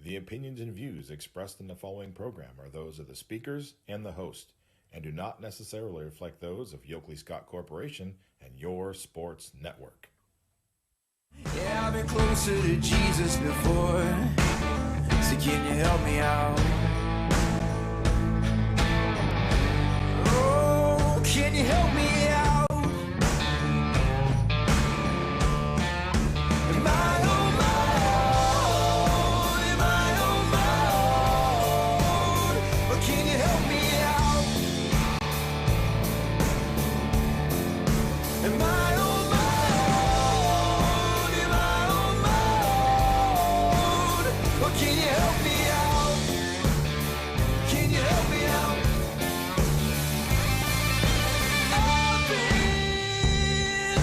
The opinions and views expressed in the following program are those of the speakers and the host, and do not necessarily reflect those of Yoakley Scott Corporation and your sports network. Yeah, I've been closer to Jesus before, so can you help me out? Oh, can you help me out? Am I on my own? Am I on my own? Or can you help me out? Am I on my own? Am I on my own? Or can you help me out? Can you help me out? I've been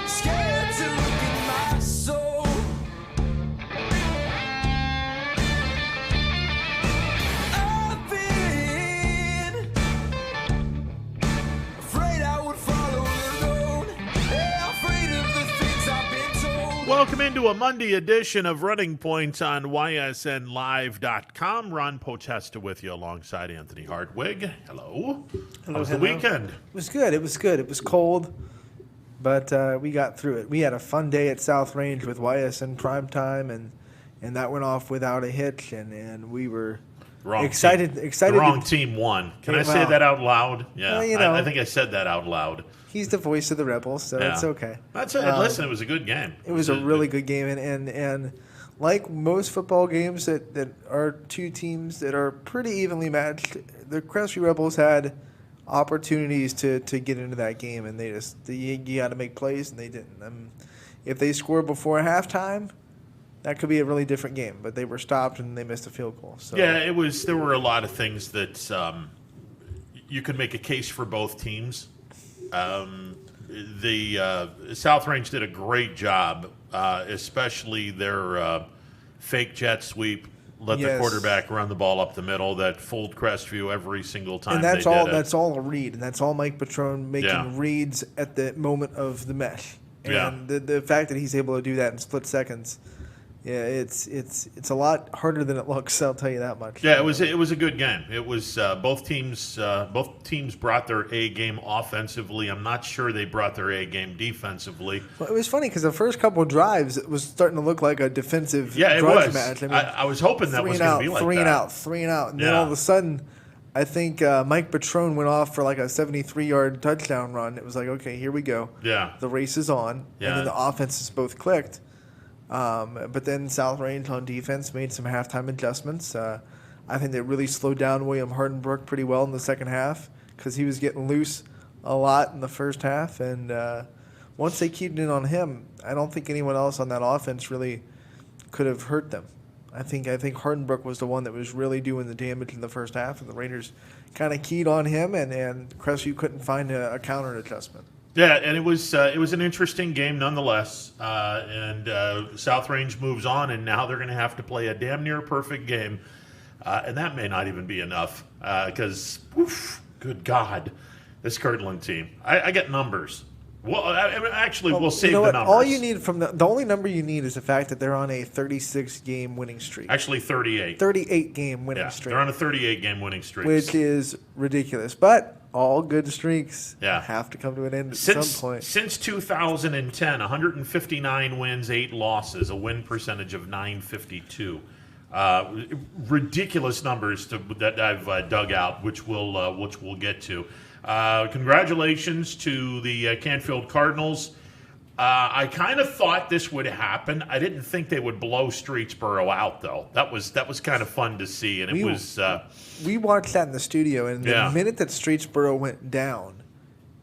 scared to look in my soul. I've been afraid I would follow alone. Yeah, afraid of the things I've been told. Welcome into a Monday edition of Running Points on YSNLive.com. Ron Potesta with you alongside Anthony Hartwig. Hello. How was the weekend? It was good. It was good. It was cold, but we got through it. We had a fun day at South Range with YSN Primetime, and that went off without a hitch, and we were excited. Team. Excited. The wrong team won. Can I say well, that out loud? Yeah, well, I think I said that out loud. He's the voice of the Rebels, so Yeah. it's okay. That's it. Listen, it was a good game. It was a really good game, and like most football games that are two teams that are pretty evenly matched, the Crestview Rebels had opportunities to get into that game, and you got to make plays, and they didn't. If they scored before halftime, that could be a really different game, but they were stopped and they missed a field goal. So Yeah, it was. There were a lot of things that you could make a case for both teams. The South Range did a great job, especially their fake jet sweep. Let the Yes. quarterback run the ball up the middle. That fooled Crestview every single time. And that's they all. did it. That's all a read, and that's all Mike Patron making Yeah. reads at the moment of the mesh. And Yeah. the fact that he's able to do that in split seconds, yeah, it's a lot harder than it looks. I'll tell you that much. Yeah, it was a good game. It was both teams brought their A game offensively. I'm not sure they brought their A game defensively. Well, it was funny because the first couple of drives, it was starting to look like a defensive Yeah, it grudge was. match. I was hoping that was going to be like three that. and out, three and out, and then Yeah. all of a sudden, I think Mike Patron went off for like a 73-yard touchdown run. It was like, okay, here we go. Yeah. The race is on, Yeah. and then the offenses both clicked. But then South Range on defense made some halftime adjustments. I think they really slowed down William Hardenbrook pretty well in the second half because he was getting loose a lot in the first half. And once they keyed in on him, I don't think anyone else on that offense really could have hurt them. I think Hardenbrook was the one that was really doing the damage in the first half, and the Raiders kind of keyed on him, and Crestview couldn't find a counter adjustment. Yeah, and it was an interesting game nonetheless. And South Range moves on, and now they're going to have to play a damn near perfect game, and that may not even be enough because, good God, this Kirtland team. I get numbers. Well, we'll save you know the what? numbers. All you need from the only number you need is the fact that they're on a 36-game winning streak. Actually, 38. 38-game winning Yeah, streak, they're on a 38-game winning streak. which is ridiculous. But all good streaks Yeah. have to come to an end at some point. Since 2010, 159 wins, 8 losses, a win percentage of .952. Ridiculous numbers that I've dug out, which we'll get to. Congratulations to the Canfield Cardinals. I kind of thought this would happen. I didn't think they would blow Streetsboro out, though. That was kind of fun to see, and it was. We watched that in the studio, and Yeah. the minute that Streetsboro went down,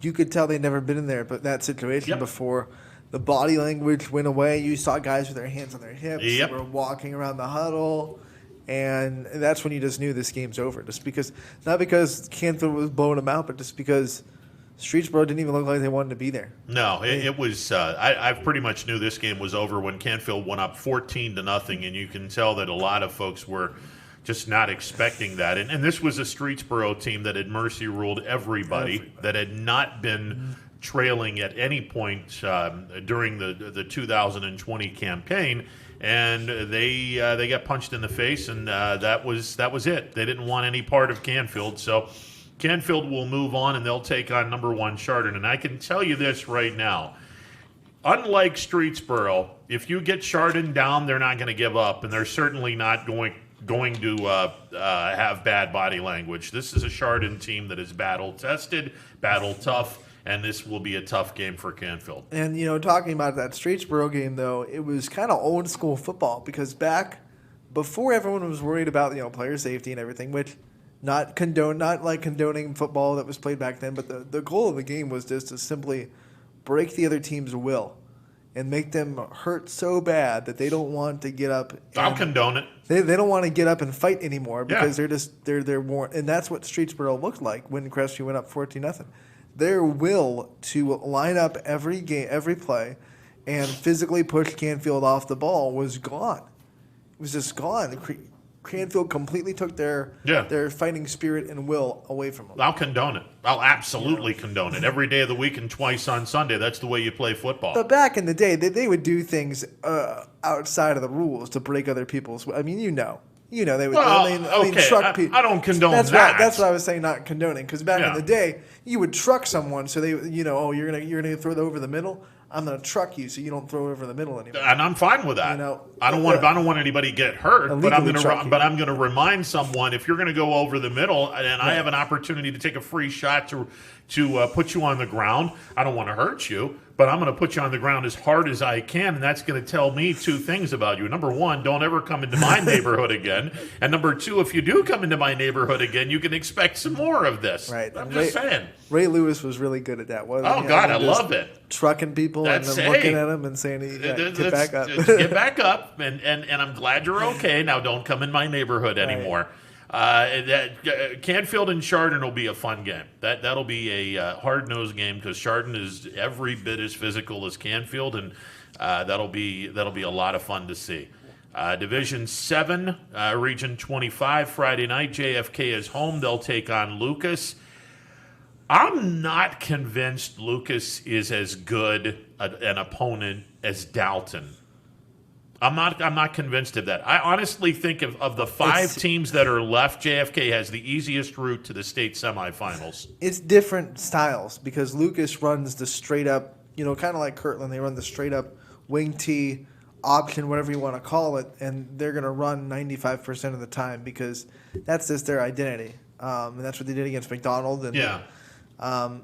you could tell they'd never been in there, but that situation Yep. before. The body language went away. You saw guys with their hands on their hips. Yep. They were walking around the huddle. And that's when you just knew this game's over. Just because, not because Canfield was blowing them out, but just because Streetsboro didn't even look like they wanted to be there. No, it was. I pretty much knew this game was over when Canfield went up 14-0, and you can tell that a lot of folks were just not expecting that. And this was a Streetsboro team that had mercy ruled everybody. That had not been trailing at any point during the 2020 campaign. and they got punched in the face, and that was it. They didn't want any part of Canfield, so Canfield will move on, and they'll take on number 1 Chardon. And I can tell you this right now. Unlike Streetsboro, if you get Chardon down, they're not going to give up, and they're certainly not going to have bad body language. This is a Chardon team that is battle-tested, battle-tough, and this will be a tough game for Canfield. And, talking about that Streetsboro game, though, it was kind of old-school football because back before everyone was worried about, player safety and everything, which not condoning football that was played back then, but the goal of the game was just to simply break the other team's will and make them hurt so bad that they don't want to get up. I'll condone it. They don't want to get up and fight anymore because they're worn. And that's what Streetsboro looked like when Crestview went up 14-0. Their will to line up every game, every play, and physically push Canfield off the ball was gone. It was just gone. Canfield completely took their fighting spirit and will away from them. I'll condone it. I'll absolutely condone it. Every day of the week and twice on Sunday. That's the way you play football. But back in the day, they would do things outside of the rules to break other people's. I mean, they would. Okay. Truck people. I don't condone that's that. That's what I was saying, not condoning. Because back in the day, you would truck someone, so they, you're gonna throw it over the middle. I'm gonna truck you, so you don't throw it over the middle anymore. And I'm fine with that. I don't want anybody to get hurt, but I'm gonna remind someone if you're gonna go over the middle, and I have an opportunity to take a free shot to put you on the ground. I don't want to hurt you, but I'm going to put you on the ground as hard as I can, and that's going to tell me 2 things about you. Number 1, don't ever come into my neighborhood again. And number 2, if you do come into my neighborhood again, you can expect some more of this. Right. I'm just saying. Ray Lewis was really good at that, wasn't he? Oh, God, I love it. Trucking people and then looking at them and saying, get back up. Get back up, and I'm glad you're okay. Now don't come in my neighborhood anymore. Canfield and Chardon will be a fun game. That'll be a hard-nosed game because Chardon is every bit as physical as Canfield, and that'll be a lot of fun to see. Division 7, Region 25, Friday night. JFK is home. They'll take on Lucas. I'm not convinced Lucas is as good an opponent as Dalton. I'm not convinced of that. I honestly think of the 5 teams that are left, JFK has the easiest route to the state semifinals. It's different styles because Lucas runs the straight up, kind of like Kirtland. They run the straight up wing tee option, whatever you want to call it, and they're going to run 95% of the time because that's just their identity. And that's what they did against McDonald. And,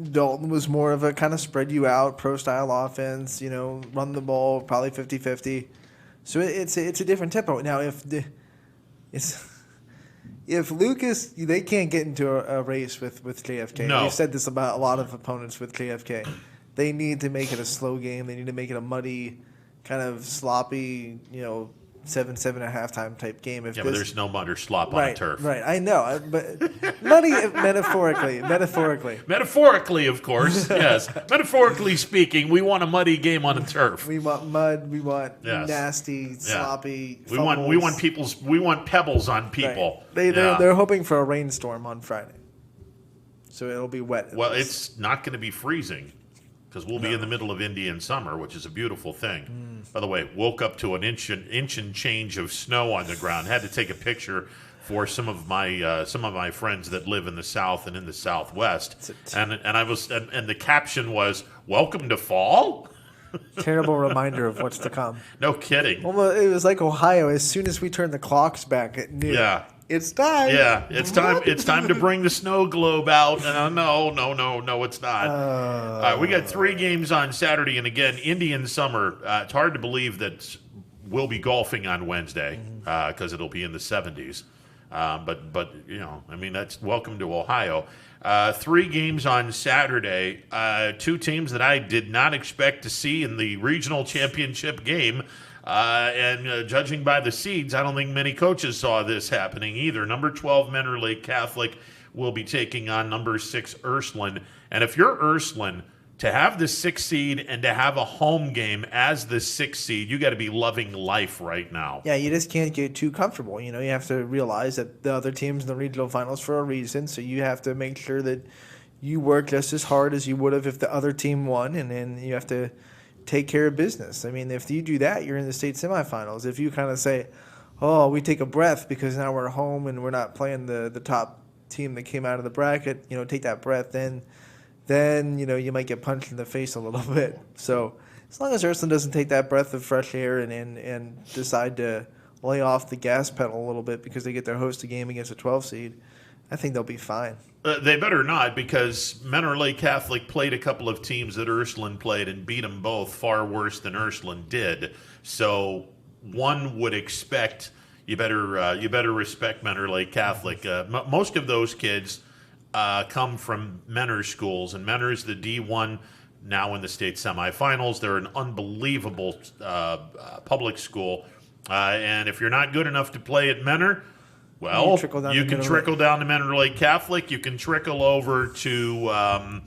Dalton was more of a kind of spread you out, pro-style offense, run the ball, probably 50-50. So it's a different tempo. Now, if Lucas, they can't get into a race with JFK. No. We've said this about a lot of opponents with JFK. They need to make it a slow game. They need to make it a muddy, kind of sloppy, 7-7 at halftime type game. But there's no mud or slop on turf. Right, I know, but muddy metaphorically. Metaphorically, of course, yes. Metaphorically speaking, we want a muddy game on a turf. We want mud. We want nasty, sloppy. We want pebbles on people. Right. They're hoping for a rainstorm on Friday, so it'll be wet. Well, it's not going to be freezing. Because we'll be in the middle of Indian summer, which is a beautiful thing. By the way, woke up to an inch and change of snow on the ground. Had to take a picture for some of my friends that live in the South and in the Southwest, and the caption was "Welcome to fall." Terrible reminder of what's to come. No kidding. Well, it was like Ohio. As soon as we turn the clocks back at noon. Yeah. It's time. Yeah, it's time. It's time to bring the snow globe out. No, it's not. We got 3 games on Saturday, and again, Indian summer. It's hard to believe that we'll be golfing on Wednesday because it'll be in the 70s. But that's welcome to Ohio. 3 games on Saturday. 2 teams that I did not expect to see in the regional championship game. And judging by the seeds, I don't think many coaches saw this happening either. Number 12, Mentor Lake Catholic, will be taking on number 6, Ursuline. And if you're Ursuline, to have the 6th seed and to have a home game as the 6th seed, you got to be loving life right now. Yeah, you just can't get too comfortable. You have to realize that the other team's in the regional finals for a reason, so you have to make sure that you work just as hard as you would have if the other team won, and then you have to take care of business. I mean, if you do that, you're in the state semifinals. If you kind of say, oh, we take a breath because now we're home and we're not playing the top team that came out of the bracket, take that breath, then you might get punched in the face a little bit. So as long as Ursuline doesn't take that breath of fresh air and decide to lay off the gas pedal a little bit because they get their host a game against a 12 seed, I think they'll be fine. They better not, because Mentor Lake Catholic played a couple of teams that Ursuline played and beat them both far worse than Ursuline did. So one would expect you better respect Mentor Lake Catholic. Most of those kids come from Mentor schools, and Mentor is the D1 now in the state semifinals. They're an unbelievable public school, and if you're not good enough to play at Mentor, well, you can trickle down to Mentor Lake Catholic. You can trickle over to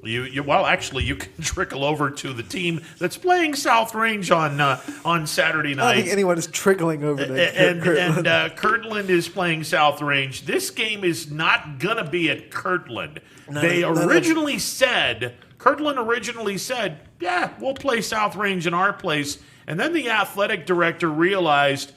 you can trickle over to the team that's playing South Range on Saturday night. I don't think anyone is trickling over there. And Kirtland is playing South Range. This game is not gonna be at Kirtland. Kirtland originally said, yeah, we'll play South Range in our place. And then the athletic director realized,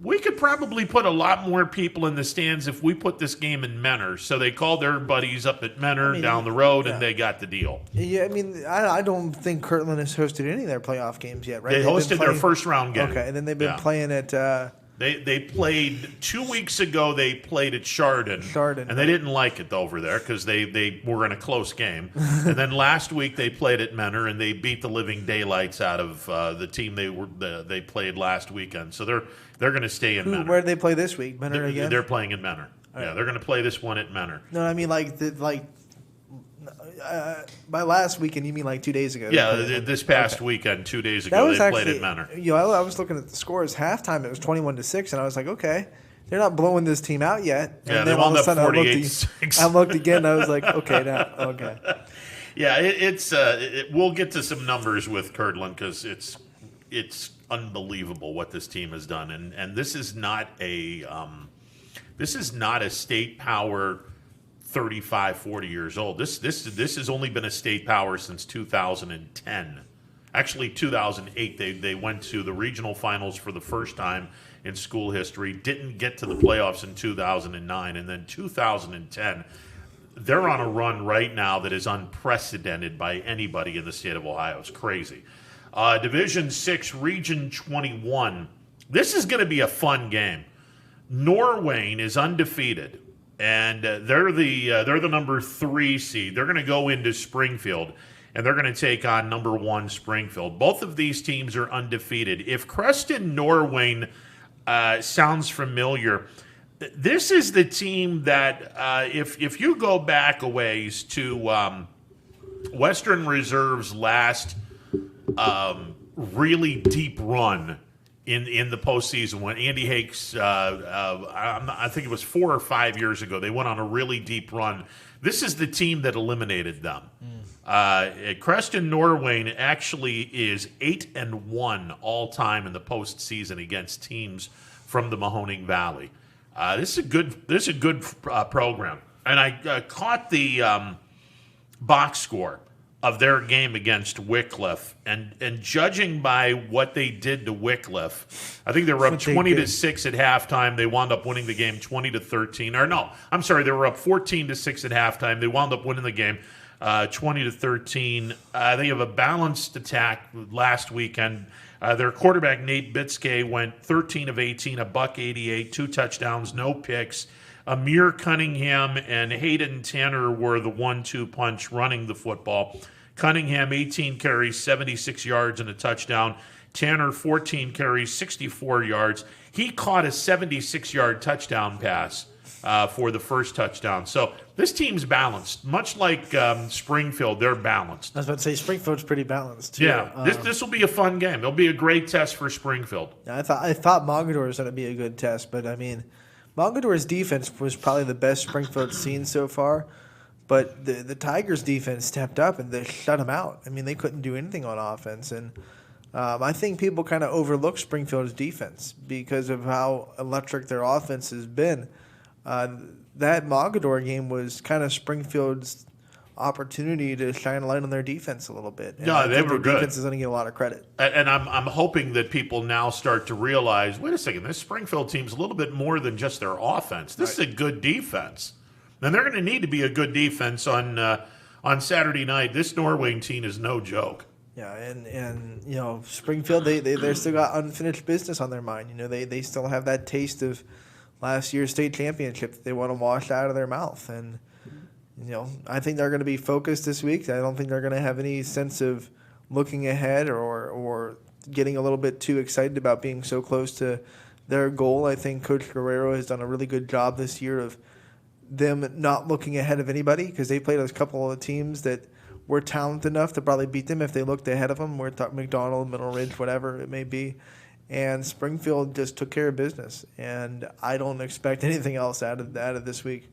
we could probably put a lot more people in the stands if we put this game in Mentor. So they called their buddies up at Mentor down the road, and they got the deal. Yeah, I mean, I don't think Kirtland has hosted any of their playoff games yet, right? They hosted their first round game. Okay, and then they've been playing at... They played 2 weeks ago. They played at Chardon, and they didn't like it over there because they were in a close game. And then last week they played at Mentor, and they beat the living daylights out of the team they played last weekend. So they're going to stay in Mentor. Where did they play this week? Mentor again? They're playing in Mentor. Right. Yeah, they're going to play this one at Mentor. No, I mean by last weekend, you mean like 2 days ago? Yeah, this past weekend, 2 days ago, they played at Mentor. I was looking at the scores. Halftime, it was 21-6, and I was like, okay, they're not blowing this team out yet. And yeah, then they wound up 48-6. I looked again, and I was like, okay. Yeah, we'll get to some numbers with Kirtland because it's unbelievable what this team has done, and this is not a state power 35, 40 years old. This has only been a state power since 2010. Actually, 2008, they went to the regional finals for the first time in school history, didn't get to the playoffs in 2009, and then 2010. They're on a run right now that is unprecedented by anybody in the state of Ohio. It's crazy. Division 6, Region 21. This is going to be a fun game. Norwayne is undefeated, and they're the number 3 seed. They're going to go into Springfield, and they're going to take on number 1 Springfield. Both of these teams are undefeated. If Creston Norwayne sounds familiar, this is the team that if you go back a ways to Western Reserve's last really deep run in the postseason when Andy Hakes, I think it was 4 or 5 years ago, they went on a really deep run. This is the team that eliminated them. Creston Norwayne actually is 8-1 all time in the postseason against teams from the Mahoning Valley. This is a good program, and I caught the box score of their game against Wycliffe, and judging by what they did to Wycliffe, I think they were up 20-6 at halftime. They wound up winning the game 20-13. Or no, I'm sorry, they were up 14-6 at halftime. They wound up winning the game 20-13. They have a balanced attack last weekend. Their quarterback, Nate Bitskay, went 13 of 18, $188, 2 touchdowns, no picks. Amir Cunningham and Hayden Tanner were the 1-2 punch running the football. Cunningham, 18 carries, 76 yards and a touchdown. Tanner, 14 carries, 64 yards. He caught a 76-yard touchdown pass for the first touchdown. So this team's balanced. Much like Springfield, they're balanced. I was about to say, Springfield's pretty balanced, too. Yeah, this will be a fun game. It'll be a great test for Springfield. I thought Mogadore was going to be a good test, but, I mean, Mogadore's defense was probably the best Springfield's seen so far. But the Tigers' defense stepped up and they shut them out. I mean, they couldn't do anything on offense. And I think people kind of overlook Springfield's defense because of how electric their offense has been. That Mogadore game was kind of Springfield's opportunity to shine a light on their defense a little bit. And No, I they think were their good. defense is going to get a lot of credit. And I'm hoping that people now start to realize, wait a second, this Springfield team's a little bit more than just their offense. This is a good defense. And they're going to need to be a good defense on Saturday night. This Norway team is no joke. Yeah, and you know, Springfield, they're still got unfinished business on their mind. You know, they still have that taste of last year's state championship that they want to wash out of their mouth. And you know, I think they're going to be focused this week. I don't think they're going to have any sense of looking ahead or getting a little bit too excited about being so close to their goal. I think Coach Guerrero has done a really good job this year of them not looking ahead of anybody, because they played a couple of teams that were talented enough to probably beat them if they looked ahead of them. We're talking McDonald, Middle Ridge, whatever it may be. And Springfield just took care of business. And I don't expect anything else out of this week.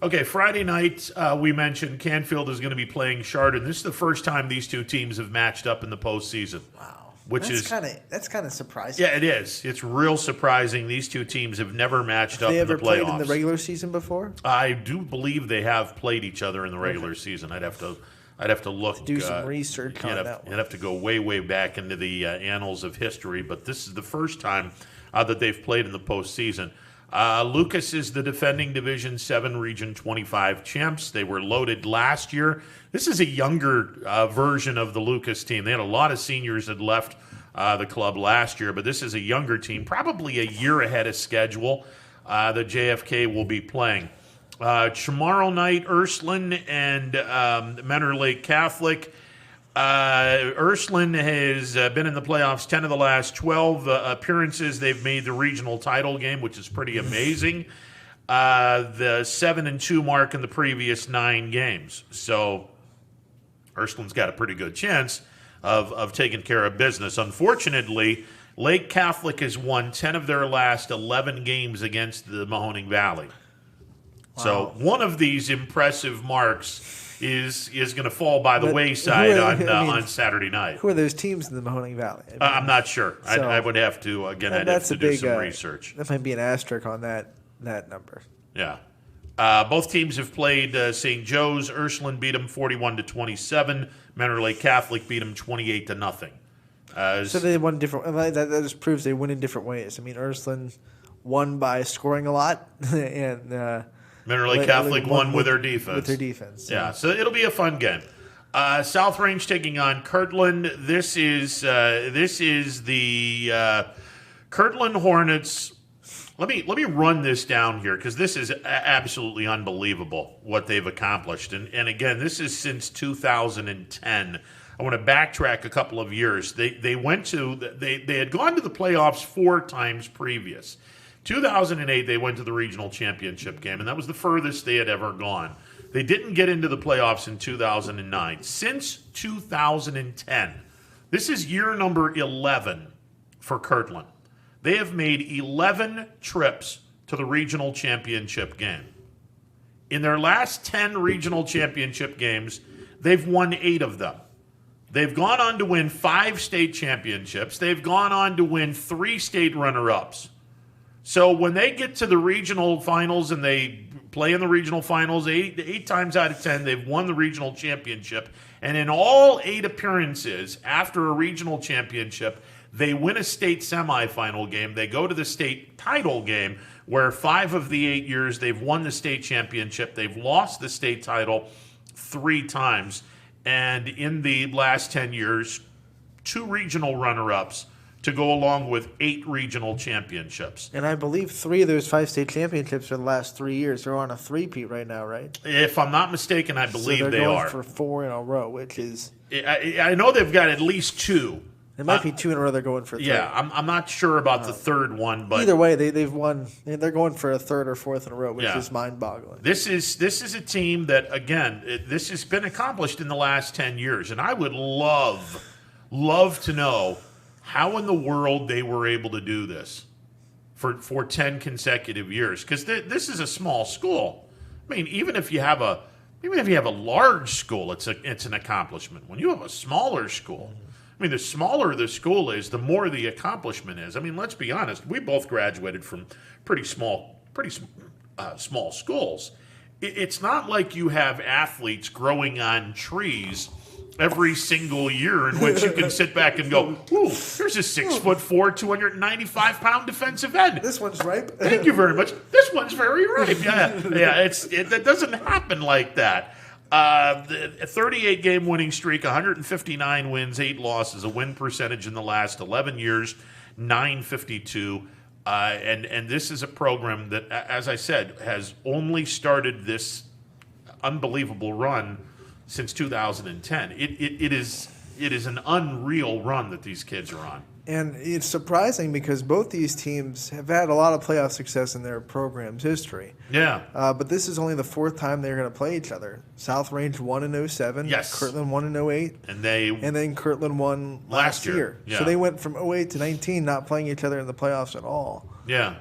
Okay, Friday night, we mentioned Canfield is going to be playing Chardon. This is the first time these two teams have matched up in the postseason. Wow. Which that's kind of surprising. Yeah, it is. It's real surprising. These two teams have never matched up They in the ever played playoffs. in the regular season before? I do believe they have played each other in the regular season. I'd have to look. Do some research on that one. You'd have to go way back into the annals of history, but this is the first time that they've played in the postseason. Lucas is the defending Division 7 Region 25 champs. They were loaded last year. This is a younger version of the Lucas team. They had a lot of seniors that left the club last year, but this is a younger team, probably a year ahead of schedule. The JFK will be playing. Tomorrow night, Ursuline and Mentor Lake Catholic. Ursuline has been in the playoffs 10 of the last 12 appearances. They've made the regional title game, which is pretty amazing. The 7-2 mark in the previous 9 games. So Ursuline's got a pretty good chance of taking care of business. Unfortunately, Lake Catholic has won 10 of their last 11 games against the Mahoning Valley. Wow. So one of these impressive marks is going to fall by the wayside on Saturday night. Who are those teams in the Mahoning Valley? I'm not sure. So, I would have to, again, I'd have to do some research. That might be an asterisk on that number. Yeah. Both teams have played St. Joe's. Ursuline beat them 41-27. Mentor Lake Catholic beat them 28-0. So they won different. That just proves they win in different ways. I mean, Ursuline won by scoring a lot, and Mentor Lake Catholic won with their defense. With their defense. Yeah, so it'll be a fun game. South Range taking on Kirtland. This is the Kirtland Hornets. Let me run this down here, because this is absolutely unbelievable what they've accomplished. And again, this is since 2010. I want to backtrack a couple of years. They had gone to the playoffs 4 times previous. 2008, they went to the regional championship game, and that was the furthest they had ever gone. They didn't get into the playoffs in 2009. Since 2010, this is year number 11 for Kirtland. They have made 11 trips to the regional championship game. In their last 10 regional championship games, they've won 8 of them. They've gone on to win 5 state championships. They've gone on to win 3 state runner-ups. So when they get to the regional finals and they play in the regional finals, 8 times out of 10, they've won the regional championship. And in all 8 appearances after a regional championship, they win a state semifinal game. They go to the state title game, where 5 of the 8 years they've won the state championship. They've lost the state title 3 times. And in the last 10 years, 2 regional runner-ups to go along with 8 regional championships. And I believe 3 of those 5 state championships are the last 3 years. They're on a 3-peat right now, right? If I'm not mistaken, I believe so they going are. For 4 in a row, which is... I know they've got at least 2. It might be 2 in a row they're going for 3. Yeah, I'm not sure about the third one, but either way, they've won. They're going for a 3rd or 4th in a row, which is mind-boggling. This is a team that, again, this has been accomplished in the last 10 years, and I would love to know how in the world they were able to do this for 10 consecutive years, because this is a small school. I mean, even if you have a large school, it's an accomplishment. When you have a smaller school, I mean, the smaller the school is, the more the accomplishment is. I mean, let's be honest. We both graduated from pretty small schools, it's not like you have athletes growing on trees every single year in which you can sit back and go, ooh, there's a 6'4", 295-pound defensive end. This one's ripe. Thank you very much. This one's very ripe. Yeah, that doesn't happen like that. A 38-game winning streak, 159 wins, 8 losses, a win percentage in the last 11 years, 952. And this is a program that, as I said, has only started this unbelievable run since 2010. It is an unreal run that these kids are on. And it's surprising because both these teams have had a lot of playoff success in their program's history. Yeah. But this is only the 4th time they're going to play each other. South Range won in 07. Yes. Kirtland won in 08. And then Kirtland won last year. Yeah. So they went from 08 to 19 not playing each other in the playoffs at all. Yeah.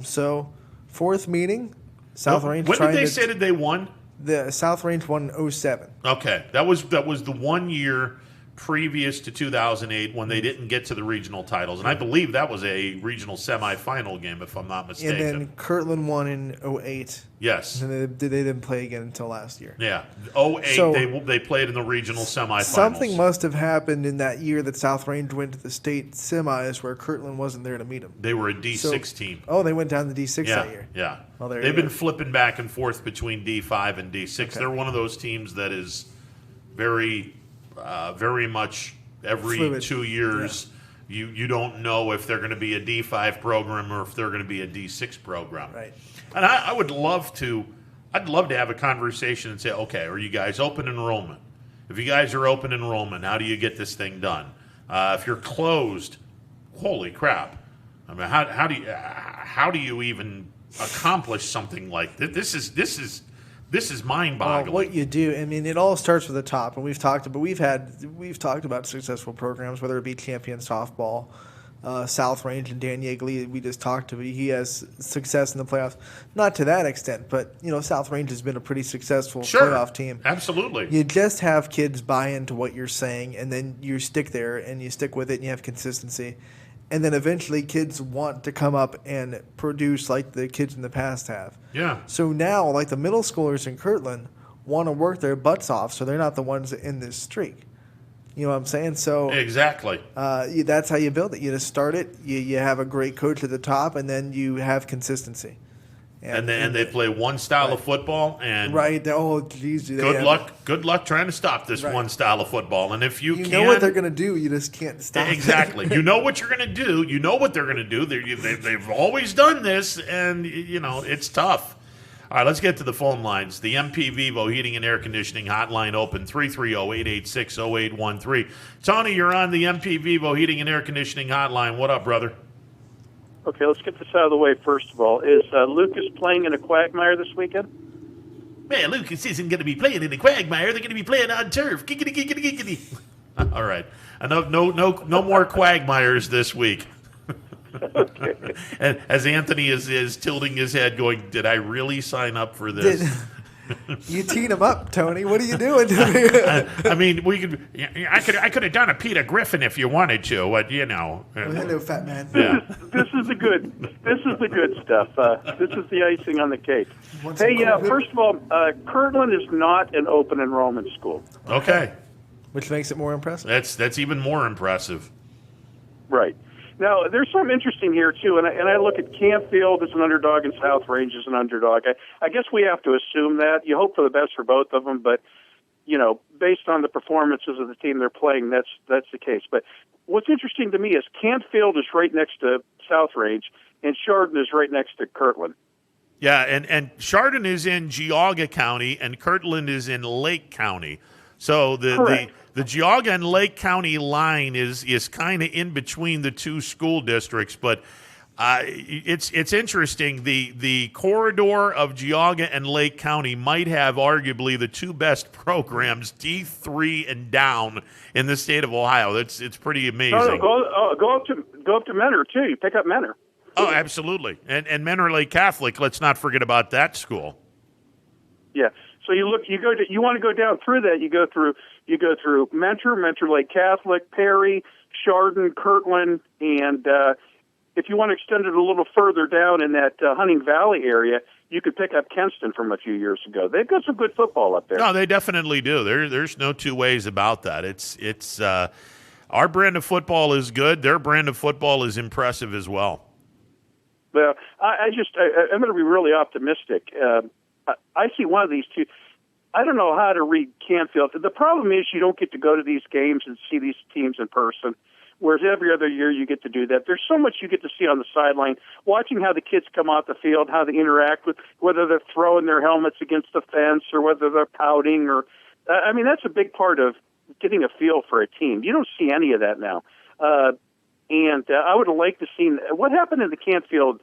So 4th meeting, South Range. When did they say that they won? The South Range won in 07. Okay, that was the 1 year previous to 2008 when they didn't get to the regional titles, and I believe that was a regional semifinal game, if I'm not mistaken. And then Kirtland won in 08. Yes. And they didn't play again until last year. Yeah, 08 So, they played in the regional semifinals. Something must have happened in that year that South Range went to the state semis where Kirtland wasn't there to meet them. They were a D6 team. Oh, they went down to D6 that year. Yeah. Well, there They've you been go. flipping back and forth between D5 and D6. Okay. They're one of those teams that is very much every Fluid. 2 years. You don't know if they're going to be a D5 program or if they're going to be a D6 program. Right. And I'd love to have a conversation and say, okay, are you guys open enrollment? If you guys are open enrollment, how do you get this thing done? If you're closed, holy crap! I mean, how do you even accomplish something like this? This is mind-boggling. What you do, I mean, it all starts with the top, and we've talked about successful programs, whether it be Champion Softball, South Range, and Dan Yeagley. We just talked to. He has success in the playoffs, not to that extent, but South Range has been a pretty successful playoff team. Absolutely. You just have kids buy into what you're saying, and then you stick there and you stick with it, and you have consistency. And then eventually kids want to come up and produce like the kids in the past have. Yeah. So now, like the middle schoolers in Kirtland want to work their butts off, so they're not the ones in this streak. You know what I'm saying? So Exactly. that's how you build it. You just start it. You have a great coach at the top, and then you have consistency. And they play one style of football, and right. Oh, geez. good luck trying to stop this one style of football. And if you know what they're going to do, you just can't stop. Exactly. You know what you're going to do. You know what they're going to do. They've always done this, and it's tough. All right, let's get to the phone lines. The MP Vivo Heating and Air Conditioning Hotline open 330-886-0813. Tony, you're on the MP Vivo Heating and Air Conditioning Hotline. What up, brother? Okay, let's get this out of the way first of all. Is Lucas playing in a quagmire this weekend? Man, Lucas isn't going to be playing in the quagmire. They're going to be playing on turf. Giggity, giggity, giggity. All right. Enough. No more quagmires this week. Okay. And as Anthony is tilting his head, going, "Did I really sign up for this?" You teed him up, Tony. What are you doing? I mean, I could have done a Peter Griffin if you wanted to, but Hello, fat man. Yeah. This is the good stuff. This is the icing on the cake. Want some Hey, cool whip? first of all, Kirtland is not an open enrollment school. Okay. Which makes it more impressive. That's even more impressive. Right. Now, there's something interesting here, too, and I look at Campfield as an underdog and South Range as an underdog. I guess we have to assume that. You hope for the best for both of them, but, based on the performances of the team they're playing, that's the case. But what's interesting to me is Campfield is right next to South Range, and Chardon is right next to Kirtland. Yeah, and Chardon is in Geauga County, and Kirtland is in Lake County. So the Geauga and Lake County line is kind of in between the two school districts, but it's interesting. The corridor of Geauga and Lake County might have arguably the two best programs, D3 and down, in the state of Ohio. It's pretty amazing. Go up to Menor too. You pick up Menor. Oh, absolutely, and Menor Lake Catholic. Let's not forget about that school. Yeah. So you want to go down through that. You go through Mentor Lake Catholic, Perry, Chardon, Kirtland, and if you want to extend it a little further down in that Hunting Valley area, you could pick up Kenston from a few years ago. They've got some good football up there. No, they definitely do. There's no two ways about that. It's our brand of football is good. Their brand of football is impressive as well. Well, I'm going to be really optimistic. I see one of these two. I don't know how to read Canfield. The problem is you don't get to go to these games and see these teams in person, whereas every other year you get to do that. There's so much you get to see on the sideline, watching how the kids come off the field, how they interact with, whether they're throwing their helmets against the fence or whether they're pouting. I mean, that's a big part of getting a feel for a team. You don't see any of that now. And I would have liked to see what happened in the Canfield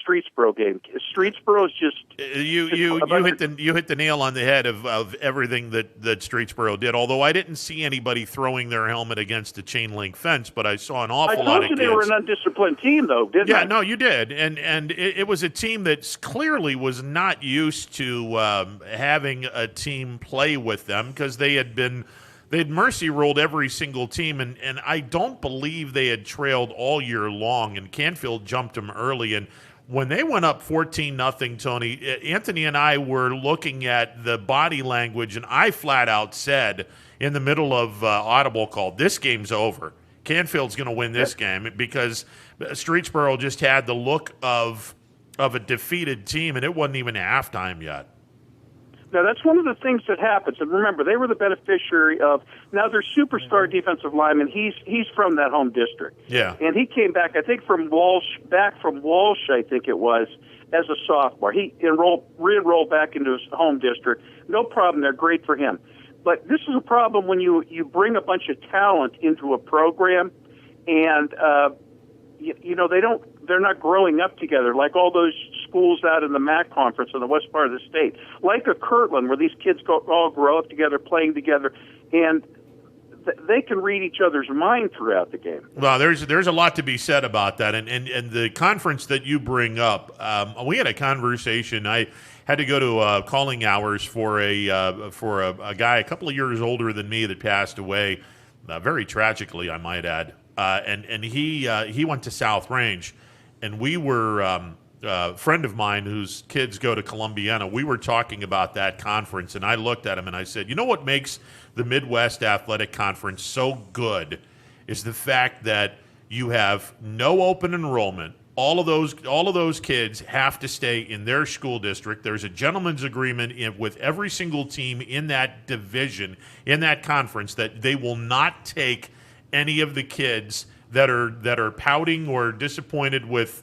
Streetsboro game. Streetsboro is just you hit the nail on the head of everything that Streetsboro did. Although I didn't see anybody throwing their helmet against a chain link fence, but I saw an awful lot of kids. I told you they were an undisciplined team, though, didn't I? Yeah, no, you did, and it was a team that clearly was not used to having a team play with them because they'd mercy rolled every single team, and I don't believe they had trailed all year long, and Canfield jumped them early. And when they went up 14-0, Tony, Anthony and I were looking at the body language, and I flat out said in the middle of audible call, this game's over. Canfield's going to win this game because Streetsboro just had the look of a defeated team, and it wasn't even halftime yet. Now, that's one of the things that happens. And remember, they were the beneficiary of, now their superstar defensive lineman, he's from that home district. Yeah. And he came back, I think, from Walsh, I think it was, as a sophomore. He re-enrolled back into his home district. No problem there, great for him. But this is a problem when you bring a bunch of talent into a program and, they're not growing up together like all those schools out in the MAC conference in the west part of the state, like a Kirtland, where these kids all grow up together, playing together, and they can read each other's mind throughout the game. Well, there's a lot to be said about that, and the conference that you bring up, we had a conversation. I had to go to calling hours for a guy a couple of years older than me that passed away, very tragically, I might add. And he went to South Range, and we were a friend of mine whose kids go to Columbiana. We were talking about that conference, and I looked at him and I said, you know what makes the Midwest Athletic Conference so good is the fact that you have no open enrollment. All of those kids have to stay in their school district. There's a gentleman's agreement with every single team in that division, in that conference, that they will not take any of the kids that are pouting or disappointed with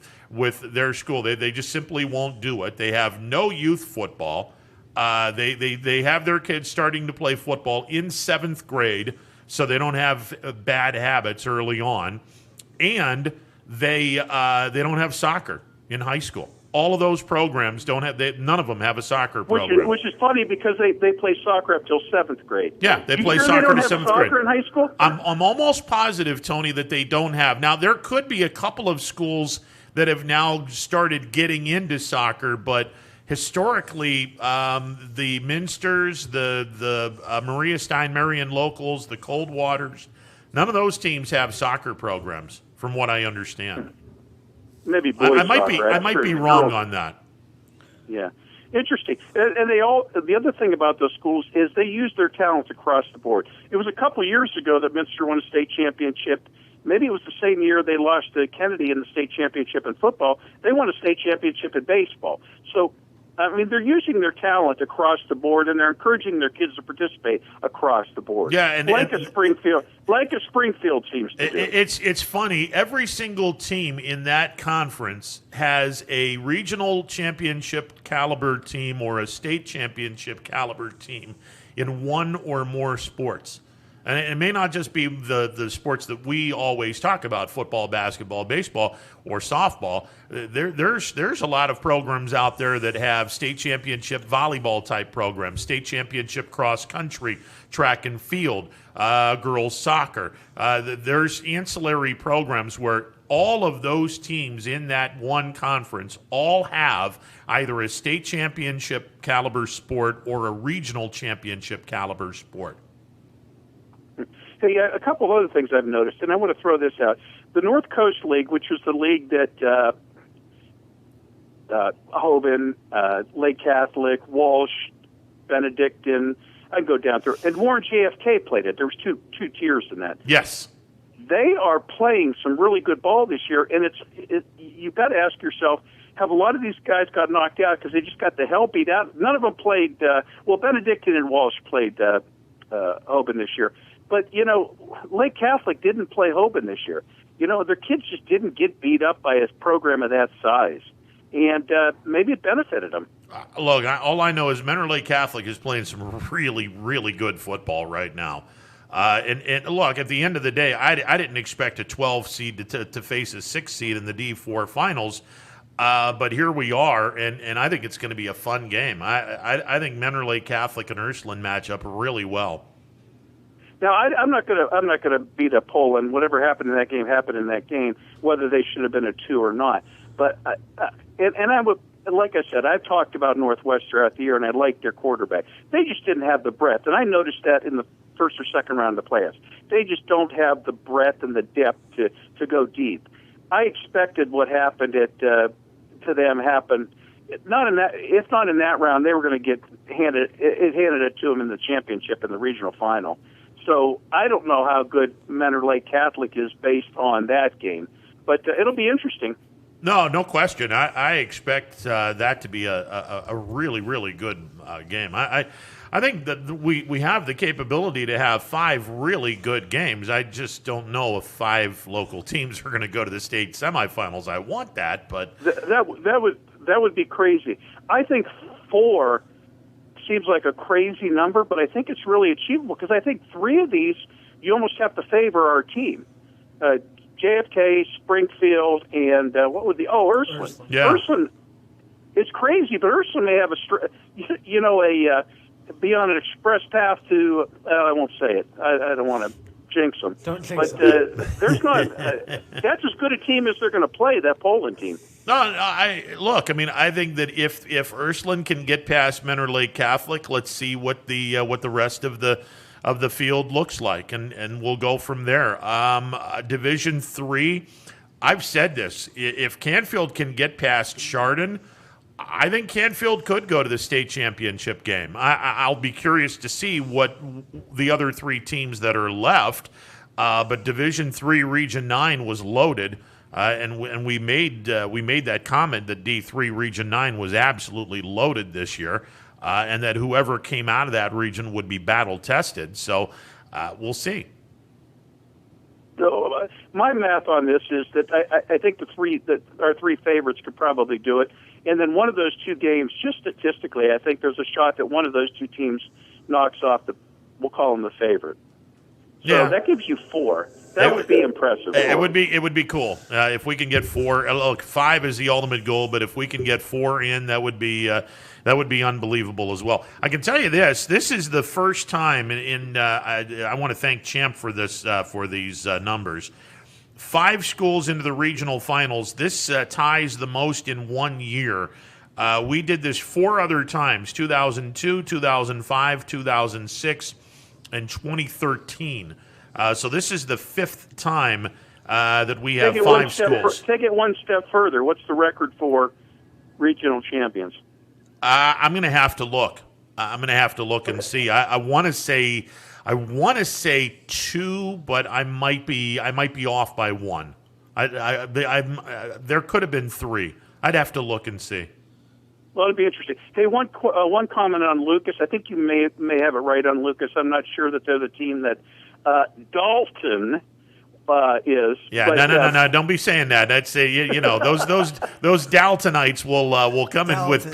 their school. They just simply won't do it. They have no youth football. They have their kids starting to play football in 7th grade, so they don't have bad habits early on, and they don't have soccer in high school. All of those programs don't have. None of them have a soccer program. Which is funny because they play soccer up till 7th grade. Yeah, they play soccer to 7th grade. Soccer in high school? I'm almost positive, Tony, that they don't have. Now, there could be a couple of schools that have now started getting into soccer, but historically, the Minsters, the Maria Stein Marion Locals, the Coldwaters, none of those teams have soccer programs, from what I understand. Maybe boys I might be wrong on that. Yeah, interesting. And the other thing about those schools is they use their talents across the board. It was a couple of years ago that Minster won a state championship. Maybe it was the same year they lost to Kennedy in the state championship in football. They won a state championship in baseball. So, I mean, they're using their talent across the board, and they're encouraging their kids to participate across the board. Yeah, like a Springfield seems to do. It's funny. Every single team in that conference has a regional championship caliber team or a state championship caliber team in one or more sports. And it may not just be the sports that we always talk about, football, basketball, baseball, or softball. There's a lot of programs out there that have state championship volleyball type programs, state championship cross country, track and field, girls soccer. There's ancillary programs where all of those teams in that one conference all have either a state championship caliber sport or a regional championship caliber sport. Hey, a couple of other things I've noticed, and I want to throw this out. The North Coast League, which was the league that Hoban, Lake Catholic, Walsh, Benedictine. I can go down through. And Warren JFK played it. There was two tiers in that. Yes. They are playing some really good ball this year, and you've got to ask yourself, have a lot of these guys got knocked out because they just got the hell beat out? None of them played. Benedictine and Walsh played Hoban this year. But, Lake Catholic didn't play Hoban this year. Their kids just didn't get beat up by a program of that size. And maybe it benefited them. Look, all I know is Mentor Lake Catholic is playing some really, really good football right now. And look, at the end of the day, I didn't expect a 12 seed to face a 6 seed in the D4 finals. But here we are, and I think it's going to be a fun game. I think Mentor Lake Catholic and Ursuline match up really well. Now, I'm not gonna beat up Poland. Whatever happened in that game happened in that game, whether they should have been a 2 or not. But I would, like I said, I've talked about Northwest throughout the year, and I like their quarterback. They just didn't have the breadth, and I noticed that in the first or second round of the playoffs. They just don't have the breadth and the depth to go deep. I expected what happened to them happen. If not in that round, they were going to get handed it to them in the championship in the regional final. So I don't know how good Mentor Lake Catholic is based on that game, but it'll be interesting. No question. I expect that to be a really, really good game. I think that we have the capability to have 5 really good games. I just don't know if 5 local teams are going to go to the state semifinals. I want that, but that would be crazy. I think 4 seems like a crazy number, but I think it's really achievable because I think 3 of these you almost have to favor our team. JFK, Springfield, and what would Ursuline. Yeah. Ursuline is crazy, but Ursuline may have be on an express path to. I won't say it. I don't want to jinx them. Don't jinx them. But there's not. That's as good a team as they're going to play. That Poland team. No, I think that if Ursuline can get past Mentor Lake Catholic, let's see what the rest of the field looks like, and we'll go from there. Division III, I've said this: if Canfield can get past Chardon, I think Canfield could go to the state championship game. I'll be curious to see what the other 3 teams that are left. But Division III, Region 9 was loaded. And we made that comment that D3 Region 9 was absolutely loaded this year, and that whoever came out of that region would be battle tested. So we'll see. So my math on this is that I think our 3 favorites could probably do it, and then one of those 2 games, just statistically, I think there's a shot that one of those 2 teams knocks off we'll call them the favorite. So that gives you 4. That would be impressive. It would be cool if we can get 4. Look, 5 is the ultimate goal, but if we can get 4 in, that would be unbelievable as well. I can tell you this: this is the first time, I want to thank Champ for this for these numbers. 5 schools into the regional finals. This ties the most in 1 year. We did this 4 other times: 2002, 2005, 2006, and 2013. So this is the 5th time that we have 5 schools. Take it one step further. What's the record for regional champions? I'm going to have to look. I'm going to have to look and see. I want to say 2, but I might be off by 1. There could have been 3. I'd have to look and see. Well, it'd be interesting. Hey, one comment on Lucas. I think you may have it right on Lucas. I'm not sure that they're the team that Dalton is. Yeah, no. Don't be saying that. That's those Daltonites will come in with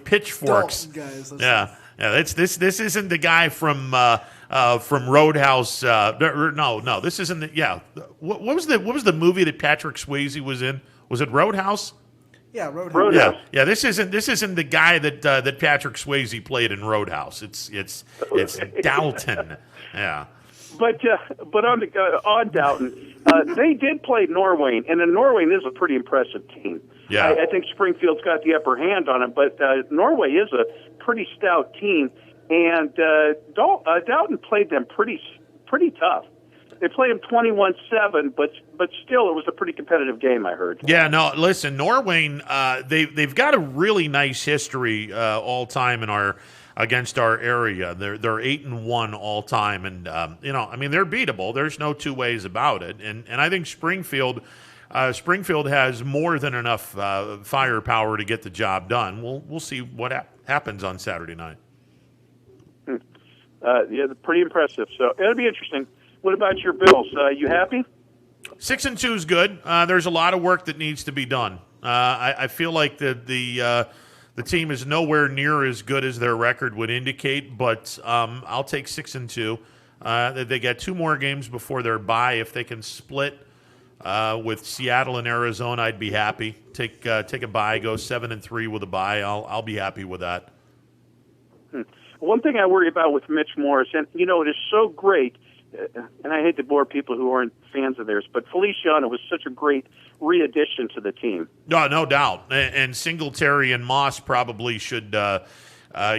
pitchforks. Dalton guys, yeah. This isn't the guy from Roadhouse. No. This isn't the. Yeah. What was the movie that Patrick Swayze was in? Was it Roadhouse? Yeah, Roadhouse. Yeah. This isn't the guy that Patrick Swayze played in Roadhouse. It's Dalton. Yeah. But on Dalton, they did play Norway, and then Norway is a pretty impressive team. Yeah. I think Springfield's got the upper hand on it, but Norway is a pretty stout team, and Dalton played them pretty tough. They played them 21-7, but still, it was a pretty competitive game, I heard. Yeah, no, listen, Norwayne, they've got a really nice history all time against our area. They're 8-1 all time, and they're beatable. There's no two ways about it. And I think Springfield has more than enough firepower to get the job done. We'll see what happens on Saturday night. Yeah, pretty impressive. So it'll be interesting. What about your Bills? You happy? 6-2 is good. There's a lot of work that needs to be done. I feel like the team is nowhere near as good as their record would indicate, but I'll take 6-2. They got 2 more games before their bye. If they can split with Seattle and Arizona, I'd be happy. Take a bye, go 7-3 with a bye. I'll be happy with that. One thing I worry about with Mitch Morris, and it is so great, and I hate to bore people who aren't fans of theirs, but Feliciano was such a great re-addition to the team. No doubt. And Singletary and Moss probably should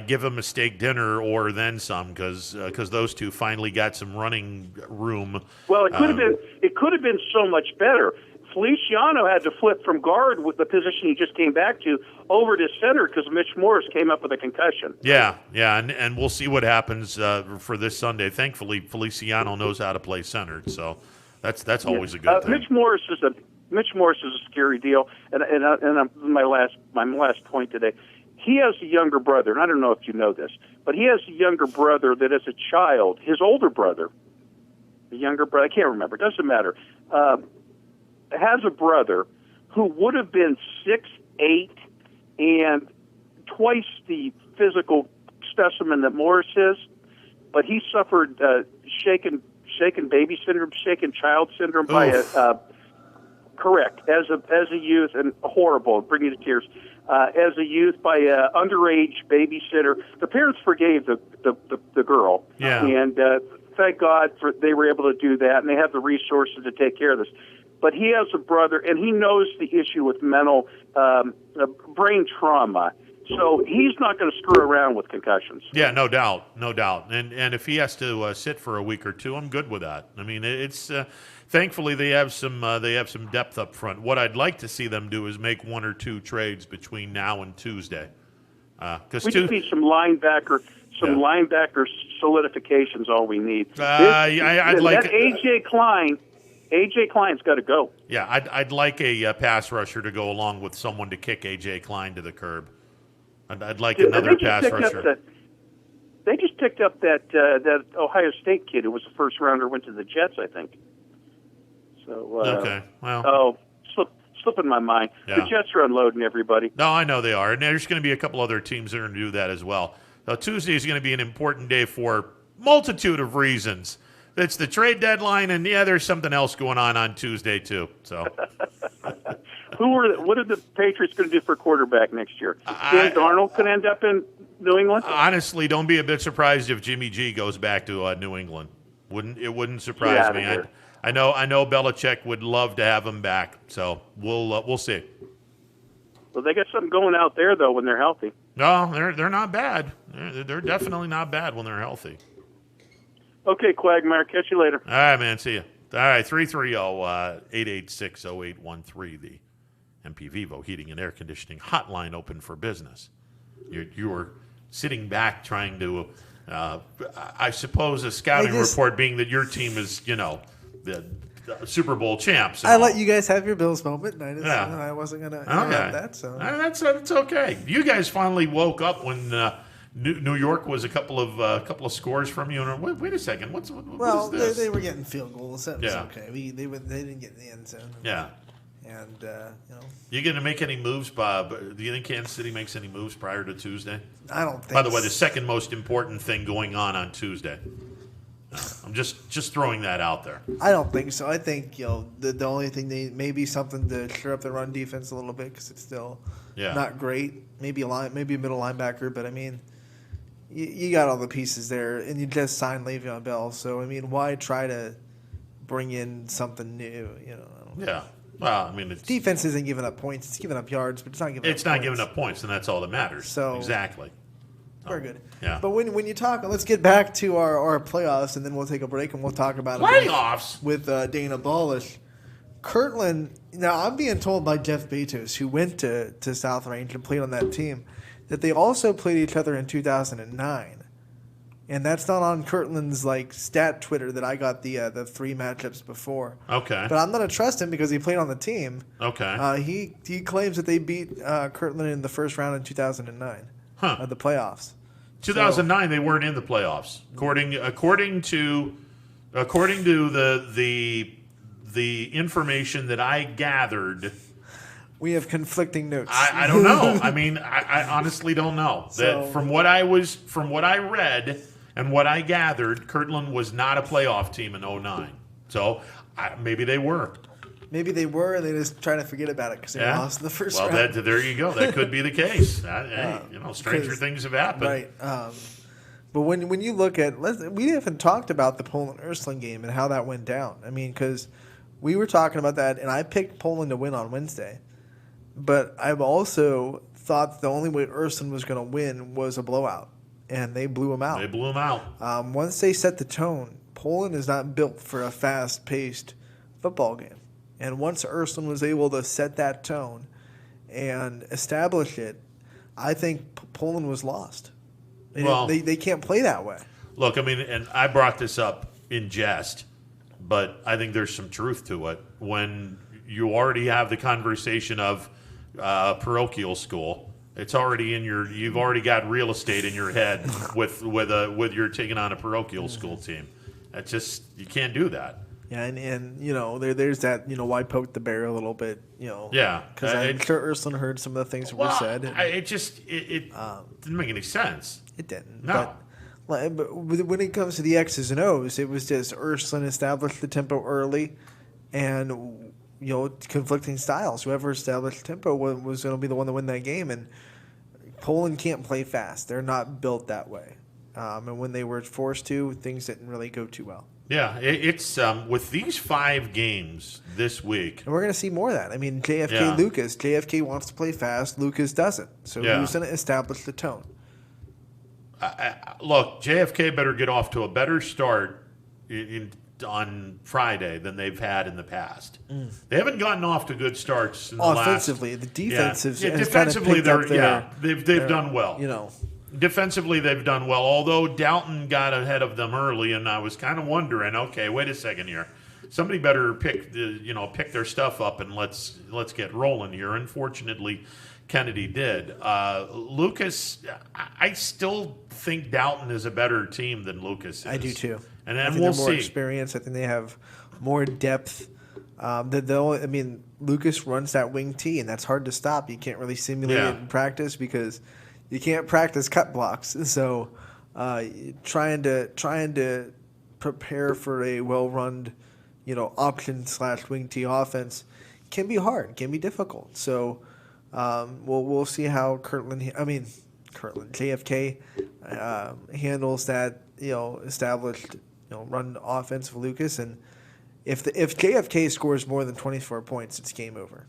give him a steak dinner or then some, because those two finally got some running room. Well, it could have been so much better. Feliciano had to flip from guard with the position he just came back to over to center because Mitch Morris came up with a concussion. Yeah, and we'll see what happens for this Sunday. Thankfully, Feliciano knows how to play center, so that's always a good thing. Mitch Morris is a scary deal, and my last point today. He has a younger brother, and I don't know if you know this, but he has a younger brother that as a child, his older brother, the younger brother, I can't remember, it doesn't matter, has a brother who would have been 6'8" and twice the physical specimen that Morris is, but he suffered shaken baby syndrome, shaken child syndrome by as a youth, and horrible, bring you to tears. As a youth, by an underage babysitter, the parents forgave the girl, and thank God they were able to do that, and they have the resources to take care of this. But he has a brother, and he knows the issue with mental brain trauma. So he's not going to screw around with concussions. Yeah, no doubt. And if he has to sit for a week or two, I'm good with that. I mean, it's thankfully they have some depth up front. What I'd like to see them do is make 1 or 2 trades between now and Tuesday. We just need some linebacker solidifications. All we need. I'd like that AJ Klein. AJ Klein's got to go. Yeah, I'd like a pass rusher to go along with someone to kick AJ Klein to the curb. I'd like another pass rusher. They just picked up that Ohio State kid who was a first rounder, went to the Jets, I think. So okay, well, slipping my mind. Yeah. The Jets are unloading everybody. No, I know they are, and there's going to be a couple other teams that are going to do that as well. So Tuesday is going to be an important day for multitude of reasons. It's the trade deadline, and there's something else going on Tuesday too. So, what are the Patriots going to do for quarterback next year? Dan Darnold could end up in New England. Honestly, don't be a bit surprised if Jimmy G goes back to New England. Wouldn't surprise me. I know Belichick would love to have him back. So we'll see. Well, they got something going out there though when they're healthy. No, they're not bad. They're definitely not bad when they're healthy. Okay, Quagmire. Catch you later. All right, man. See you. All right, 330-886-0813, the MP Vivo Heating and Air Conditioning hotline open for business. You're sitting back trying to, I suppose, a scouting report being that your team is, the Super Bowl champs. I let you guys have your Bills moment, and I wasn't going to have that. So that's okay. You guys finally woke up when New York was a couple of scores from you. And wait a second, what is this? They were getting field goals. That was okay. They didn't get in the end zone. Yeah. And you going to make any moves, Bob? Do you think Kansas City makes any moves prior to Tuesday? I don't think. By the way, the second most important thing going on Tuesday. I'm just throwing that out there. I don't think so. I think the only thing maybe something to shore up the run defense a little bit because it's still not great. Maybe a middle linebacker, but I mean, you got all the pieces there, and you just signed Le'Veon Bell. So I mean, why try to bring in something new? Yeah. Well, I mean, defense isn't giving up points; it's giving up yards, but it's not giving. It's not giving up points, and that's all that matters. So exactly. We're good. Yeah. But when you talk, let's get back to our playoffs, and then we'll take a break and we'll talk about it Playoffs? with Dana Balish. Kirtland, now I'm being told by Jeff Bezos, who went to South Range and played on that team, that they also played each other in 2009. And that's not on Kirtland's stat Twitter that I got the 3 matchups before. Okay. But I'm going to trust him because he played on the team. Okay. He claims that they beat Kirtland in the first round in 2009 of the playoffs. 2009, they weren't in the playoffs, according to the information that I gathered. We have conflicting notes. I don't know. I mean, I honestly don't know. So- From what I read and what I gathered, Kirtland was not a playoff team in 2009. So maybe they were. Maybe they were, and they just trying to forget about it because they lost in the first round. Well, there you go. That could be the case. Stranger 'cause- things have happened. Right. But when you look at, we haven't talked about the Poland-Ursuline game and how that went down. I mean, because we were talking about that, and I picked Poland to win on Wednesday. But I've also thought the only way Ursuline was going to win was a blowout, and they blew them out. They blew them out. Once they set the tone, Poland is not built for a fast-paced football game. And once Ursuline was able to set that tone and establish it, I think Poland was lost. They can't play that way. Look, I mean, and I brought this up in jest, but I think there's some truth to it. When you already have the conversation of parochial school, it's already in you've already got real estate in your head with you're taking on a parochial school team. That's just, you can't do that. Yeah, and there's that, why poke the bear a little bit, Yeah. Because I'm sure Ursuline heard some of the things that were said. And it didn't make any sense. it didn't. No. But when it comes to the X's and O's, it was just Ursuline established the tempo early, and conflicting styles. Whoever established tempo was going to be the one to win that game. And Poland can't play fast; they're not built that way. And when they were forced to, things didn't really go too well. Yeah, it's with these 5 games this week. And we're going to see more of that. I mean, JFK, Lucas. JFK wants to play fast. Lucas doesn't. So who's going to establish the tone? Look, JFK better get off to a better start on Friday than they've had in the past. They haven't gotten off to good starts in the offensively. last. The defense has defensively, kind of picked up they've done well. Defensively, they've done well. Although Dalton got ahead of them early, and I was kind of wondering, okay, wait a second here. Somebody better pick their stuff up and let's get rolling here. Unfortunately, Kennedy did. Lucas, I still think Dalton is a better team than Lucas is. I do too. And I then think we'll they're more see. experienced. I think they have more depth. Lucas runs that wing tee, and that's hard to stop. You can't really simulate it in practice because you can't practice cut blocks. So trying to prepare for a well-run, option / wing tee offense can be hard, can be difficult. So we'll see how JFK handles that established run offense of Lucas, and if JFK scores more than 24 points, it's game over.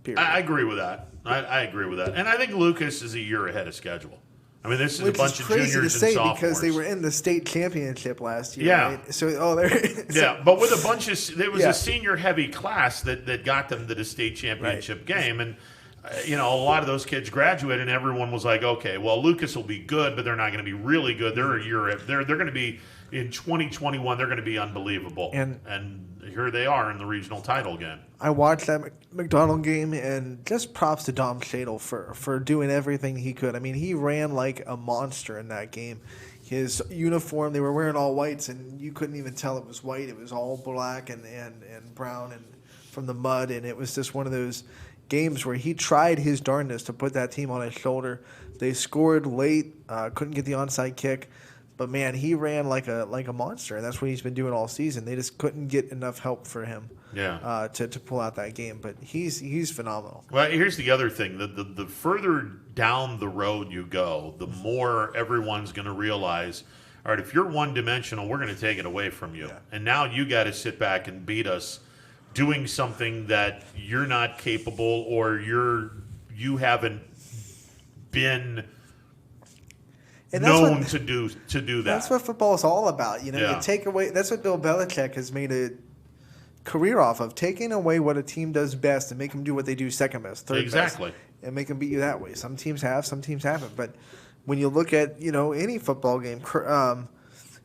Period. I agree with that. I agree with that, and I think Lucas is a year ahead of schedule. I mean, this is a bunch of juniors and sophomores. Which is crazy to say because they were in the state championship last year. Yeah. Right? So but with a bunch of there was a senior heavy class that got them to the state championship game, and a lot of those kids graduated, and everyone was like, okay, well, Lucas will be good, but they're not going to be really good. They're a year. They're going to be in 2021. They're going to be unbelievable, and here they are in the regional title game. I watched that McDonald game, and just props to Dom Shadle for doing everything he could. I mean, he ran like a monster in that game. His uniform, they were wearing all whites, and you couldn't even tell it was white. It was all black and brown and from the mud, and it was just one of those games where he tried his darndest to put that team on his shoulder. They scored late, couldn't get the onside kick. But man, he ran like a monster, and that's what he's been doing all season. They just couldn't get enough help for him, to pull out that game. But he's phenomenal. Well, here's the other thing: the further down the road you go, the more everyone's going to realize, all right, if you're one dimensional, we're going to take it away from you, and now you got to sit back and beat us, doing something that you're not capable or you haven't been And that's known what- to do that. That's what football is all about. You know, Yeah. you take away. That's what Bill Belichick has made a career off of, taking away what a team does best and make them do what they do second best, third Exactly. best, and make them beat you that way. Some teams have, some teams haven't. But when you look at any football game,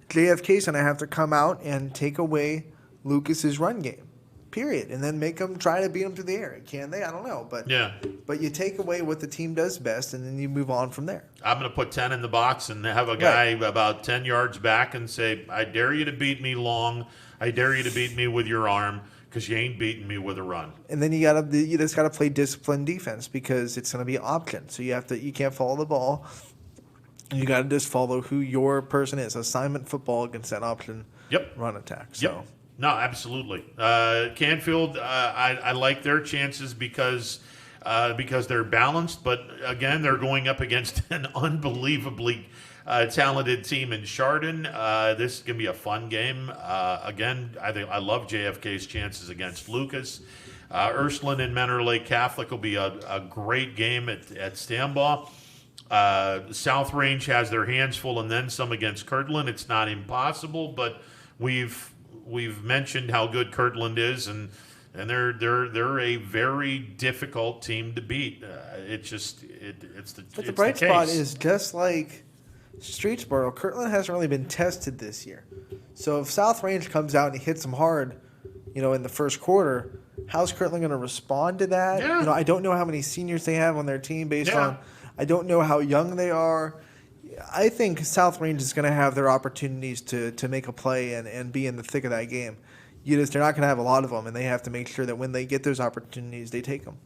JFK's going to have to come out and take away Lucas's run game, period, and then make them try to beat him through the air. Can they? I don't know, but But you take away what the team does best, and then you move on from there. I'm going to put 10 in the box and have a guy about 10 yards back and say, I dare you to beat me long. I dare you to beat me with your arm because you ain't beating me with a run. And then you just got to play disciplined defense because it's going to be option. So you can't follow the ball. You got to just follow who your person is. Assignment football against that option run attack. So. Yep. No, absolutely. Canfield, I like their chances because they're balanced, but again, they're going up against an unbelievably talented team in Chardon. This is going to be a fun game. Again, I love JFK's chances against Lucas. Ursuline and Menor Lake Catholic will be a great game at Stambaugh. South Range has their hands full and then some against Kirtland. It's not impossible, but we've mentioned how good Kirtland is, and they're a very difficult team to beat. But the bright spot is just like Streetsboro, Kirtland hasn't really been tested this year. So if South Range comes out and hits them hard, in the first quarter, how's Kirtland going to respond to that? Yeah. I don't know how many seniors they have on their team based Yeah. on. I don't know how young they are. I think South Range is going to have their opportunities to make a play and be in the thick of that game. They're not going to have a lot of them, and they have to make sure that when they get those opportunities, they take them.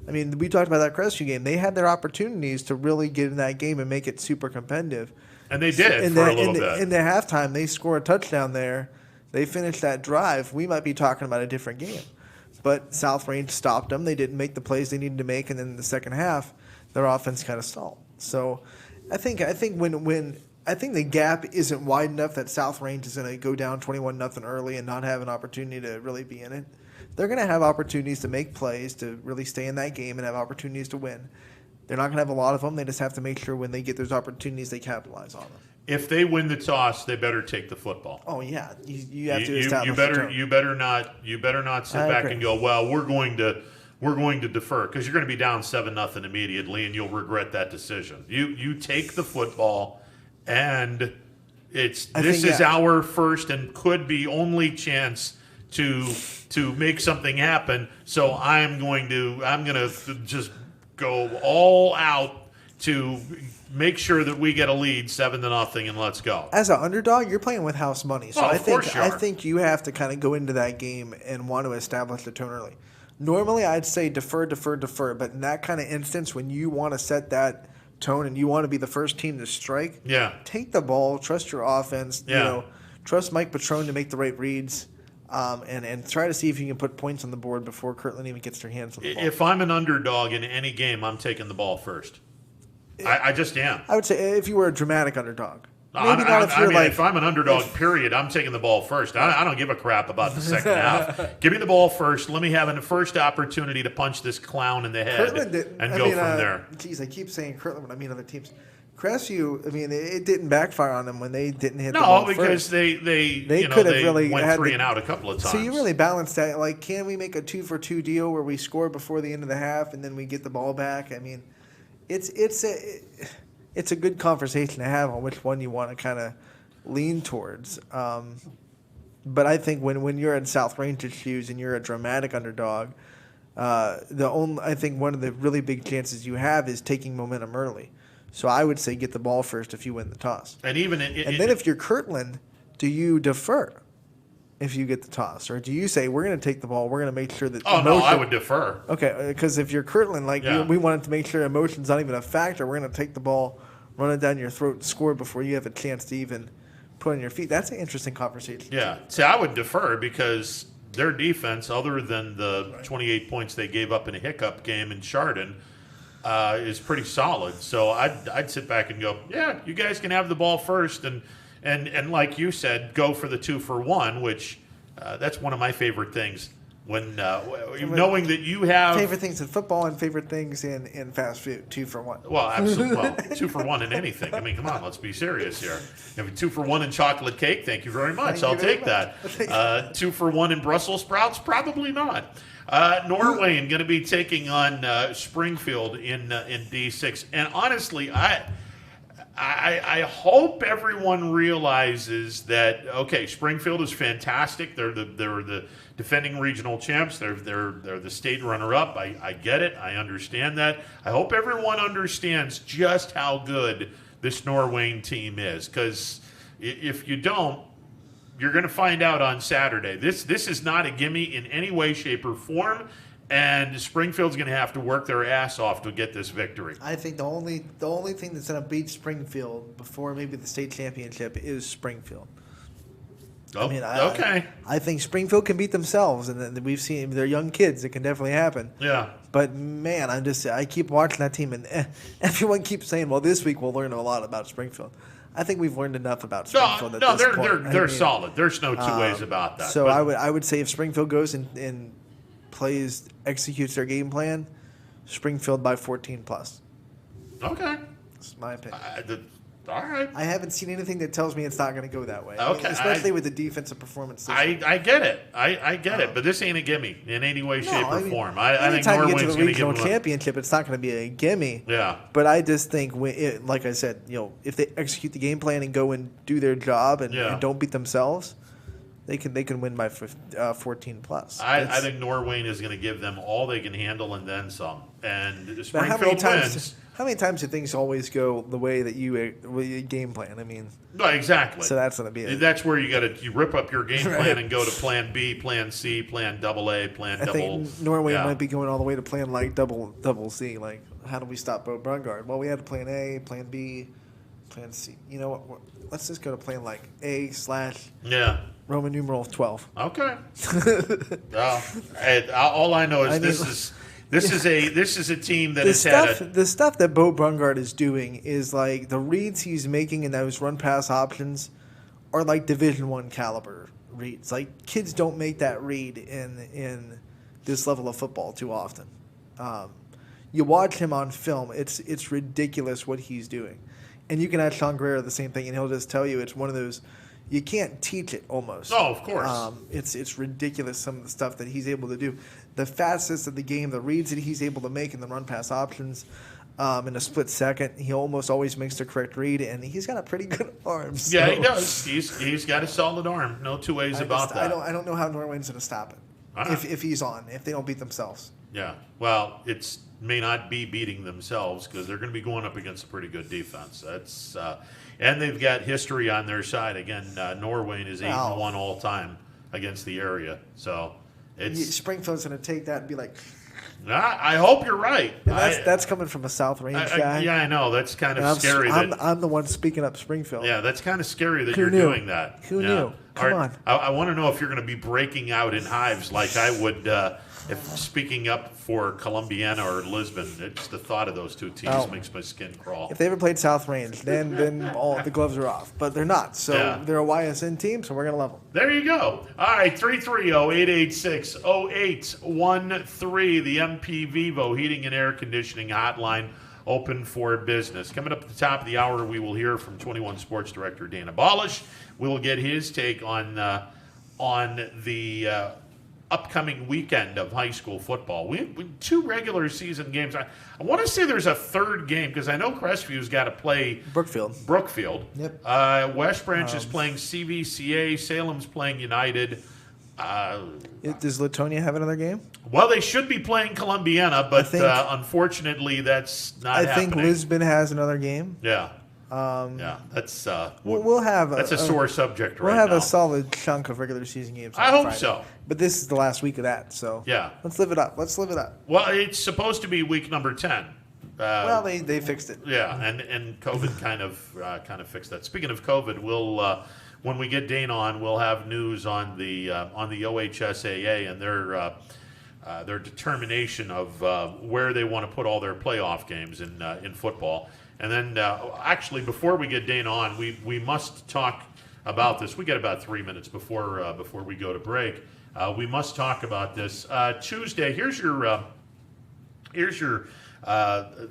I mean, we talked about that Crestview game. They had their opportunities to really get in that game and make it super competitive. And they did for a little bit. In the halftime, they score a touchdown there. They finished that drive. We might be talking about a different game. But South Range stopped them. They didn't make the plays they needed to make, and then in the second half, their offense kind of stalled. So I think when the gap isn't wide enough that South Range is going to go down 21-0 early and not have an opportunity to really be in it, they're going to have opportunities to make plays, to really stay in that game and have opportunities to win. They're not going to have a lot of them. They just have to make sure when they get those opportunities, they capitalize on them. If they win the toss, they better take the football. Oh yeah, you have to establish. You better not sit back and go, well, we're going to defer, because you're going to be down 7-0 immediately, and you'll regret that decision. You take the football, and this is our first and could be only chance to make something happen. So I'm going to just go all out to make sure that we get a lead 7-0 and let's go. As an underdog, you're playing with house money, so Oh, I of course you are. think you have to kind of go into that game and want to establish the tone early. Normally, I'd say defer, but in that kind of instance, when you want to set that tone and you want to be the first team to strike, take the ball, trust your offense, trust Mike Petrone to make the right reads, and try to see if you can put points on the board before Kirtland even gets their hands on the ball. If I'm an underdog in any game, I'm taking the ball first. I just am. I would say if you were a dramatic underdog. Maybe not if you're if I'm an underdog, period, I'm taking the ball first. I don't give a crap about the second half. Give me the ball first. Let me have a first opportunity to punch this clown in the head and go from there. Geez, I keep saying Kirtland when I mean other teams. Crestview, it didn't backfire on them when they didn't hit the ball first. No, because they could have really went 3 and out a couple of times. So you really balance that. Like, can we make a 2-for-2 deal where we score before the end of the half and then we get the ball back? I mean, it's a good conversation to have on which one you want to kind of lean towards. But I think when you're in South Range's shoes and you're a dramatic underdog, I think one of the really big chances you have is taking momentum early. So I would say get the ball first if you win the toss. And even then if you're Kirtland, do you defer if you get the toss, or do you say we're going to take the ball, we're going to make sure that? Oh no, I would defer. Okay, because if you're Kirtland, we wanted to make sure emotion's not even a factor. We're going to take the ball, run it down your throat, and score before you have a chance to even put on your feet. That's an interesting conversation. Yeah, see, I would defer because their defense, other than the 28 points they gave up in a hiccup game in Chardon, is pretty solid. So I'd sit back and go, yeah, you guys can have the ball first, and like you said, go for the 2-for-1, which that's one of my favorite things. when knowing that you have Favorite things in football and favorite things in fast food. 2 for 1. Well, absolutely. Well, 2 for 1 in anything. I mean, come on, let's be serious here. If a 2 for 1 in chocolate cake, thank you very much. Thank you I'll very take much. that. 2 for 1 in Brussels sprouts, probably not. Norway going to be taking on Springfield in D6, and honestly, I hope everyone realizes that. Okay, Springfield is fantastic. They're the defending regional champs. They're the state runner-up. I get it. I understand that. I hope everyone understands just how good this Norway team is. Because if you don't, you're going to find out on Saturday. This is not a gimme in any way, shape, or form. And Springfield's going to have to work their ass off to get this victory. I think the only thing that's going to beat Springfield before maybe the state championship is Springfield. Oh, I mean, okay. I think Springfield can beat themselves, and then we've seen they're young kids. It can definitely happen. Yeah. But man, I keep watching that team, and everyone keeps saying, "Well, this week we'll learn a lot about Springfield." I think we've learned enough about Springfield. No, at this point. they're solid. There's no two ways about that. So but I would say if Springfield goes and executes their game plan, Springfield by 14 plus. Okay. That's my opinion. All right. I haven't seen anything that tells me it's not going to go that way. Okay, Especially with the defensive performance. This week. I get it. I get it. But this ain't a gimme in any way, shape, or form. I think anytime you get to Norway's the going to regional give them championship, it's not going to be a gimme. Yeah. But I just think, like I said, if they execute the game plan and go and do their job and don't beat themselves, they can win by 14 plus. I think Norway is going to give them all they can handle and then some. And Now, Springfield wins. How many times do things always go the way that you game plan? I mean, No, exactly. so that's going to be it. That's where you rip up your game plan and go to Plan B, Plan C, Plan AA, Plan I double. think Norway yeah. might be going all the way to plan like double C. Like, how do we stop Bo Brungard? Well, we had Plan A, Plan B, Plan C. You know what? Let's just go to Plan like A / Yeah. Roman numeral 12. Okay. Well, all I know is this is a team that has had The stuff that Bo Brungard is doing is like the reads he's making in those run pass options are like Division I caliber reads. Like, kids don't make that read in this level of football too often. You watch him on film, it's ridiculous what he's doing. And you can ask Sean Guerrero the same thing, and he'll just tell you it's one of those, you can't teach it almost. Oh, of course. It's ridiculous some of the stuff that he's able to do. The fastest of the game, the reads that he's able to make in the run pass options in a split second. He almost always makes the correct read, and he's got a pretty good arm. So Yeah, he does. He's got a solid arm. No two ways about that. I don't know how Norway's going to stop it if he's on, if they don't beat themselves. Yeah. Well, may not be beating themselves because they're going to be going up against a pretty good defense. That's and they've got history on their side. Again, Norway is 8-1 all time against the area. So Springfield's going to take that and be like. I hope you're right. And that's coming from a South Range guy. Yeah, I know. That's kind of scary. I'm the one speaking up Springfield. Yeah, that's kind of scary that Who you're knew? doing that. Who Yeah. knew? Come on. I want to know if you're going to be breaking out in hives like I would if speaking up for Columbiana or Lisbon. It's the thought of those two teams makes my skin crawl. If they ever played South Range, then all the gloves are off. But they're not. So they're a YSN team, so we're going to love them. There you go. All right, 330-886-0813, the MP Vivo Heating and Air Conditioning Hotline, open for business. Coming up at the top of the hour, we will hear from 21 Sports Director Dana Balish. We will get his take on the upcoming weekend of high school football. We have 2 regular season games. I want to say there's a third game because I know Crestview's got to play Brookfield. Yep. West Branch is playing CVCA. Salem's playing United. Does Latonia have another game? Well, they should be playing Columbiana, but unfortunately that's not happening. I think Lisbon has another game. Yeah. That's we'll have that's a sore subject right now. We'll have a solid chunk of regular season games. I hope Friday. so. But this is the last week of that, so yeah, let's live it up. Well, it's supposed to be week number 10. Well, they fixed it. Yeah, and COVID kind of fixed that. Speaking of COVID, we'll when we get Dana on, we'll have news on the OHSAA and their determination of where they want to put all their playoff games in football. And then, actually, before we get Dana on, we must talk about this. We get about 3 minutes before we go to break. We must talk about this. Tuesday, here's your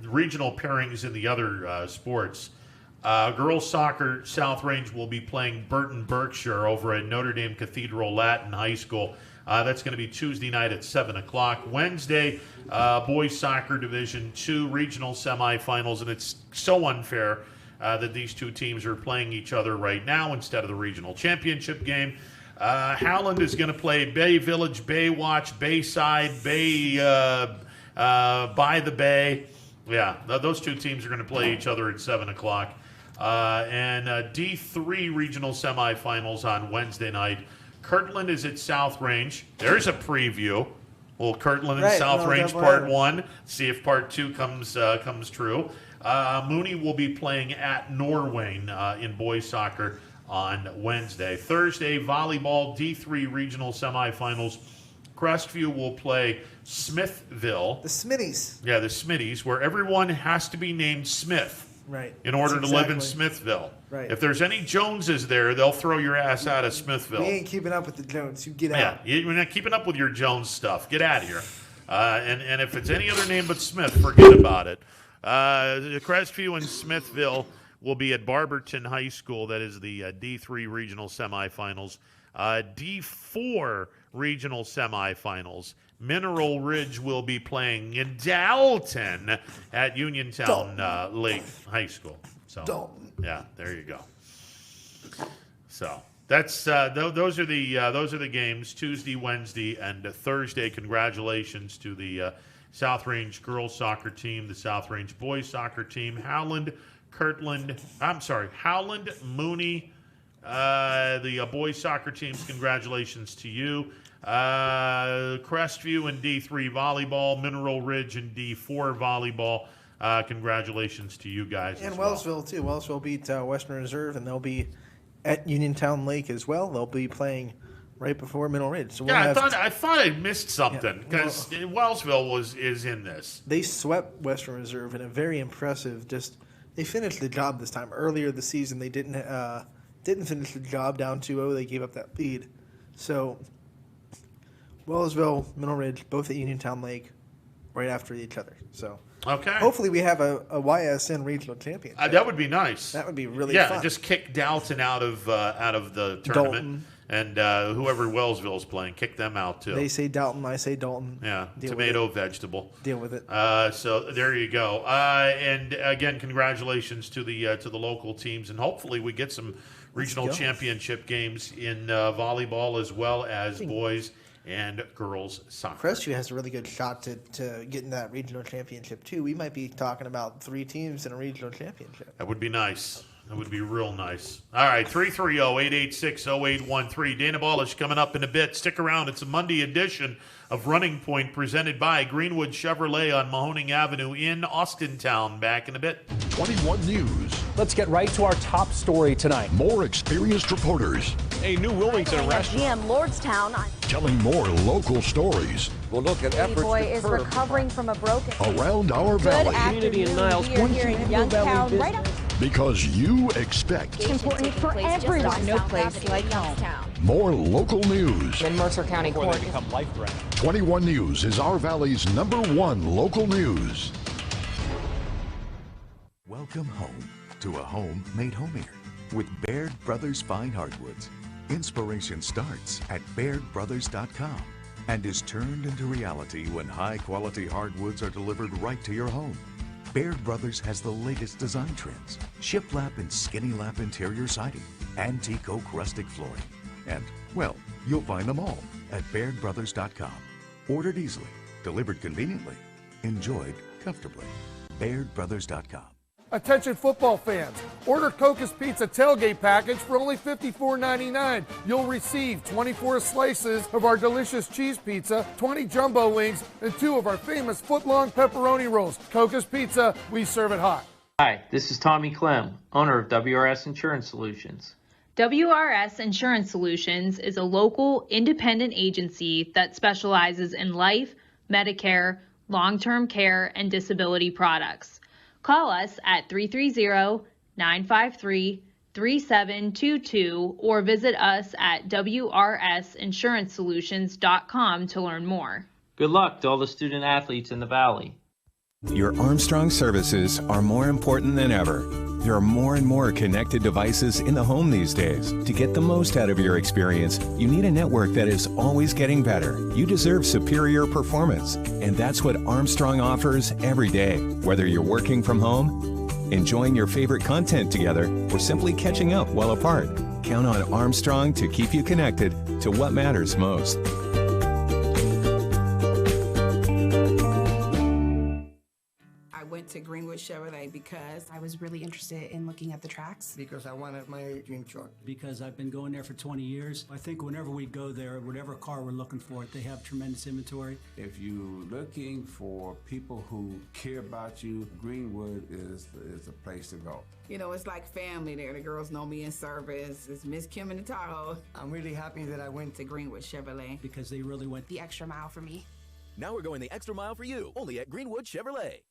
regional pairings in the other sports. Girls soccer, South Range will be playing Burton Berkshire over at Notre Dame Cathedral Latin High School. That's going to be Tuesday night at 7 o'clock. Wednesday, boys soccer Division II regional semifinals, and it's so unfair that these two teams are playing each other right now instead of the regional championship game. Howland is going to play Bay Village, Baywatch, Bayside, by the Bay. Yeah, those two teams are going to play each other at 7 o'clock. And D3 regional semifinals on Wednesday night. Kirtland is at South Range. There's a preview. Well, Kirtland and South Range Part 1. See if Part 2 comes true. Mooney will be playing at Norwayne in boys soccer on Wednesday. Thursday, volleyball D3 regional semifinals. Crestview will play Smithville. The Smitties. Yeah, the Smitties, where everyone has to be named Smith. Right. In order to live in Smithville. Right. If there's any Joneses there, they'll throw your ass out of Smithville. We ain't keeping up with the Jones. You get out. Yeah, you're not keeping up with your Jones stuff. Get out of here. And if it's any other name but Smith, forget about it. Crestview and Smithville will be at Barberton High School. That is the D3 regional semifinals. D4 regional semifinals. Mineral Ridge will be playing in Dalton at Uniontown Lake High School. So, Dalton. Yeah, there you go. So that's those are the games Tuesday, Wednesday, and Thursday. Congratulations to the South Range girls soccer team, the South Range boys soccer team, Howland, Mooney, the boys soccer teams. Congratulations to you. Crestview and D3 volleyball, Mineral Ridge and D4 volleyball. Congratulations to you guys. And as Wellsville, too. Wellsville beat Western Reserve, and they'll be at Uniontown Lake as well. They'll be playing right before Mineral Ridge. So I thought I missed something because Wellsville is in this. They swept Western Reserve in a very impressive. They finished the job this time. Earlier this season, they didn't finish the job down 2-0. They gave up that lead. So Wellsville, Mineral Ridge, both at Uniontown Lake, right after each other. So okay, hopefully we have a YSN regional championship. That would be nice. That would be really fun. Yeah, just kick Dalton out of the tournament, and whoever Wellsville's playing, kick them out too. They say Dalton, I say Dalton. Yeah, tomato, vegetable. Deal with it. So there you go. And again, congratulations to the local teams, and hopefully we get some regional championship games in volleyball as well as boys and girls soccer. Crestview has a really good shot to get in that regional championship too. We might be talking about 3 teams in a regional championship. That would be nice. That would be real nice. All right, 330-886-0813. Dana Balish coming up in a bit. Stick around. It's a Monday edition of Running Point presented by Greenwood Chevrolet on Mahoning Avenue in Austintown. Back in a bit. 21 News. Let's get right to our top story tonight. More experienced reporters. A new Wilmington restaurant. GM Lordstown. Telling more local stories. We'll look at efforts boy to is curb recovering from a broken. Around our valley. community in Niles We are here in Youngstown, right up. Because you expect It's important for everyone. No place like home. more local news. In Mercer County before Court. they become life threatening. 21 News is our valley's #1 local news. Welcome home to a home made homier with Baird Brothers Fine Hardwoods. Inspiration starts at BairdBrothers.com and is turned into reality when high-quality hardwoods are delivered right to your home. Baird Brothers has the latest design trends, shiplap and skinny lap interior siding, antique oak rustic flooring, and, well, you'll find them all at BairdBrothers.com. Ordered easily, delivered conveniently, enjoyed comfortably. BairdBrothers.com. Attention football fans, order Coca's Pizza tailgate package for only $54.99. You'll receive 24 slices of our delicious cheese pizza, 20 jumbo wings, and 2 of our famous foot-long pepperoni rolls. Coca's Pizza, we serve it hot. Hi, this is Tommy Clem, owner of WRS Insurance Solutions. WRS Insurance Solutions is a local independent agency that specializes in life, Medicare, long-term care, and disability products. Call us at 330-953-3600 888-866-3722 or visit us at wrsinsuranceSolutions.com to learn more. Good luck to all the student athletes in the Valley. Your Armstrong services are more important than ever. There are more and more connected devices in the home these days. To get the most out of your experience, you need a network that is always getting better. You deserve superior performance, and that's what Armstrong offers every day. Whether you're working from home, enjoying your favorite content together, or simply catching up while apart, count on Armstrong to keep you connected to what matters most. I went to Greenwood Chevrolet because I was really interested in looking at the tracks. Because I wanted my dream truck. Because I've been going there for 20 years. I think whenever we go there, whatever car we're looking for, they have tremendous inventory. If you're looking for people who care about you, Greenwood is the place to go. You know, it's like family there. The girls know me in service. It's Miss Kim in the Tahoe. I'm really happy that I went to Greenwood Chevrolet. Because they really went the extra mile for me. Now we're going the extra mile for you, only at Greenwood Chevrolet.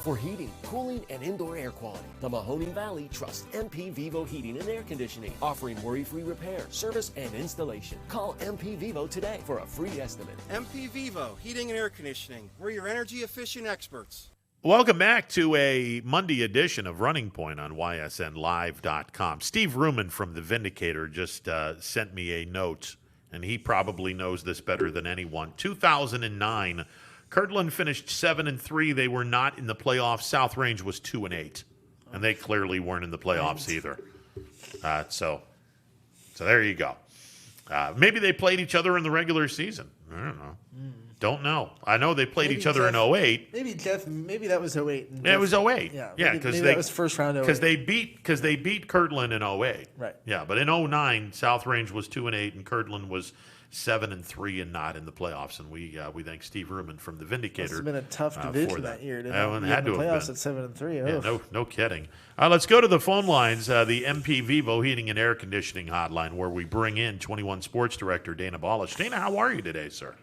For heating, cooling, and indoor air quality, the Mahoning Valley trusts MP Vivo Heating and Air Conditioning, offering worry-free repair, service, and installation. Call MP Vivo today for a free estimate. MP Vivo Heating and Air Conditioning. We're your energy-efficient experts. Welcome back to a Monday edition of Running Point on ysnlive.com. Steve Ruman from The Vindicator just sent me a note, and he probably knows this better than anyone. 2009, Kirtland finished 7-3. They were not in the playoffs. South Range was 2-8, and they clearly weren't in the playoffs either. So there you go. Maybe they played each other in the regular season. I don't know. Don't know. I know they played each other in 08. Maybe that was 08. Yeah, it was 08. Yeah, because that was first round 08. Because they beat Kirtland in 08. Right. Yeah, but in 09, South Range was 2-8, and Kirtland was 7-3 and not in the let's and we thank Steve Ruman from The Vindicator. It's been a tough division that year. Had to have playoffs been. At 7-3. Yeah, no kidding. Let's go to the phone lines. The MP Vivo Heating and Air Conditioning Hotline, where we bring in 21 Sports Director Dana Balish. Dana, how are you today, sir?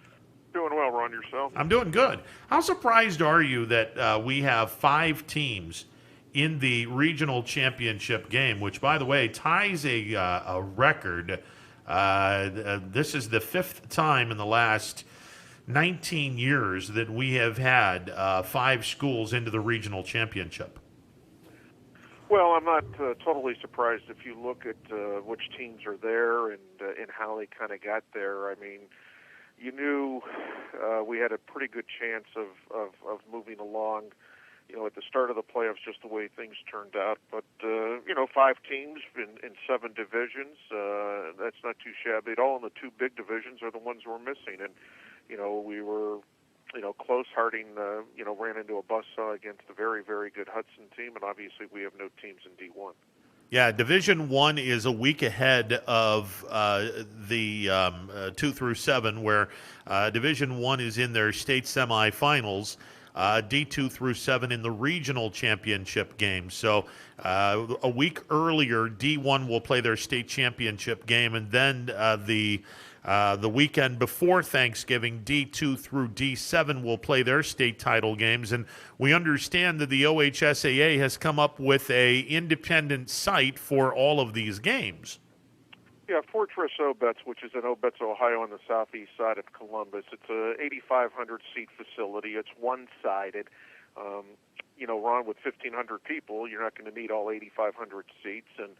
Doing well, Ron. Yourself? I'm doing good. How surprised are you that we have 5 teams in the regional championship game, which, by the way, ties a record. This is the 5th time in the last 19 years that we have had 5 schools into the regional championship. Well, I'm not totally surprised if you look at which teams are there and how they kind of got there. I mean, you knew we had a pretty good chance of moving along, at the start of the playoffs, just the way things turned out. But, 5 teams in 7 divisions, that's not too shabby at all. And the 2 big divisions are the ones we're missing. And, we were, close. Harding, ran into a buzzsaw against a very, very good Hudson team. And obviously we have no teams in D1. Yeah, Division I is a week ahead of the 2 through 7, where Division I is in their state semifinals. D2 through 7 in the regional championship game. So a week earlier, D1 will play their state championship game, and then the weekend before Thanksgiving, D2 through D7 will play their state title games. And we understand that the OHSAA has come up with a independent site for all of these games. Yeah, Fortress Obetz, which is in Obetz, Ohio, on the southeast side of Columbus. It's a 8,500-seat facility. It's one-sided. Ron, with 1,500 people, you're not going to need all 8,500 seats. And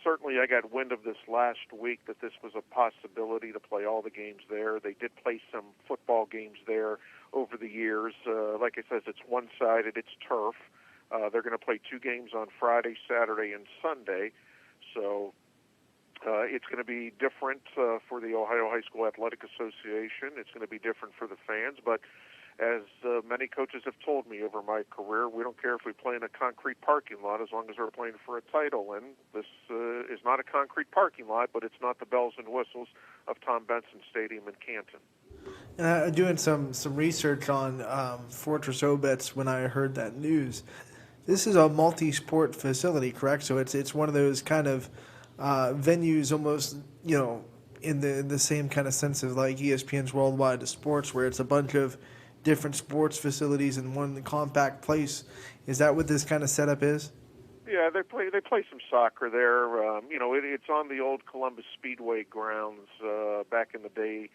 certainly I got wind of this last week that this was a possibility to play all the games there. They did play some football games there over the years. Like I said, it's one-sided. It's turf. They're going to play 2 games on Friday, Saturday, and Sunday. So it's going to be different for the Ohio High School Athletic Association. It's going to be different for the fans. But as many coaches have told me over my career, we don't care if we play in a concrete parking lot as long as we're playing for a title. And this is not a concrete parking lot, but it's not the bells and whistles of Tom Benson Stadium in Canton. Doing some research on Fortress Obetz when I heard that news. This is a multi-sport facility, correct? So it's one of those kind of venues almost, in the same kind of sense of like ESPN's Worldwide Sports, where it's a bunch of different sports facilities in one compact place. Is that what this kind of setup is? Yeah, they play some soccer there. It's on the old Columbus Speedway grounds back in the day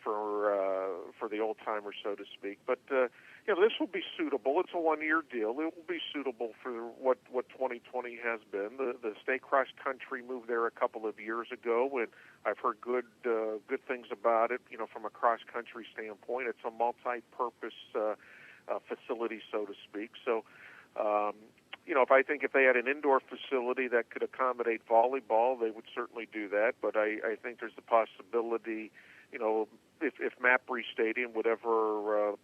for the old timers, so to speak. But this will be suitable. It's a 1-year deal. It will be suitable for what 2020 has been. The state cross country moved there a couple of years ago, and I've heard good things about it. From a cross country standpoint, it's a multi-purpose facility, so to speak. So. If they had an indoor facility that could accommodate volleyball, they would certainly do that. But I think there's the possibility, if Mapfre Stadium would ever,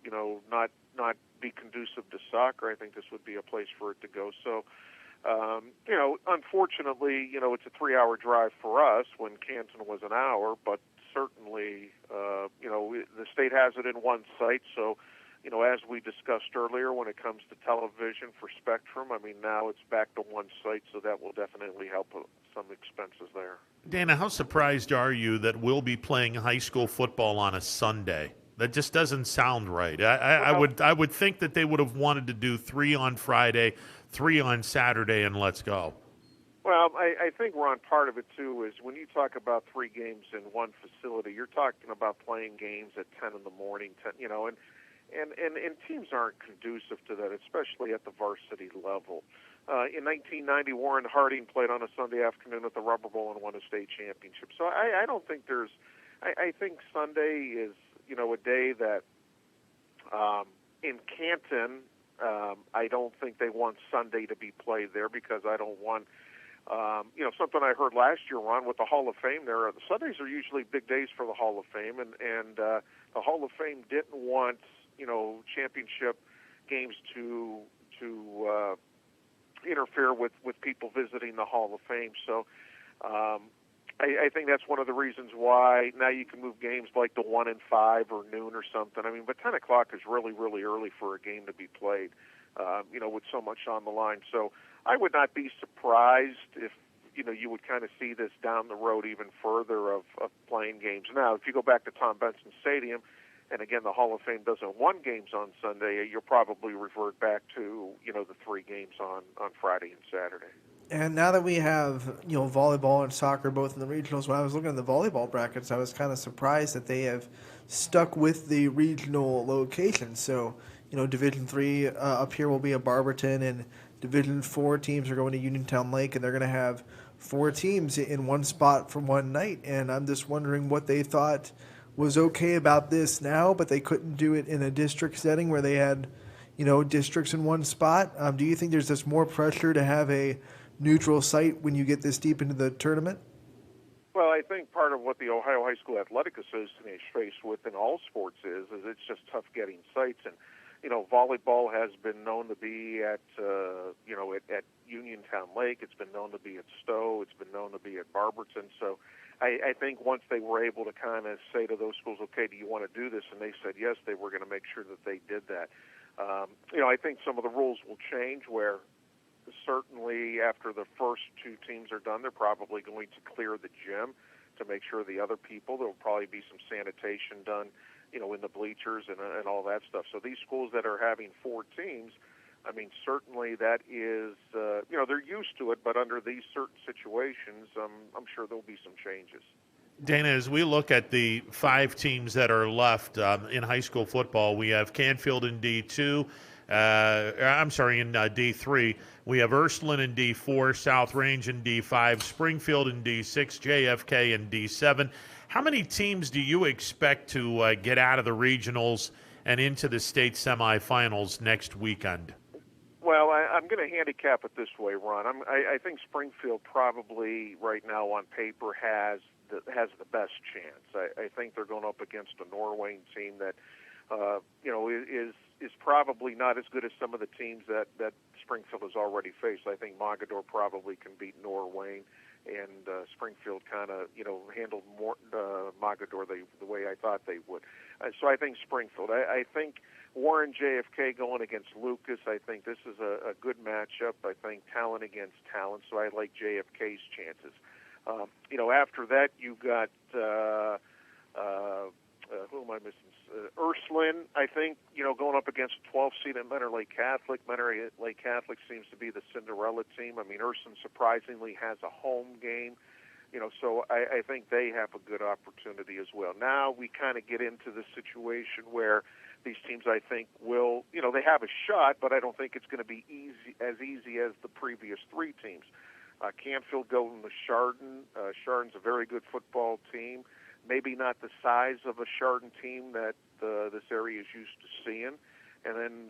not be conducive to soccer, I think this would be a place for it to go. So, unfortunately, it's a 3-hour drive for us when Canton was an hour, but certainly, the state has it in one site, so. As we discussed earlier, when it comes to television for Spectrum, now it's back to one site, so that will definitely help some expenses there. Dana, how surprised are you that we'll be playing high school football on a Sunday? That just doesn't sound right. I would think that they would have wanted to do 3 on Friday, 3 on Saturday, and let's go. Well, I think, Ron, part of it, too, is when you talk about 3 games in one facility, you're talking about playing games at 10 in the morning, And teams aren't conducive to that, especially at the varsity level. In 1990, Warren Harding played on a Sunday afternoon at the Rubber Bowl and won a state championship. So I don't think there's – I think Sunday is, a day that in Canton, I don't think they want Sunday to be played there because I don't want something I heard last year, Ron, with the Hall of Fame there. The Sundays are usually big days for the Hall of Fame, and the Hall of Fame didn't want – championship games to interfere with people visiting the Hall of Fame. So I think that's one of the reasons why now you can move games like the 1 and 5 or noon or something. But 10 o'clock is really, really early for a game to be played, with so much on the line. So I would not be surprised if, you would kind of see this down the road even further of playing games. Now, if you go back to Tom Benson Stadium, and again, the Hall of Fame doesn't want games on Sunday, you'll probably revert back to, the 3 games on Friday and Saturday. And now that we have, volleyball and soccer both in the regionals, when I was looking at the volleyball brackets, I was kind of surprised that they have stuck with the regional locations. So, Division 3 up here will be at Barberton, and Division 4 teams are going to Uniontown Lake, and they're going to have 4 teams in one spot for one night. And I'm just wondering what they thought was okay about this now, but they couldn't do it in a district setting where they had, districts in one spot. Do you think there's just more pressure to have a neutral site when you get this deep into the tournament? Well, I think part of what the Ohio High School Athletic Association is faced with in all sports is it's just tough getting sites. And, volleyball has been known to be at Uniontown Lake. It's been known to be at Stowe. It's been known to be at Barberton. So I think once they were able to kind of say to those schools, okay, do you want to do this? And they said yes, they were going to make sure that they did that. I think some of the rules will change where certainly after the first 2 teams are done, they're probably going to clear the gym to make sure the other people, there will probably be some sanitation done, in the bleachers and all that stuff. So these schools that are having 4 teams, certainly that is, they're used to it, but under these certain situations, I'm sure there'll be some changes. Dana, as we look at the 5 teams that are left in high school football, we have Canfield in D2. In D3. We have Ursuline in D4, South Range in D5, Springfield in D6, JFK in D7. How many teams do you expect to get out of the regionals and into the state semifinals next weekend? Well, I'm going to handicap it this way, Ron. I think Springfield probably right now on paper has the best chance. I think they're going up against a Norwayne team that is probably not as good as some of the teams that Springfield has already faced. I think Mogadore probably can beat Norwayne, and Springfield kind of handled more Mogadore the way I thought they would. So I think Springfield. I think Warren JFK going against Lucas. I think this is a good matchup. I think talent against talent, so I like JFK's chances. After that, you've got who am I missing? Ursuline, I think, going up against a 12 seed at Mentor Lake Catholic. Mentor Lake Catholic seems to be the Cinderella team. I mean, Ursuline surprisingly has a home game. So I think they have a good opportunity as well. Now we kind of get into the situation where these teams, I think, will, they have a shot, but I don't think it's going to be easy as the previous three teams. Canfield going to Chardon. Chardon's a very good football team. Maybe not the size of a Chardon team that this area is used to seeing. And then,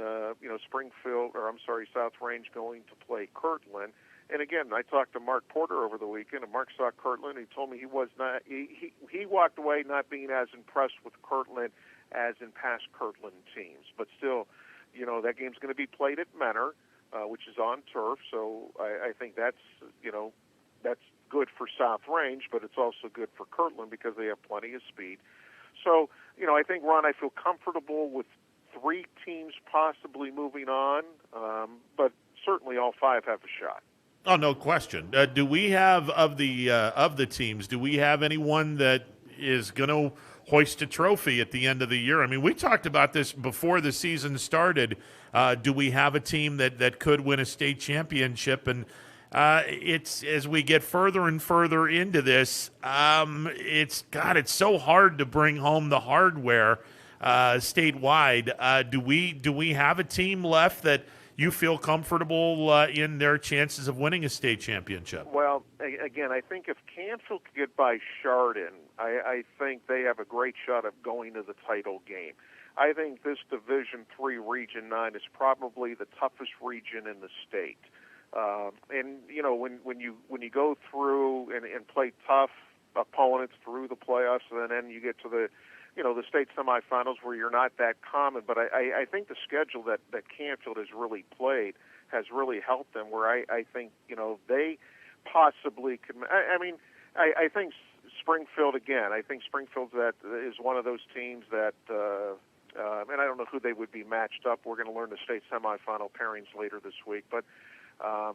South Range going to play Kirtland. And again, I talked to Mark Porter over the weekend, and Mark saw Kirtland. He told me he was not. He walked away not being as impressed with Kirtland as in past Kirtland teams. But still, that game's going to be played at Mentor, which is on turf. So I think that's good for South Range, but it's also good for Kirtland because they have plenty of speed. So, I think, Ron, I feel comfortable with three teams possibly moving on, but certainly all five have a shot. Oh, no question. Do we have of the teams? Do we have anyone that is going to hoist a trophy at the end of the year? I mean, we talked about this before the season started. Do we have a team that could win a state championship? And it's as we get further and further into this, it's so hard to bring home the hardware statewide. Do we have a team left that you feel comfortable in their chances of winning a state championship? Well, again, I think if Canfield could get by Chardon, I think they have a great shot of going to the title game. I think this Division III Region 9 is probably the toughest region in the state. And when you go through and play tough opponents through the playoffs, and then you get to the state semifinals where you're not that common. But I think the schedule that Canfield has really played has really helped them, where I think they possibly could. I think Springfield again. I think Springfield is one of those teams that. And I don't know who they would be matched up. We're going to learn the state semifinal pairings later this week, but. I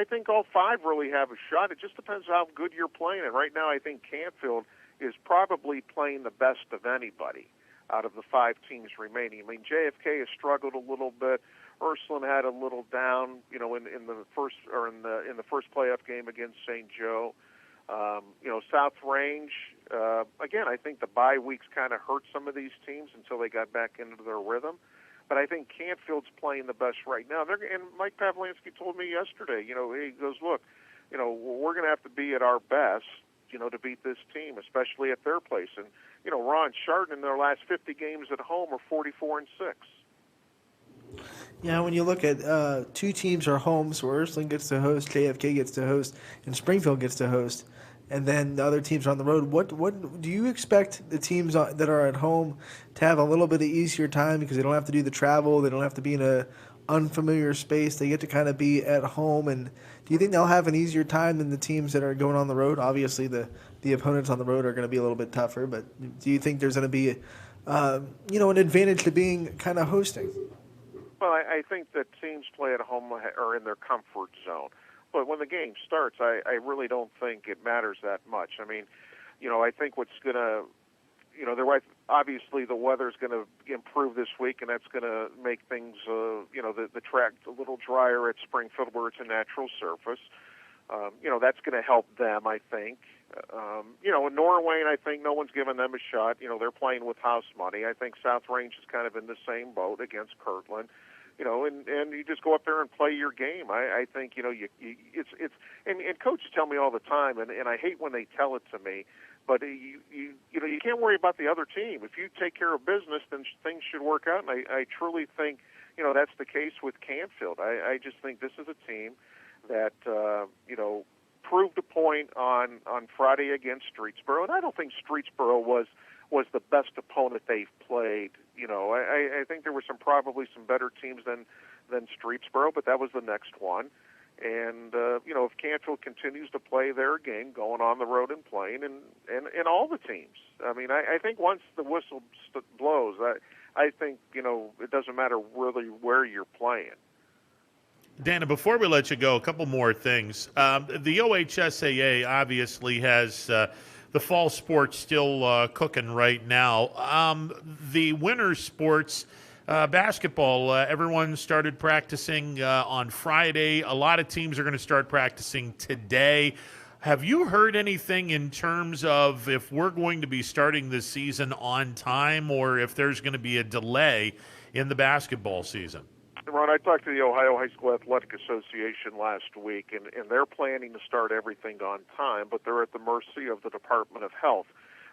think all five really have a shot. It just depends how good you're playing. And right now, I think Canfield is probably playing the best of anybody out of the five teams remaining. I mean, JFK has struggled a little bit. Ursuline had a little down, in the first playoff game against St. Joe. South Range. Again, I think the bye weeks kind of hurt some of these teams until they got back into their rhythm. But I think Canfield's playing the best right now. And Mike Pavlansky told me yesterday, he goes, look, we're going to have to be at our best, to beat this team, especially at their place. And, Ron, Chardon in their last 50 games at home are 44-6. Yeah, when you look at two teams are home, so Ursuline gets to host, JFK gets to host, and Springfield gets to host, and then the other teams are on the road. What do you expect the teams that are at home to have a little bit of easier time because they don't have to do the travel, they don't have to be in a unfamiliar space, they get to kind of be at home? And do you think they'll have an easier time than the teams that are going on the road? Obviously, the opponents on the road are going to be a little bit tougher, but do you think there's going to be an advantage to being kind of hosting? Well, I think that teams play at home are in their comfort zone. But when the game starts, I really don't think it matters that much. I mean, I think what's going to, obviously the weather's going to improve this week, and that's going to make things, the track a little drier at Springfield where it's a natural surface. That's going to help them, I think. In Norway, I think no one's given them a shot. They're playing with house money. I think South Range is kind of in the same boat against Kirtland. And you just go up there and play your game. I think, and coaches tell me all the time, and I hate when they tell it to me, but you can't worry about the other team. If you take care of business, then things should work out. And I truly think, that's the case with Canfield. I just think this is a team that, proved a point on Friday against Streetsboro, and I don't think Streetsboro was the best opponent they've played. I think there were probably some better teams than Streetsboro, but that was the next one. And if Canfield continues to play their game, going on the road and playing, and all the teams, I think once the whistle blows, I think it doesn't matter really where you're playing. Dana, before we let you go, a couple more things. The OHSAA obviously has the fall sports still cooking right now. The winter sports, basketball, everyone started practicing on Friday. A lot of teams are going to start practicing today. Have you heard anything in terms of if we're going to be starting this season on time or if there's going to be a delay in the basketball season? Ron, I talked to the Ohio High School Athletic Association last week, and they're planning to start everything on time, but they're at the mercy of the Department of Health.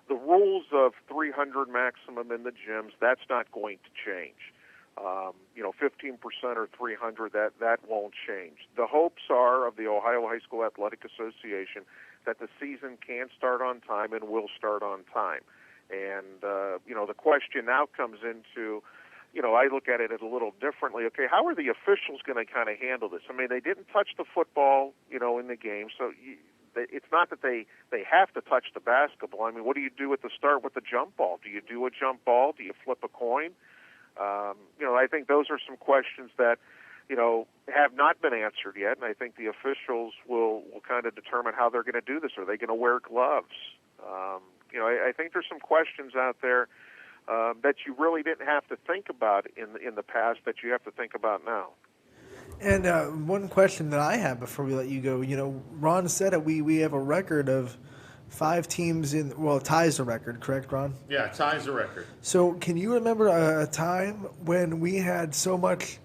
The rules of 300 maximum in the gyms, that's not going to change. 15% or 300, that won't change. The hopes are of the Ohio High School Athletic Association that the season can start on time and will start on time. And, the question now comes into, I look at it a little differently. Okay, how are the officials going to kind of handle this? I mean, they didn't touch the football, in the game, so it's not that they have to touch the basketball. I mean, what do you do at the start with the jump ball? Do you do a jump ball? Do you flip a coin? I think those are some questions that, have not been answered yet, and I think the officials will kind of determine how they're going to do this. Are they going to wear gloves? I think there's some questions out there that you really didn't have to think about in the past that you have to think about now. And one question that I have before we let you go, Ron said it. We have a record of 5 teams ties the record, correct, Ron? Yeah, ties the record. So can you remember a time when we had so much,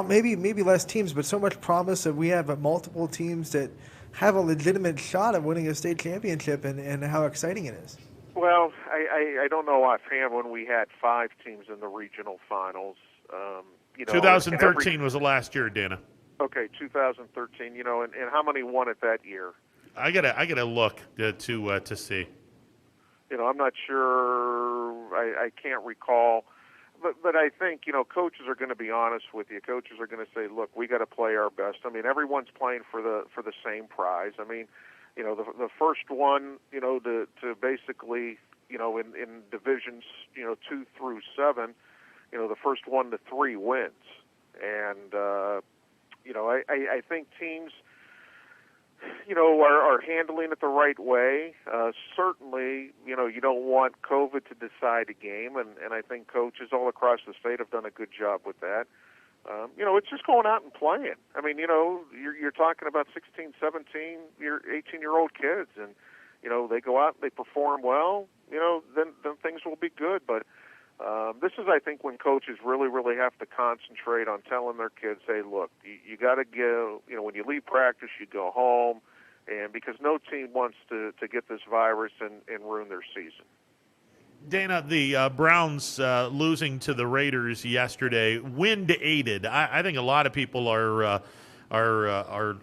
maybe less teams, but so much promise that we have multiple teams that have a legitimate shot of winning a state championship and how exciting it is? Well, I don't know offhand when we had 5 teams in the regional finals. 2013 was the last year, Dana. Okay, 2013. And how many won it that year? I gotta look to see. I'm not sure. I can't recall, but I think coaches are going to be honest with you. Coaches are going to say, look, we got to play our best. I mean, everyone's playing for the same prize. I mean, the first one, to basically, in divisions, 2 through 7, the first 1 to 3 wins, and I think teams, are handling it the right way. Certainly, you don't want COVID to decide a game, and I think coaches all across the state have done a good job with that. It's just going out and playing. I mean, you're talking about 16, 17, 18-year-old kids, and, they go out and they perform well, then things will be good. But this is, I think, when coaches really, really have to concentrate on telling their kids, hey, look, you got to go, when you leave practice, you go home, and because no team wants to get this virus and ruin their season. Dana, the Browns losing to the Raiders yesterday, wind aided. I think a lot of people are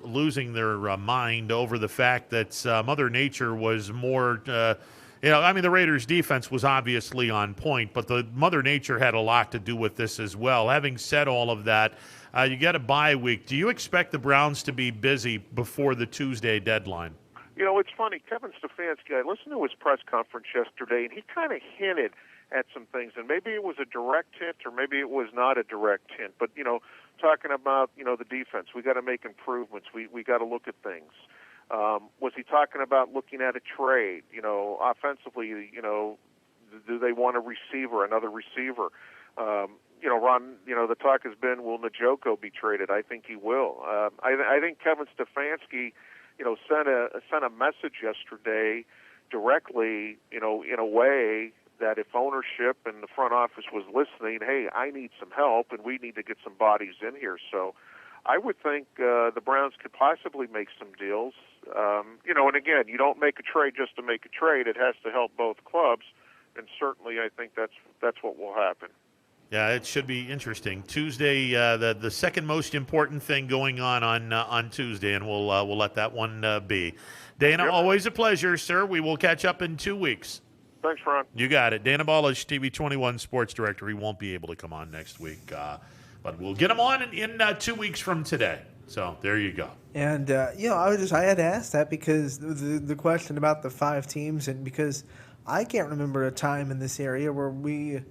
losing their mind over the fact that Mother Nature was more. The Raiders' defense was obviously on point, but the Mother Nature had a lot to do with this as well. Having said all of that, you get a bye week. Do you expect the Browns to be busy before the Tuesday deadline? It's funny. Kevin Stefanski, I listened to his press conference yesterday, and he kind of hinted at some things, and maybe it was a direct hint or maybe it was not a direct hint. But, talking about, the defense, we got to make improvements. We got to look at things. Was he talking about looking at a trade? Offensively, do they want a receiver, another receiver? Ron, the talk has been, will Njoku be traded? I think he will. I think Kevin Stefanski, sent a message yesterday directly, in a way that if ownership and the front office was listening, hey, I need some help and we need to get some bodies in here. So I would think the Browns could possibly make some deals. And again, you don't make a trade just to make a trade. It has to help both clubs, and certainly I think that's what will happen. Yeah, it should be interesting. Tuesday, the second most important thing going on Tuesday, and we'll let that one be. Dana, always a pleasure, sir. We will catch up in 2 weeks. Thanks, Ron. You got it. Dana Balish, TV21 sports director. He won't be able to come on next week, but we'll get him on in 2 weeks from today. So there you go. And I had to ask that because the question about the 5 teams, and because I can't remember a time in this area where we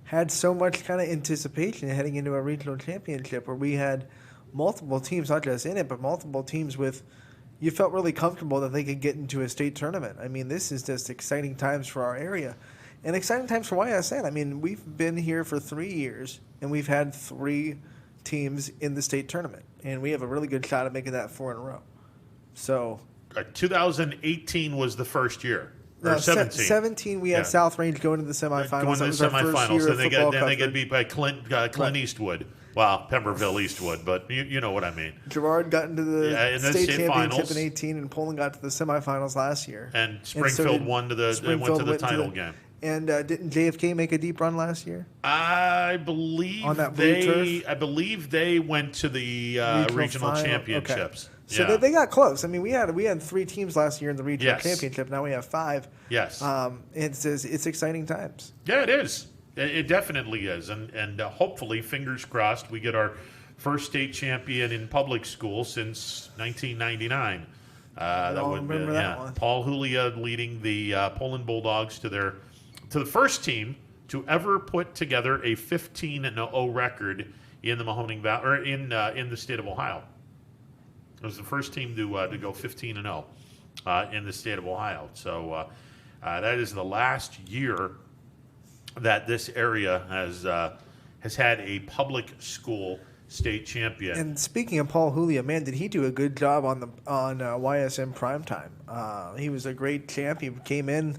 had so much kind of anticipation heading into a regional championship, where we had multiple teams, not just in it, but multiple teams with you felt really comfortable that they could get into a state tournament. I mean, this is just exciting times for our area and exciting times for YSN. I mean, we've been here for 3 years, and we've had 3 teams in the state tournament, and we have a really good shot at making that 4 in a row. So 2018 was the first year. Or no, 17. 17, we had South Range going to the semifinals. Going to the semifinals. Then they get beat by Clint Eastwood. Well, Pemberville Eastwood, but you know what I mean. Gerard got into the state championship finals. in 18, and Poland got to the semifinals last year. And Springfield went to the title game. And didn't JFK make a deep run last year? I believe on that blue turf? I believe they went to the regional championships. Okay. So they got close. I mean, we had 3 teams last year in the regional championship. Now we have 5. Yes. It's exciting times. Yeah, it is. It definitely is, and hopefully, fingers crossed, we get our first state champion in public school since 1999. That would remember that one. Paul Julia leading the Poland Bulldogs to the first team to ever put together a 15-0 record in the Mahoning Valley or in the state of Ohio. It was the first team to go 15-0 in the state of Ohio. So that is the last year that this area has had a public school state champion. And speaking of Paul Julia, man, did he do a good job on YSN Primetime? He was a great champ. He came in.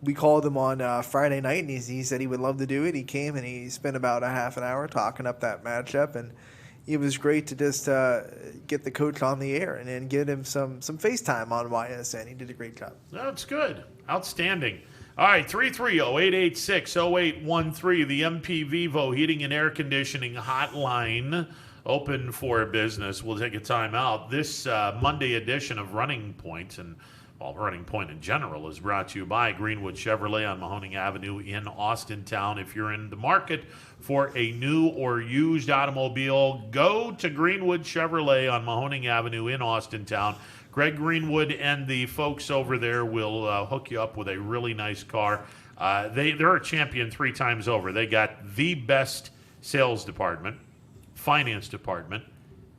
We called him on Friday night, and he said he would love to do it. He came, and he spent about a half an hour talking up that matchup, and it was great to just get the coach on the air and then get him some FaceTime on YSN. He did a great job. That's good. Outstanding. All right, 330-886-0813, the MP Vivo Heating and Air Conditioning Hotline, open for business. We'll take a time out. This Monday edition of Running Point, and Running Point in general, is brought to you by Greenwood Chevrolet on Mahoning Avenue in Austintown. If you're in the market for a new or used automobile, go to Greenwood Chevrolet on Mahoning Avenue in Austintown. Greg Greenwood and the folks over there will hook you up with a really nice car. They're a champion 3 times over. They got the best sales department, finance department,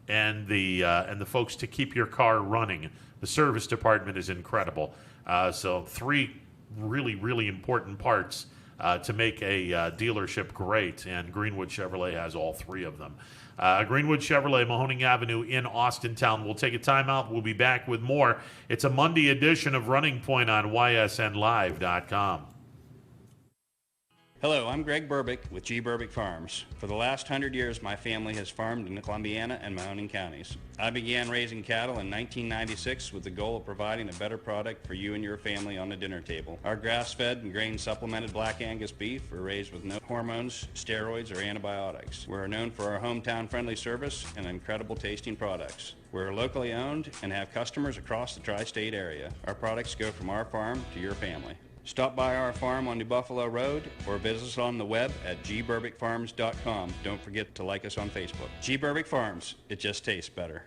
and the folks to keep your car running. The service department is incredible. So 3 really, really important parts to make a dealership great, and Greenwood Chevrolet has all 3 of them. Greenwood Chevrolet, Mahoning Avenue in Austintown. We'll take a timeout. We'll be back with more. It's a Monday edition of Running Point on ysnlive.com. Hello, I'm Greg Burbick with G. Burbick Farms. For the last 100 years, my family has farmed in the Columbiana and Mahoning counties. I began raising cattle in 1996 with the goal of providing a better product for you and your family on the dinner table. Our grass-fed and grain-supplemented Black Angus beef are raised with no hormones, steroids, or antibiotics. We're known for our hometown-friendly service and incredible tasting products. We're locally owned and have customers across the tri-state area. Our products go from our farm to your family. Stop by our farm on New Buffalo Road or visit us on the web at gburbickfarms.com. Don't forget to like us on Facebook. G. Burbick Farms, it just tastes better.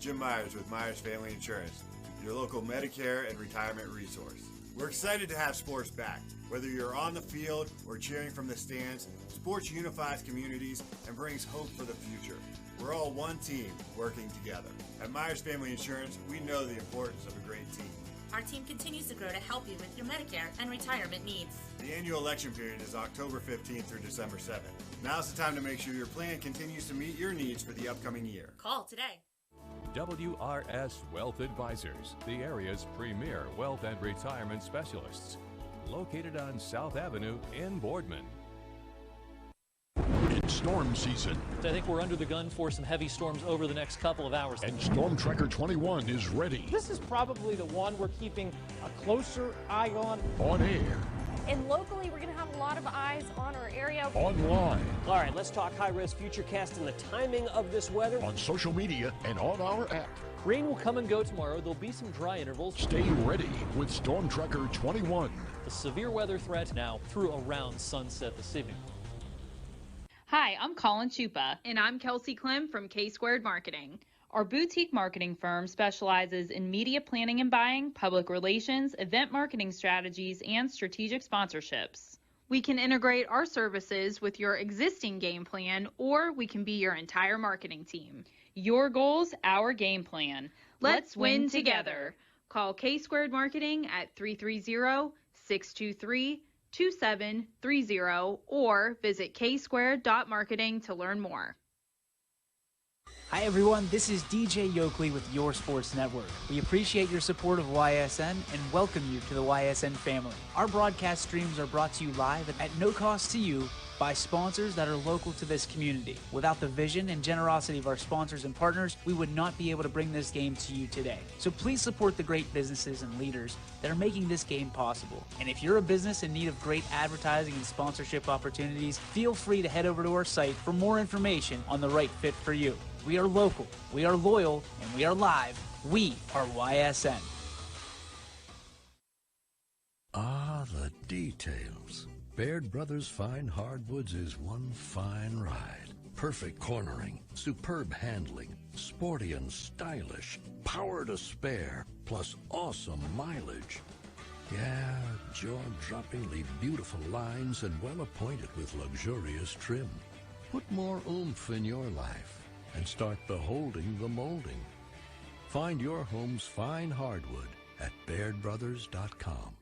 Jim Myers with Myers Family Insurance, your local Medicare and retirement resource. We're excited to have sports back. Whether you're on the field or cheering from the stands, sports unifies communities and brings hope for the future. We're all one team working together. At Myers Family Insurance, we know the importance of a great team. Our team continues to grow to help you with your Medicare and retirement needs. The annual election period is October 15th through December 7th. Now's the time to make sure your plan continues to meet your needs for the upcoming year. Call today. WRS Wealth Advisors, the area's premier wealth and retirement specialists. Located on South Avenue in Boardman. It's storm season. I think we're under the gun for some heavy storms over the next couple of hours. And Storm Tracker 21 is ready. This is probably the one we're keeping a closer eye on. On air. And locally, we're going to have a lot of eyes on our area. Online. All right, let's talk high-risk futurecast and the timing of this weather. On social media and on our app. Rain will come and go tomorrow. There'll be some dry intervals. Stay ready with Storm Tracker 21. The severe weather threat now through around sunset this evening. Hi, I'm Colin Chupa. And I'm Kelsey Clem from K-Squared Marketing. Our boutique marketing firm specializes in media planning and buying, public relations, event marketing strategies, and strategic sponsorships. We can integrate our services with your existing game plan, or we can be your entire marketing team. Your goals, our game plan. Let's win together. Call K-Squared Marketing at 330-623-2730 or visit ksquared.marketing to learn more. Hi everyone, this is DJ Yoakley with Your Sports Network. We appreciate your support of YSN and welcome you to the YSN family. Our broadcast streams are brought to you live at no cost to you by sponsors that are local to this community. Without the vision and generosity of our sponsors and partners, we would not be able to bring this game to you today. So please support the great businesses and leaders that are making this game possible. And if you're a business in need of great advertising and sponsorship opportunities, feel free to head over to our site for more information on the right fit for you. We are local, we are loyal, and we are live. We are YSN. Ah, the details. Baird Brothers Fine Hardwoods is one fine ride. Perfect cornering, superb handling, sporty and stylish, power to spare, plus awesome mileage. Yeah, jaw-droppingly beautiful lines and well appointed with luxurious trim. Put more oomph in your life and start beholding the molding. Find your home's fine hardwood at BairdBrothers.com.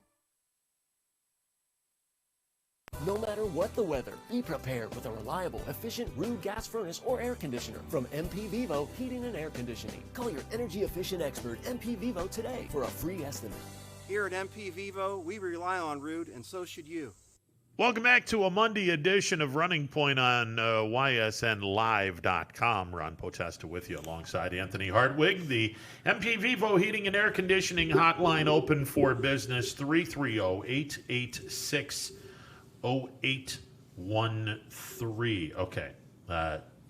No matter what the weather, be prepared with a reliable, efficient Rude gas furnace or air conditioner from MP Vivo Heating and Air Conditioning. Call your energy-efficient expert, MP Vivo, today for a free estimate. Here at MP Vivo, we rely on Rude, and so should you. Welcome back to a Monday edition of Running Point on YSNLive.com. Ron Potesta with you alongside Anthony Hartwig. The MP Vivo Heating and Air Conditioning hotline open for business, 330-886-0813. Okay.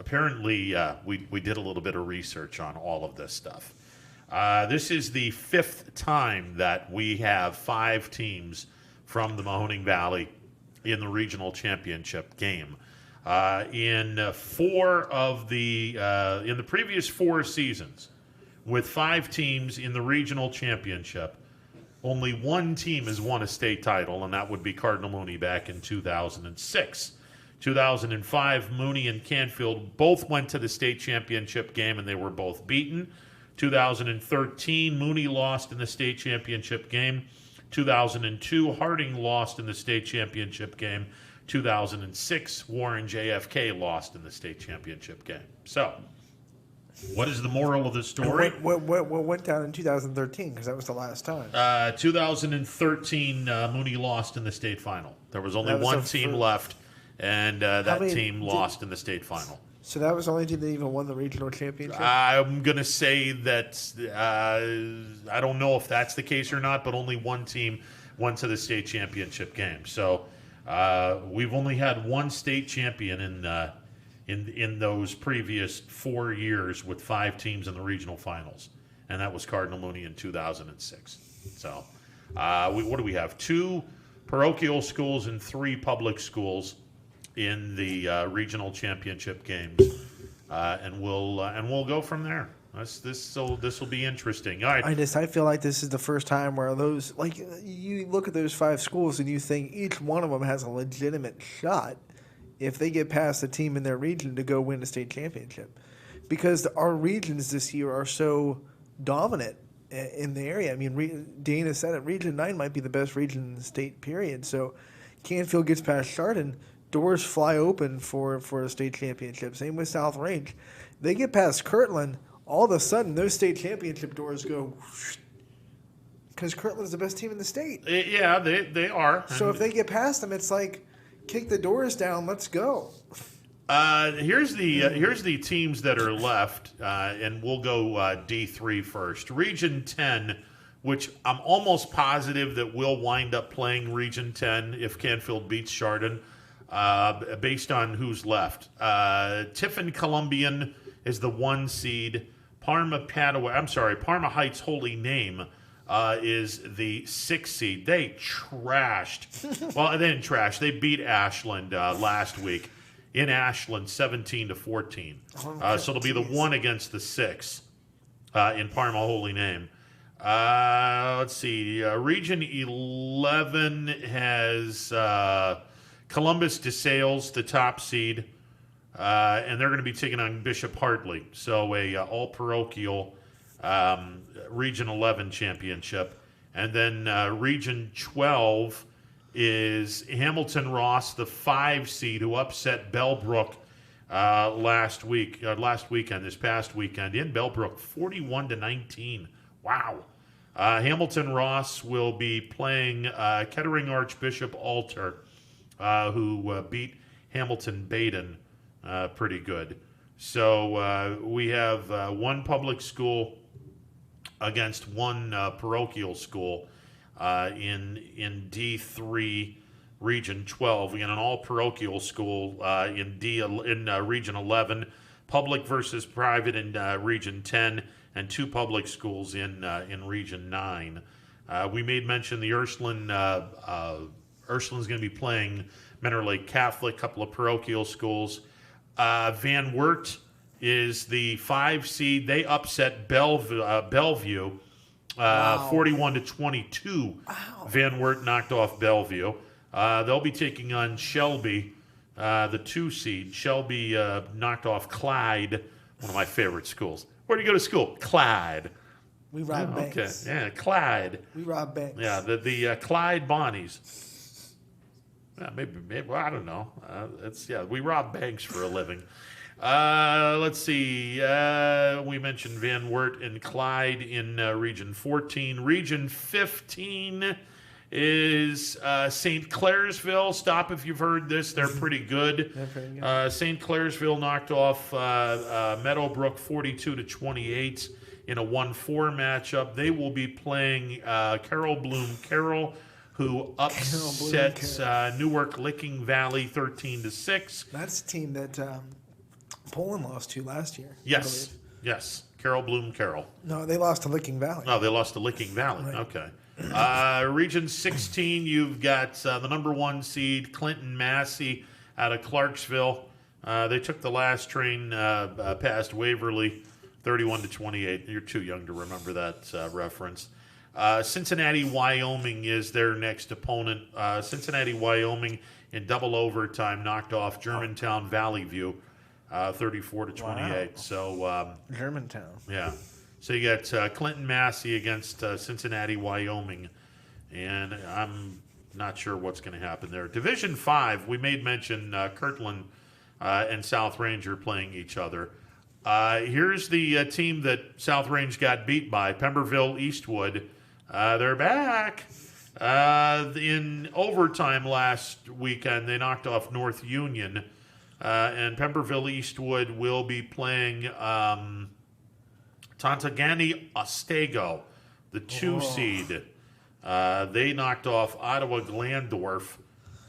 Apparently, we did a little bit of research on all of this stuff. This is the fifth time that we have 5 teams from the Mahoning Valley in the regional championship game. In the previous 4 seasons, with 5 teams in the regional championship, only one team has won a state title, and that would be Cardinal Mooney back in 2006. 2005, Mooney and Canfield both went to the state championship game, and they were both beaten. 2013, Mooney lost in the state championship game. 2002, Harding lost in the state championship game. 2006, Warren JFK lost in the state championship game. So, what is the moral of the story? What went down in 2013? Because that was the last time. 2013, Mooney lost in the state final. There was only one team left, and that team lost in the state final. So that was the only team that even won the regional championship? I'm going to say that I don't know if that's the case or not, but only one team went to the state championship game. So we've only had one state champion in those previous 4 years with 5 teams in the regional finals, and that was Cardinal Mooney in 2006. So what do we have? 2 parochial schools and 3 public schools in the regional championship games, and we'll go from there. This will be interesting. All right. I feel like this is the first time where those, like, you look at those 5 schools and you think each one of them has a legitimate shot if they get past the team in their region to go win a state championship, because our regions this year are so dominant in the area. I mean, Dana said it. Region 9 might be the best region in the state. Period. So Canfield gets past Chardon, doors fly open for a state championship. Same with South Range. They get past Kirtland, all of a sudden those state championship doors go because Kirtland's the best team in the state. Yeah, they are. So if they get past them, it's like kick the doors down. Let's go. Here's the teams that are left, and we'll go D3 first. Region 10, which I'm almost positive that we'll wind up playing Region 10 if Canfield beats Chardon, based on who's left. Tiffin Columbian is the 1 seed. Parma Heights Holy Name is the 6 seed. They trashed. Well, they didn't trash. They beat Ashland last week in Ashland 17-14. So it'll be the 1 against the 6 in Parma Holy Name. Let's see. Region 11 has Columbus DeSales, the top seed, and they're going to be taking on Bishop Hartley. So a all-parochial Region 11 championship. And then Region 12 is Hamilton Ross, the 5 seed, who upset Bellbrook this past weekend in Bellbrook, 41-19. Wow. Hamilton Ross will be playing Kettering Archbishop Alter, who beat Hamilton Baden pretty good. So we have 1 public school against 1 parochial school in D3 Region 12. We got an all-parochial school in Region 11, public versus private in Region 10, and 2 public schools in Region 9. We made mention the Ursuline. Ursuline's going to be playing Mentor Lake Catholic, couple of parochial schools. Van Wert is the 5 seed. They upset Bellevue 41-22. Wow. Van Wert knocked off Bellevue. They'll be taking on Shelby, the 2 seed. Shelby knocked off Clyde, one of my favorite schools. Where do you go to school? Clyde. We rob banks. Okay, yeah, Clyde. We rob banks. Yeah, the Clyde Bonnies. Yeah, maybe well, I don't know. We rob banks for a living. Let's see. We mentioned Van Wert and Clyde in Region 14. Region 15 is St. Clairsville. Stop if you've heard this. They're pretty good. St. Clairsville knocked off Meadowbrook 42-28 in a 1-4 matchup. They will be playing Carol Bloom Carroll, who upsets Newark Licking Valley 13-6. That's a team that Poland lost to last year. Yes. Carol Bloom Carroll. No, they lost to Licking Valley. No, they lost to Licking Valley. Right. Okay. Region 16, you've got the number 1 seed, Clinton Massey, out of Clarksville. They took the last train past Waverly, 31-28. You're too young to remember that reference. Cincinnati, Wyoming is their next opponent. Cincinnati, Wyoming in double overtime knocked off Germantown Valley View, 34-28. Wow. So Germantown. Yeah. So you got Clinton Massey against Cincinnati, Wyoming, and I'm not sure what's going to happen there. Division 5, we made mention Kirtland and South Range are playing each other. Here's the team that South Range got beat by, Pemberville Eastwood. They're back. In overtime last weekend, they knocked off North Union, and Pemberville Eastwood will be playing Tontagani Ostego, the 2 seed. They knocked off Ottawa Glandorf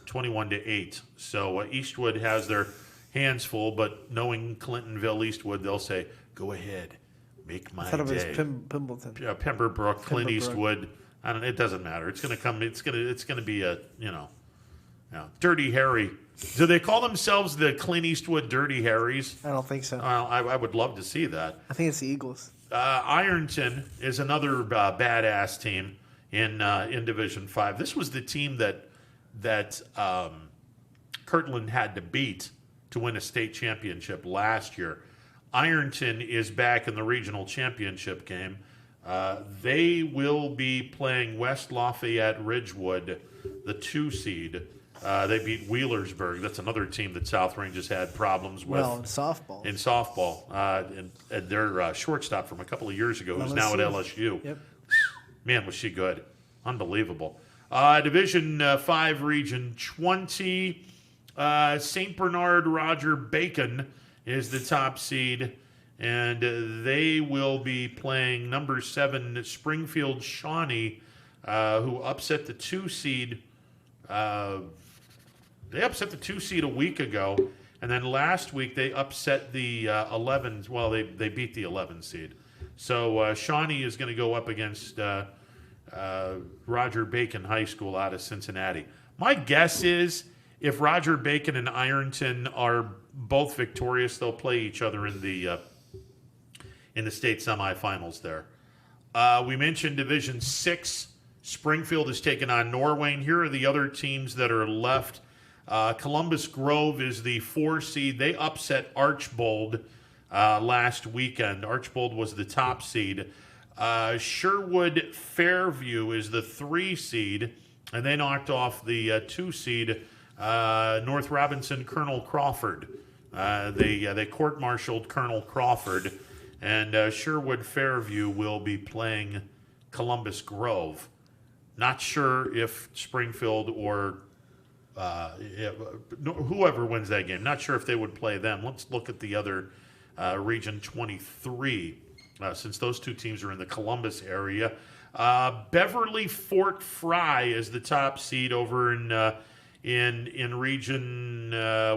21-8. So Eastwood has their hands full, but knowing Clintonville Eastwood, they'll say, "Go ahead, make my day." I thought it was Pimbleton. Pemberbrook, Clint Eastwood. I don't. It doesn't matter. It's going to come. It's going to be a Dirty Harry. Do they call themselves the Clint Eastwood Dirty Harrys? I don't think so. I would love to see that. I think it's the Eagles. Ironton is another badass team in Division 5. This was the team that Kirtland had to beat to win a state championship last year. Ironton is back in the regional championship game. They will be playing West Lafayette Ridgewood, the 2 seed. They beat Wheelersburg. That's another team that South Range has had problems with. Well, in softball. In softball. And their shortstop from a couple of years ago, who's now at LSU. Yep. Man, was she good. Unbelievable. Division 5, Region 20. St. Bernard Roger Bacon is the top seed, and they will be playing number 7 Springfield Shawnee, who upset the 2 seed. They upset the 2 seed a week ago, and then last week they upset the 11. Well, they beat the 11 seed. So Shawnee is going to go up against Roger Bacon High School out of Cincinnati. My guess is if Roger Bacon and Ironton are both victorious, they'll play each other in the state semifinals there. We mentioned Division 6. Springfield is taking on Norwayne. Here are the other teams that are left. Columbus Grove is the 4 seed. They upset Archbold last weekend. Archbold was the top seed. Sherwood Fairview is the 3 seed, and they knocked off the 2 seed North Robinson Colonel Crawford. They court-martialed Colonel Crawford, and Sherwood Fairview will be playing Columbus Grove. Not sure if Springfield or whoever wins that game, not sure if they would play them. Let's look at the other Region 23, since those 2 teams are in the Columbus area. Beverly Fort Fry is the top seed over in Region,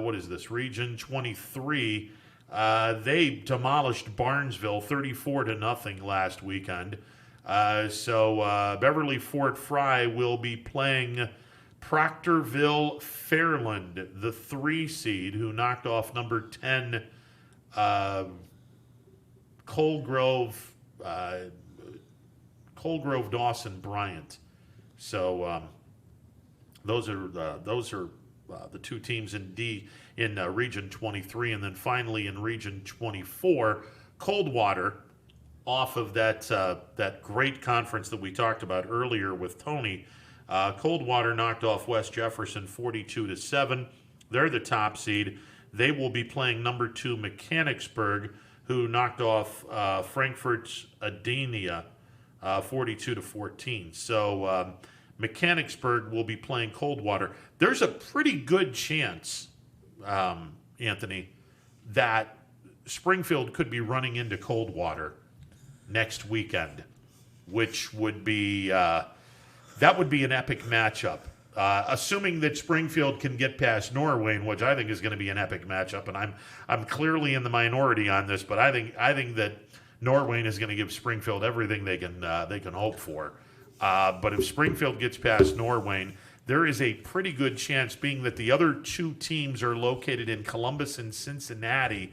what is this, Region 23. They demolished Barnesville 34-0 last weekend. So Beverly Fort Fry will be playing Proctorville Fairland, the 3 seed, who knocked off number 10 Colegrove Dawson Bryant. So those are the 2 teams in Region 23, and then finally in Region 24, Coldwater, off of that great conference that we talked about earlier with Tony. Coldwater knocked off West Jefferson 42-7. They're the top seed. They will be playing number 2 Mechanicsburg, who knocked off Frankfurt's Adenia 42-14. So Mechanicsburg will be playing Coldwater. There's a pretty good chance, Anthony, that Springfield could be running into Coldwater next weekend, which would be that would be an epic matchup. Assuming that Springfield can get past Norwayne, which I think is going to be an epic matchup, and I'm clearly in the minority on this, but I think that Norwayne is going to give Springfield everything they can hope for. But if Springfield gets past Norwayne, there is a pretty good chance, being that the other 2 teams are located in Columbus and Cincinnati,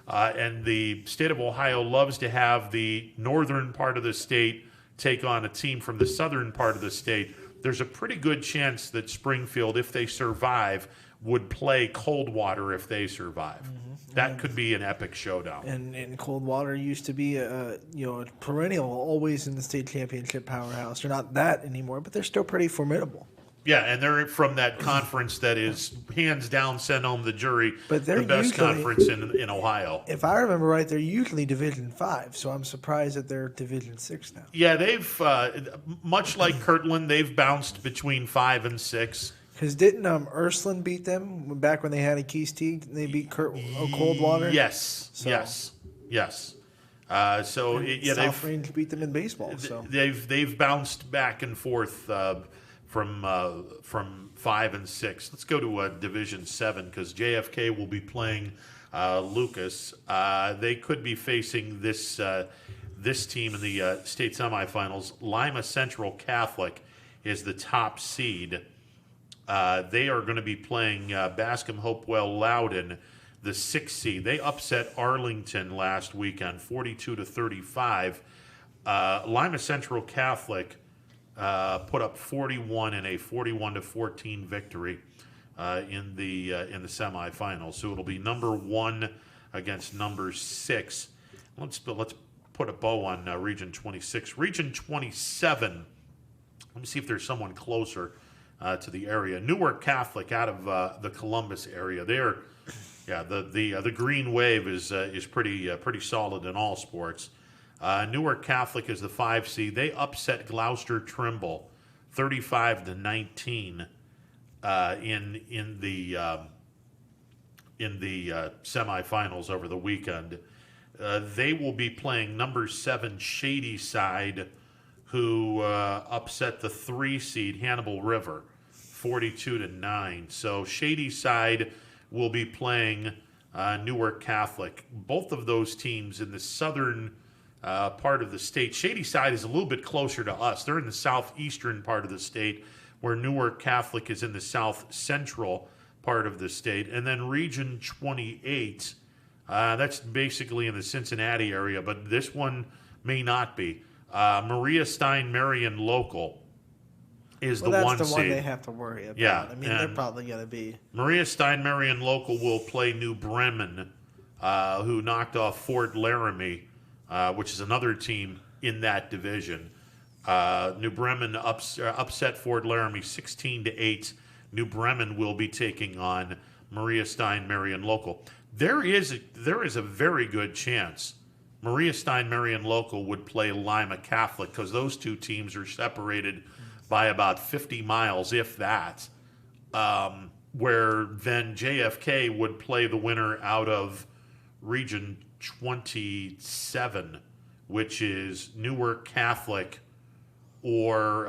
and the state of Ohio loves to have the northern part of the state take on a team from the southern part of the state. There's a pretty good chance that Springfield, if they survive, would play Coldwater if they survive. Mm-hmm. That could be an epic showdown. And Coldwater used to be a perennial, always in the state championship powerhouse. They're not that anymore, but they're still pretty formidable. Yeah, and they're from that conference that is hands down, send home the jury, but they're the best conference in Ohio. If I remember right, they're usually Division 5, so I'm surprised that they're Division 6 now. Yeah, they've, much like Kirtland, they've bounced between 5 and 6. Because didn't Ursuline beat them back when they had a Keys Teague? They beat Coldwater? Yes, so. Yes. South Range beat them in baseball. So they've bounced back and forth from 5 and 6. Let's go to Division 7 because JFK will be playing Lucas. They could be facing this team in the state semifinals. Lima Central Catholic is the top seed. They are going to be playing Bascom Hopewell Loudon, the 6th seed. They upset Arlington last weekend, 42-35. Lima Central Catholic put up 41 in a 41-14 victory in the semifinals. So it'll be number 1 against number 6. Let's put a bow on Region 26. Region 27. Let me see if there's someone closer to the area. Newark Catholic out of the Columbus area. The Green Wave is pretty solid in all sports. Newark Catholic is the 5 seed. They upset Gloucester Trimble 35-19 in the semifinals over the weekend. They will be playing number 7 Shadyside, who upset the 3 seed Hannibal River 42-9. So Shadyside will be playing Newark Catholic. Both of those teams in the southern part of the state. Shadyside is a little bit closer to us. They're in the southeastern part of the state, where Newark Catholic is in the south central part of the state. And then Region 28, that's basically in the Cincinnati area, but this one may not be. Maria Stein Marion Local is the 1 seed. That's the one they have to worry about. Yeah, I mean, they're probably going to be. Maria Stein Marion Local will play New Bremen, who knocked off Fort Laramie, which is another team in that division. New Bremen upset Fort Laramie 16-8. New Bremen will be taking on Maria Stein Marion Local. There is a very good chance Maria Stein Marion Local would play Lima Catholic, because those two teams are separated by about 50 miles, if that, where then JFK would play the winner out of Region 27, which is Newark Catholic or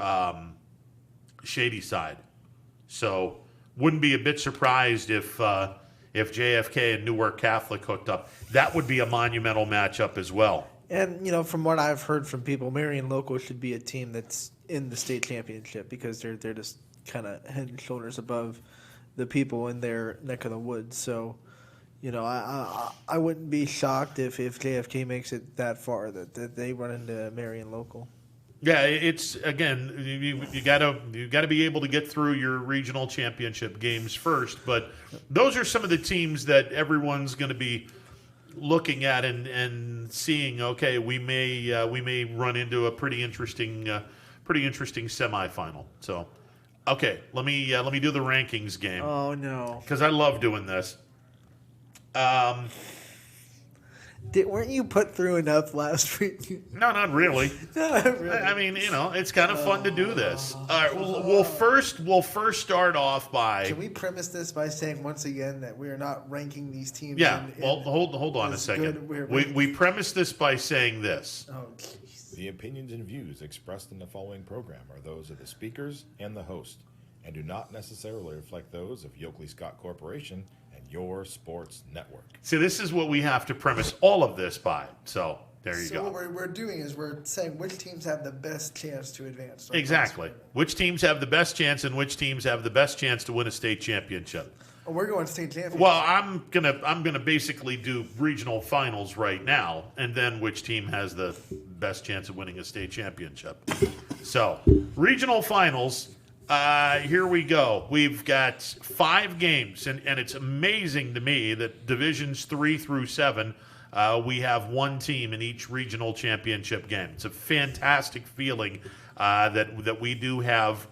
Shadyside. So wouldn't be a bit surprised if JFK and Newark Catholic hooked up. That would be a monumental matchup as well. And, from what I've heard from people, Marion Local should be a team that's in the state championship, because they're just kind of head and shoulders above the people in their neck of the woods. So, I wouldn't be shocked if JFK makes it that far that they run into Marion Local. Yeah, it's, again, you gotta be able to get through your regional championship games first, but those are some of the teams that everyone's going to be looking at and seeing. Okay, we may run into a pretty interesting semifinal. So, okay, let me do the rankings game. Oh no, because I love doing this. Weren't you put through enough last week? No, not really. Not really. I mean, it's kind of fun to do this. All right, we'll first start off by. Can we premise this by saying once again that we are not ranking these teams? Yeah. Hold on a second. We premise this by saying this. Oh, jeez. The opinions and views expressed in the following program are those of the speakers and the host, and do not necessarily reflect those of Yoakley Scott Corporation and Your Sports Network. See, this is what we have to premise all of this by. So there you go. So what we're doing is we're saying which teams have the best chance to advance. Exactly. Which teams have the best chance, and which teams have the best chance to win a state championship. Oh, we're going state championship. Well, I'm gonna basically do regional finals right now, and then which team has the best chance of winning a state championship. So regional finals. Here we go. We've got 5 games, and it's amazing to me that divisions 3 through 7, we have one team in each regional championship game. It's a fantastic feeling that we do have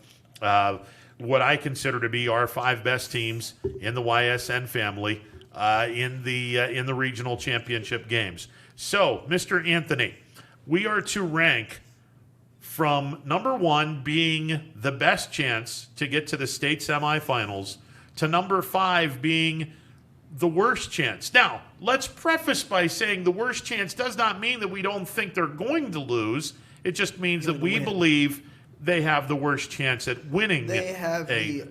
what I consider to be our 5 best teams in the YSN family in the regional championship games. So, Mr. Anthony, we are to rank from number 1 being the best chance to get to the state semifinals to number 5 being the worst chance. Now, let's preface by saying the worst chance does not mean that we don't think they're going to lose. It just means that we believe they have the worst chance at winning. They have the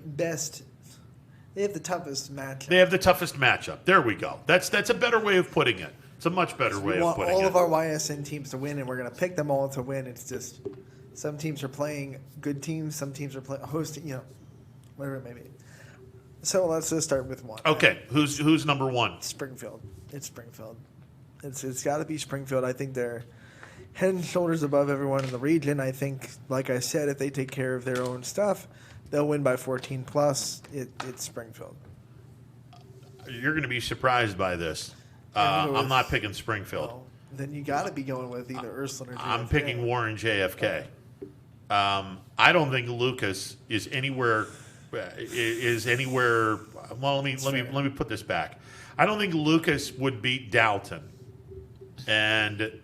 toughest matchup. They have the toughest matchup. There we go. That's a better way of putting it. It's a much better way of putting it. We want all of our YSN teams to win, and we're going to pick them all to win. It's just some teams are playing good teams, some teams are hosting, whatever it may be. So let's just start with 1. Okay, who's number 1? Springfield. It's Springfield. It's got to be Springfield. I think they're head and shoulders above everyone in the region. I think, like I said, if they take care of their own stuff, they'll win by 14 plus. It's Springfield. You're going to be surprised by this. I'm not picking Springfield. Well, then you got to be going with either Ursuline or JFK. I'm picking Warren JFK. I don't think Lucas is anywhere. Well, let me put this back. I don't think Lucas would beat Dalton, and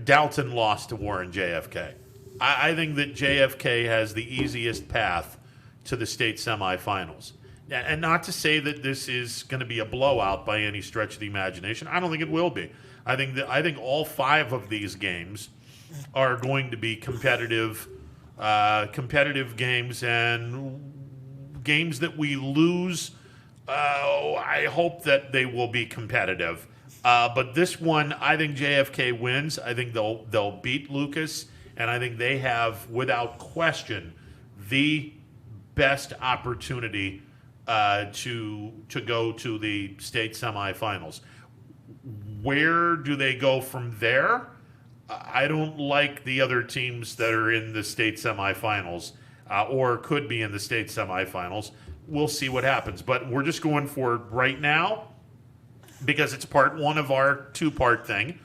Dalton lost to Warren JFK. I think that JFK has the easiest path to the state semifinals. And not to say that this is going to be a blowout by any stretch of the imagination. I don't think it will be. I think all 5 of these games are going to be competitive games, and games that we lose, I hope that they will be competitive. But this one, I think JFK wins. I think they'll beat Lucas, and I think they have, without question, the best opportunity to go to the state semifinals. Where do they go from there? I don't like the other teams that are in the state semifinals or could be in the state semifinals. We'll see what happens. But we're just going for right now, because it's part 1 of our 2-part thing.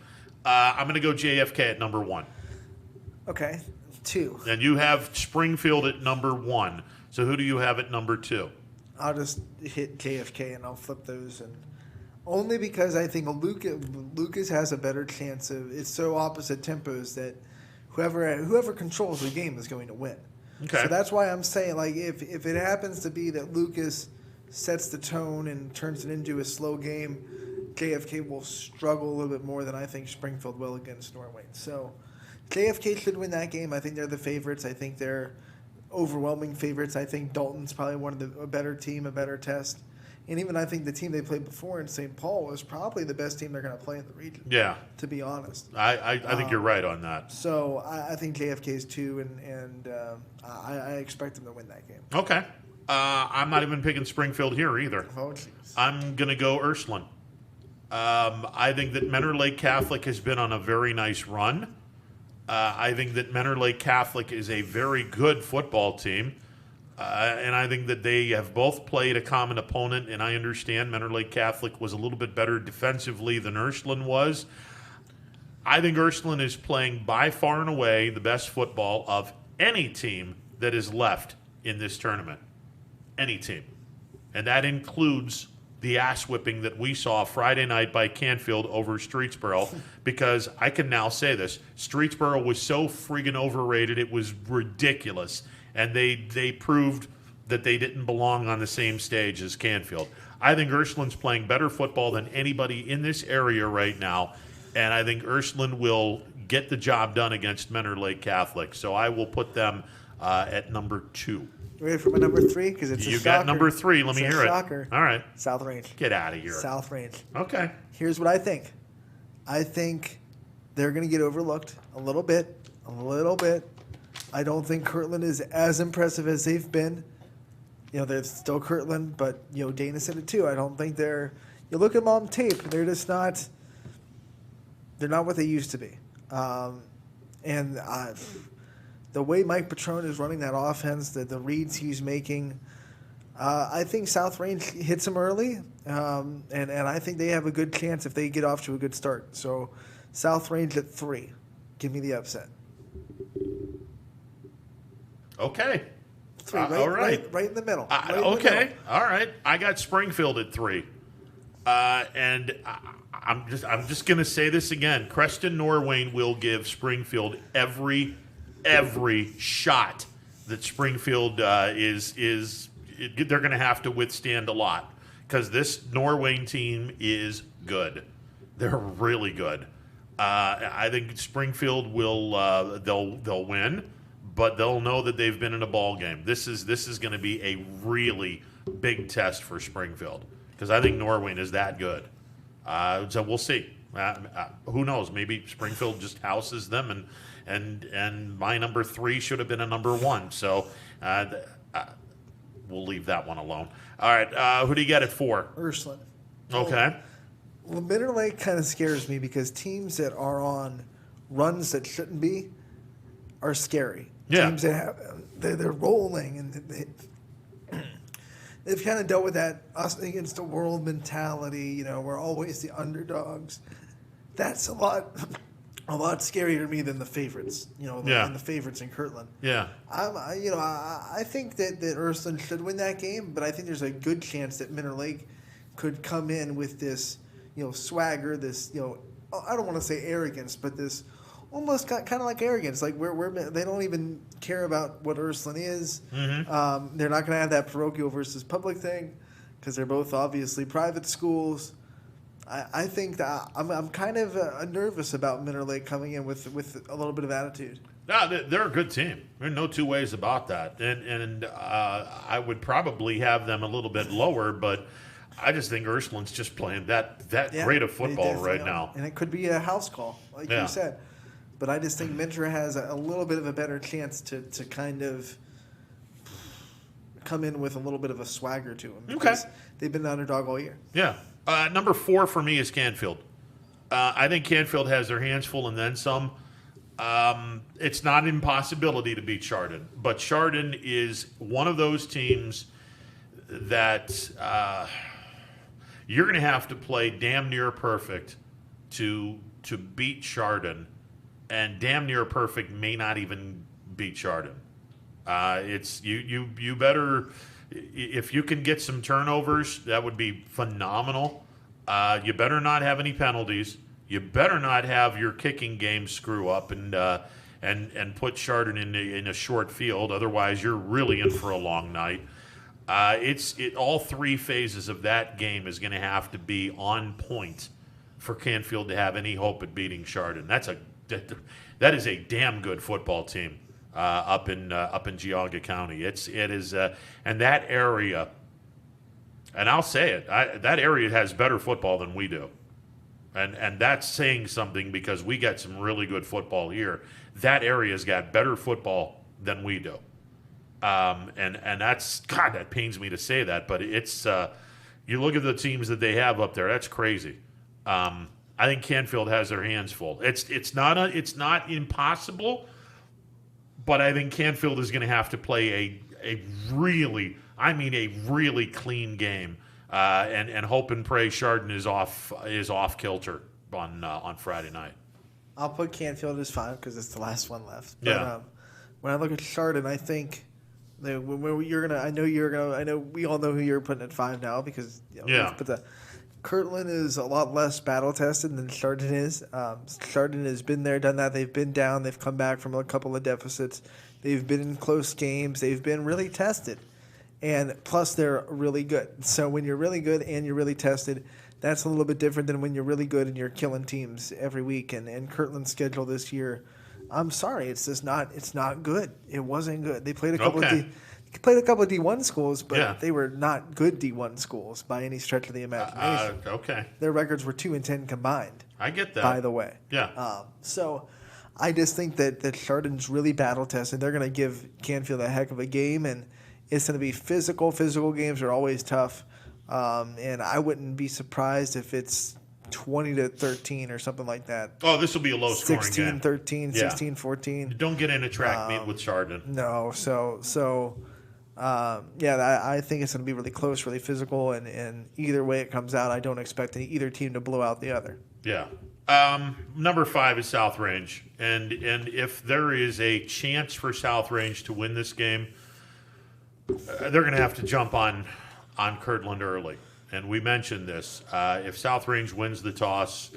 I'm going to go JFK at number 1. Okay, 2. And you have Springfield at number 1. So who do you have at number 2? I'll just hit JFK and I'll flip those, and only because I think Lucas has a better chance of. It's so opposite tempos that whoever controls the game is going to win. Okay. So that's why I'm saying, like, if it happens to be that Lucas sets the tone and turns it into a slow game, JFK will struggle a little bit more than I think Springfield will against Norway. So JFK should win that game. I think they're the favorites. I think they're overwhelming favorites. I think Dalton's probably a better team, a better test. And even I think the team they played before in St. Paul was probably the best team they're going to play in the region. Yeah. To be honest. I think you're right on that. So I think JFK's 2, and I expect them to win that game. Okay. I'm not even picking Springfield here either. Oh, jeez. I'm going to go Ursuline. I think that Mentor Lake Catholic has been on a very nice run. I think that Mentor Lake Catholic is a very good football team. And I think that they have both played a common opponent, and I understand Mentor Lake Catholic was a little bit better defensively than Ursuline was. I think Ursuline is playing by far and away the best football of any team that is left in this tournament. Any team. And that includes the ass-whipping that we saw Friday night by Canfield over Streetsboro, because I can now say this, Streetsboro was so friggin' overrated, it was ridiculous. And they proved that they didn't belong on the same stage as Canfield. I think Ursuline's playing better football than anybody in this area right now, and I think Ursuline will get the job done against Mentor Lake Catholic. So I will put them at number 2. Ready for my number 3? Because it's a You shocker. got number 3. Let me hear Shocker. it. All right. South Range. Get out of here. South Range. Okay. Here's what I think. I think they're going to get overlooked a little bit. I don't think Kirtland is as impressive as they've been. You know, they're still Kirtland, but, you know, Dana said it too. I don't think they're – you look at them on tape, they're just not – they're not what they used to be. And the way Mike Petrone is running that offense, the reads he's making, I think South Range hits them early, and I think they have a good chance if they get off to a good start. So South Range at 3. Give me the upset. Okay. 3, all right. Right in the middle. Okay. All right. I got Springfield at 3. And I'm just going to say this again. Creston Norwayne will give Springfield every shot that Springfield is they're going to have to withstand a lot, because this Norwayne team is good. They're really good. I think Springfield will they'll win, but they'll know that they've been in a ball game. This is going to be a really big test for Springfield, because I think Norwayne is that good. So we'll see. Who knows? Maybe Springfield just houses them, and my number 3 should have been a number 1. So we'll leave that one alone. All right, who do you get at 4? Ursuline. Okay. Well, Mentor Lake kind of scares me because teams that are on runs that shouldn't be are scary. Yeah. Teams that have they're rolling, and they've kind of dealt with that us against the world mentality. You know, we're always the underdogs. That's a lot a lot scarier to me than the favorites. And the favorites in Kirtland. Yeah. I think that Ursuline should win that game, but I think there's a good chance that Minter Lake could come in with this, swagger, this, I don't want to say arrogance, but this almost kind of like arrogance. Like they don't even care about what Ursuline is. Mm-hmm. They're not going to have that parochial versus public thing because they're both obviously private schools. I think that I'm kind of nervous about Minter Lake coming in with a little bit of attitude. No, they're a good team. There's no two ways about that. And I would probably have them a little bit lower, but I just think Ursuline's just playing that great of football right now. And it could be a house call, like you said. But I just think Minter has a little bit of a better chance to kind of come in with a little bit of a swagger to them. Because they've been the underdog all year. Yeah. Number 4 for me is Canfield. I think Canfield has their hands full and then some. It's not an impossibility to beat Chardon, but Chardon is one of those teams that you're going to have to play damn near perfect to beat Chardon, and damn near perfect may not even beat Chardon. It's you better. If you can get some turnovers, that would be phenomenal. You better not have any penalties. You better not have your kicking game screw up and put Chardon in a short field. Otherwise, you're really in for a long night. All 3 phases of that game is going to have to be on point for Canfield to have any hope at beating Chardon. That is a damn good football team. Up in Geauga County, it is, and that area, and I'll say it, that area has better football than we do, and that's saying something because we got some really good football here. That area's got better football than we do, and that's that pains me to say that, but it's you look at the teams that they have up there, that's crazy. I think Canfield has their hands full. It's not impossible. But I think Canfield is going to have to play a really clean game, and hope and pray Chardon is off kilter on Friday night. I'll put Canfield as 5 because it's the last one left. But, when I look at Chardon, I think I know we all know who you're putting at 5 now because But Kirtland is a lot less battle tested than Chardon is. Chardon has been there, done that. They've been down. They've come back from a couple of deficits. They've been in close games. They've been really tested. And plus, they're really good. So when you're really good and you're really tested, that's a little bit different than when you're really good and you're killing teams every week. And Kirtland's schedule this year, I'm sorry, it's not good. It wasn't good. They played a couple of D1 schools, but they were not good D1 schools by any stretch of the imagination. Their records were 2-10 combined. I get that. By the way. Yeah. So I just think that Chardon's really battle tested. They're going to give Canfield a heck of a game, and it's going to be physical. Physical games are always tough, and I wouldn't be surprised if it's 20-13 or something like that. Oh, this will be a low-scoring game. 16-13, 16-14. Don't get in a track meet with Chardon. No, I think it's going to be really close, really physical, and either way it comes out, I don't expect either team to blow out the other. Yeah. Number 5 is South Range, and if there is a chance for South Range to win this game, they're going to have to jump on Kirtland early. And we mentioned this. If South Range wins the toss,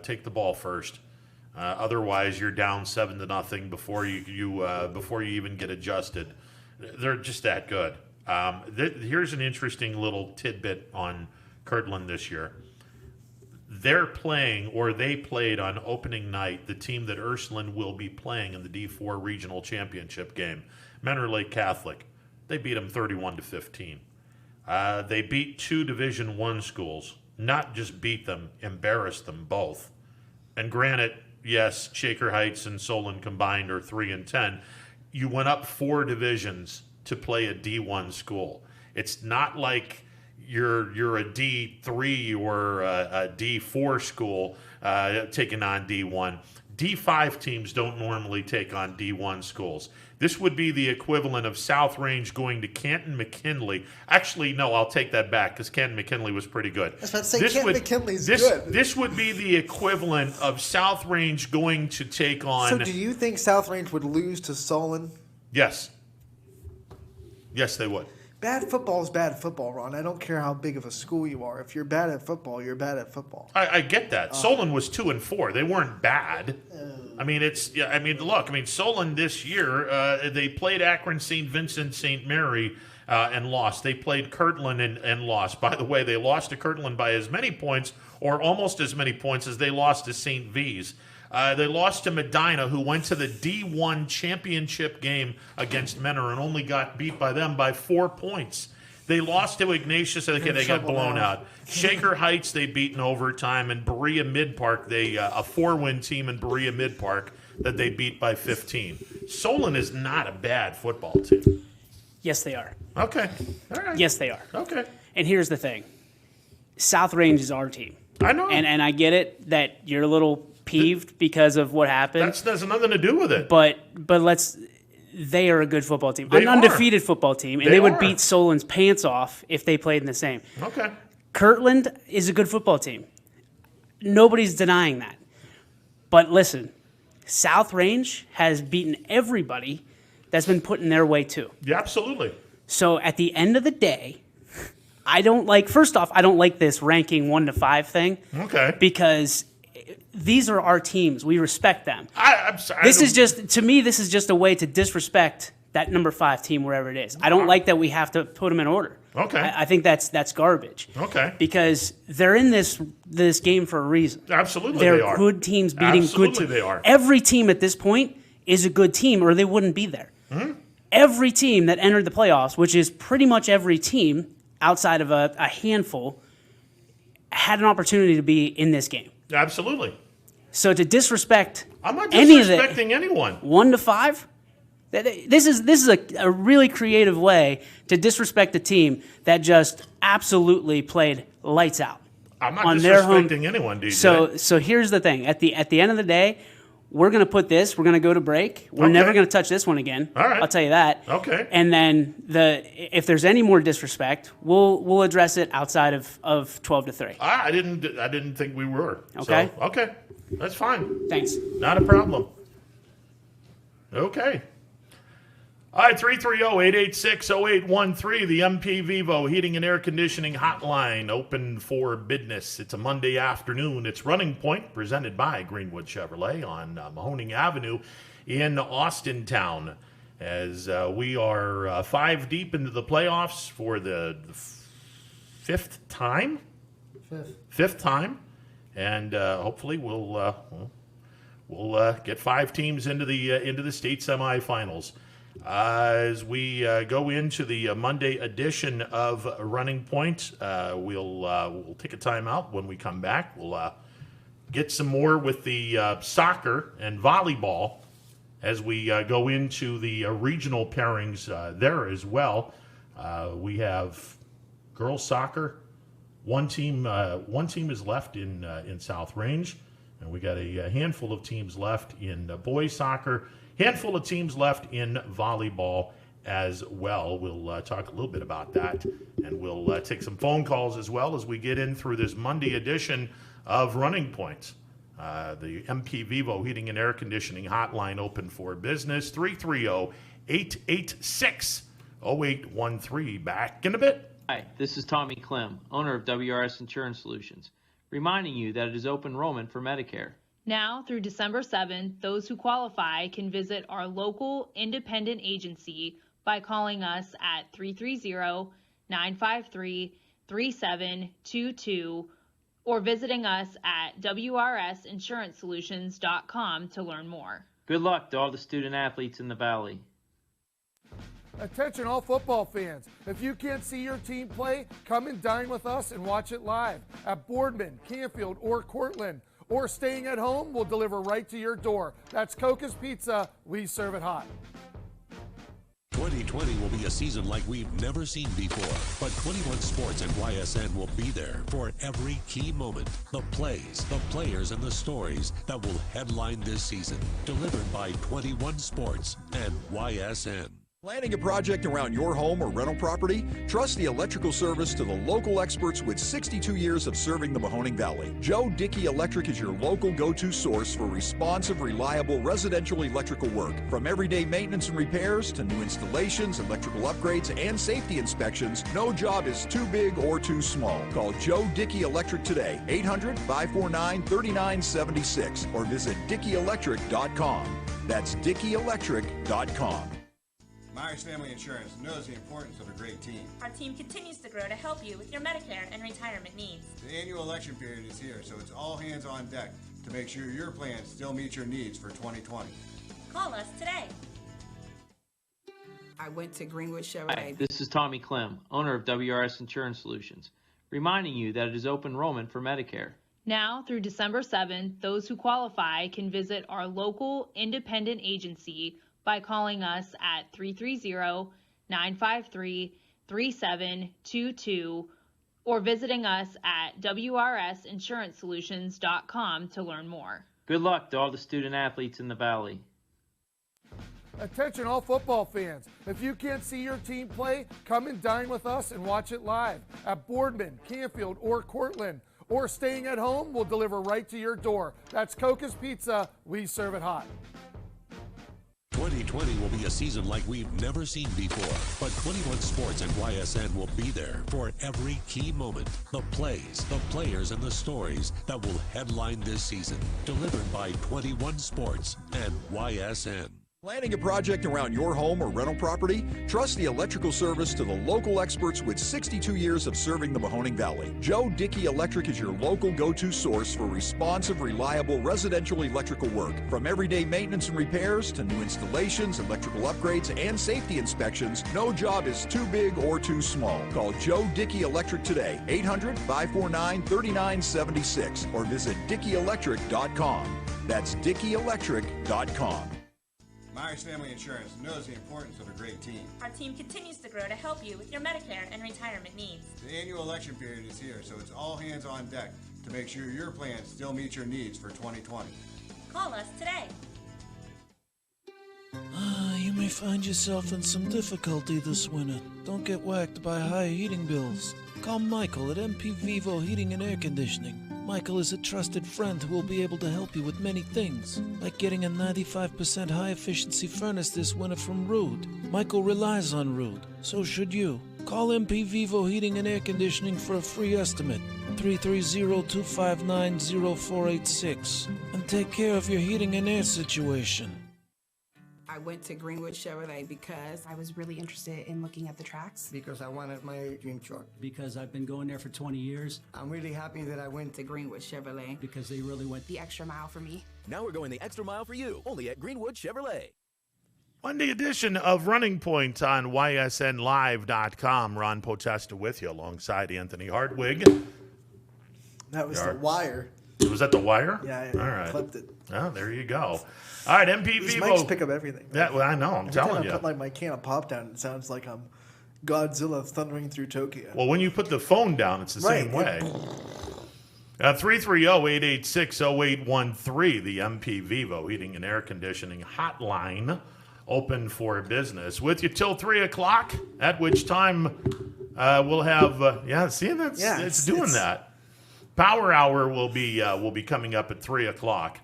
take the ball first. Otherwise, you're down 7-0 before you even get adjusted. They're just that good. Here's an interesting little tidbit on Kirtland this year. They're playing, or they played on opening night, the team that Ursuline will be playing in the D4 Regional Championship game, Mentor Lake Catholic. They beat them 31-15. They beat 2 Division I schools. Not just beat them, embarrassed them both. And granted, yes, Shaker Heights and Solon combined are 3-10. You went up 4 divisions to play a D1 school. It's not like you're a D3 or a D4 school taking on D1. D5 teams don't normally take on D1 schools. This would be the equivalent of South Range going to Canton McKinley. Actually, no, I'll take that back because Canton McKinley was pretty good. I was about to say Canton McKinley's good. This would be the equivalent of South Range going to take on... So do you think South Range would lose to Solon? Yes. Yes, they would. Bad football is bad football, Ron. I don't care how big of a school you are. If you're bad at football, you're bad at football. I get that. Solon was 2-4. They weren't bad. I mean, Solon this year, they played Akron St. Vincent St. Mary and lost. They played Kirtland and lost. By the way, they lost to Kirtland by as many points or almost as many points as they lost to St. V's. They lost to Medina, who went to the D1 championship game against Menor and only got beat by them by 4 points. They lost to Ignatius. They got blown out. Shaker Heights, they beat in overtime. And Berea Mid-Park, a 4-win team in Berea Mid-Park that they beat by 15. Solon is not a bad football team. Yes, they are. Okay. All right. Yes, they are. Okay. And here's the thing. South Range is our team. I know. And I get it that you're a little peeved because of what happened. That has nothing to do with it. But they are a good football team. An undefeated football team, and they would beat Solon's pants off if they played in the same. Okay. Kirtland is a good football team. Nobody's denying that. But listen, South Range has beaten everybody that's been put in their way too. Yeah, absolutely. So at the end of the day, I don't like this ranking 1 to 5 thing. Okay. Because these are our teams. We respect them. This is just a way to disrespect that number 5 team wherever it is. I don't like that we have to put them in order. Okay. I think that's garbage. Okay. Because they're in this game for a reason. Absolutely, they're they are. good teams beating good teams. They are. Every team at this point is a good team, or they wouldn't be there. Every team that entered the playoffs, which is pretty much every team outside of a handful, had an opportunity to be in this game. Absolutely. So to disrespect I'm not any of disrespecting anyone. 1 to 5, this is a really creative way to disrespect a team that just absolutely played lights out. I'm not on their home. disrespecting anyone, DJ. So here's the thing. At the end of the day, we're going to put this. We're going to go to break. We're never going to touch this one again. All right. I'll tell you that. Okay. And then if there's any more disrespect, we'll address it outside of 12 to 3. I didn't think we were. Okay. So, okay. That's fine. Thanks. Not a problem. Okay. All right, 330-886-0813, the MP Vivo Heating and Air Conditioning Hotline, open for business. It's a Monday afternoon. It's Running Point, presented by Greenwood Chevrolet on Mahoning Avenue in Austintown. As we are 5 deep into the playoffs for the fifth time. Fifth time. And hopefully we'll get 5 teams into the state semifinals. As we go into the Monday edition of Running Point, we'll take a timeout. When we come back, we'll get some more with the soccer and volleyball as we go into the regional pairings there as well. We have girls soccer. One team is left in South Range, and we got a handful of teams left in boys soccer. Handful of teams left in volleyball as well. We'll talk a little bit about that, and we'll take some phone calls as well as we get in through this Monday edition of Running Point. The MP Vivo Heating and Air Conditioning Hotline open for business, 330-886-0813. Back in a bit. Hi, this is Tommy Clem, owner of WRS Insurance Solutions, reminding you that it is open enrollment for Medicare. Now through December 7th, those who qualify can visit our local independent agency by calling us at 330-953-3722 or visiting us at wrsinsurancesolutions.com to learn more. Good luck to all the student athletes in the Valley. Attention all football fans. If you can't see your team play, come and dine with us and watch it live at Boardman, Canfield, or Cortland. Or staying at home, we'll deliver right to your door. That's Coca's Pizza. We serve it hot. 2020 will be a season like we've never seen before, but 21 Sports and YSN will be there for every key moment. The plays, the players, and the stories that will headline this season. Delivered by 21 Sports and YSN. Planning a project around your home or rental property? Trust the electrical service to the local experts with 62 years of serving the Mahoning Valley. Joe Dickey Electric is your local go-to source for responsive, reliable residential electrical work. From everyday maintenance and repairs to new installations, electrical upgrades, and safety inspections, no job is too big or too small. Call Joe Dickey Electric today, 800-549-3976, or visit DickeyElectric.com. That's DickeyElectric.com. Myers Family Insurance knows the importance of a great team. Our team continues to grow to help you with your Medicare and retirement needs. The annual election period is here, so it's all hands on deck to make sure your plans still meet your needs for 2020. Call us today. I went to Greenwood Chevrolet. Hi, this is Tommy Clem, owner of WRS Insurance Solutions, reminding you that it is open enrollment for Medicare. Now through December 7th, those who qualify can visit our local independent agency by calling us at 330-953-3722 or visiting us at wrsinsurancesolutions.com to learn more. Good luck to all the student athletes in the Valley. Attention all football fans. If you can't see your team play, come and dine with us and watch it live at Boardman, Canfield, or Cortland. Or staying at home, we'll deliver right to your door. That's Coca's Pizza. We serve it hot. 2020 will be a season like we've never seen before, but 21 Sports and YSN will be there for every key moment. The plays, the players, and the stories that will headline this season. Delivered by 21 Sports and YSN. Planning a project around your home or rental property? Trust the electrical service to the local experts with 62 years of serving the Mahoning Valley. Joe Dickey Electric is your local go-to source for responsive, reliable residential electrical work. From everyday maintenance and repairs to new installations, electrical upgrades, and safety inspections, no job is too big or too small. Call Joe Dickey Electric today, 800-549-3976, or visit DickeyElectric.com. That's DickeyElectric.com. Myers Family Insurance knows the importance of a great team. Our team continues to grow to help you with your Medicare and retirement needs. The annual election period is here, so it's all hands on deck to make sure your plans still meet your needs for 2020. Call us today. You may find yourself in some difficulty this winter. Don't get whacked by high heating bills. Call Michael at MP Vivo Heating and Air Conditioning. Michael is a trusted friend who will be able to help you with many things, like getting a 95% high-efficiency furnace this winter from Rude. Michael relies on Rude, so should you. Call MP Vivo Heating and Air Conditioning for a free estimate, 330-259-0486, and take care of your heating and air situation. I went to Greenwood Chevrolet because I was really interested in looking at the tracks. Because I wanted my dream truck. Because I've been going there for 20 years. I'm really happy that I went to Greenwood Chevrolet. Because they really went the extra mile for me. Now we're going the extra mile for you, only at Greenwood Chevrolet. Monday edition of Running Point on YSNLive.com. Ron Potesta with you alongside Anthony Hartwig. That was The Wire. Was that The Wire? Yeah, all right. Clipped it. Oh, there you go. All right, MP These Vivo. mics pick up everything. Yeah, well, I know. I'm telling you. I put like my can of pop down. It sounds like I'm Godzilla thundering through Tokyo. Well, when you put the phone down, it's the same way. 330-886-0813, the MP Vivo Heating and Air Conditioning hotline, open for business. With you till 3 o'clock, at which time we'll have, it's doing that. Power Hour will be coming up at 3 o'clock,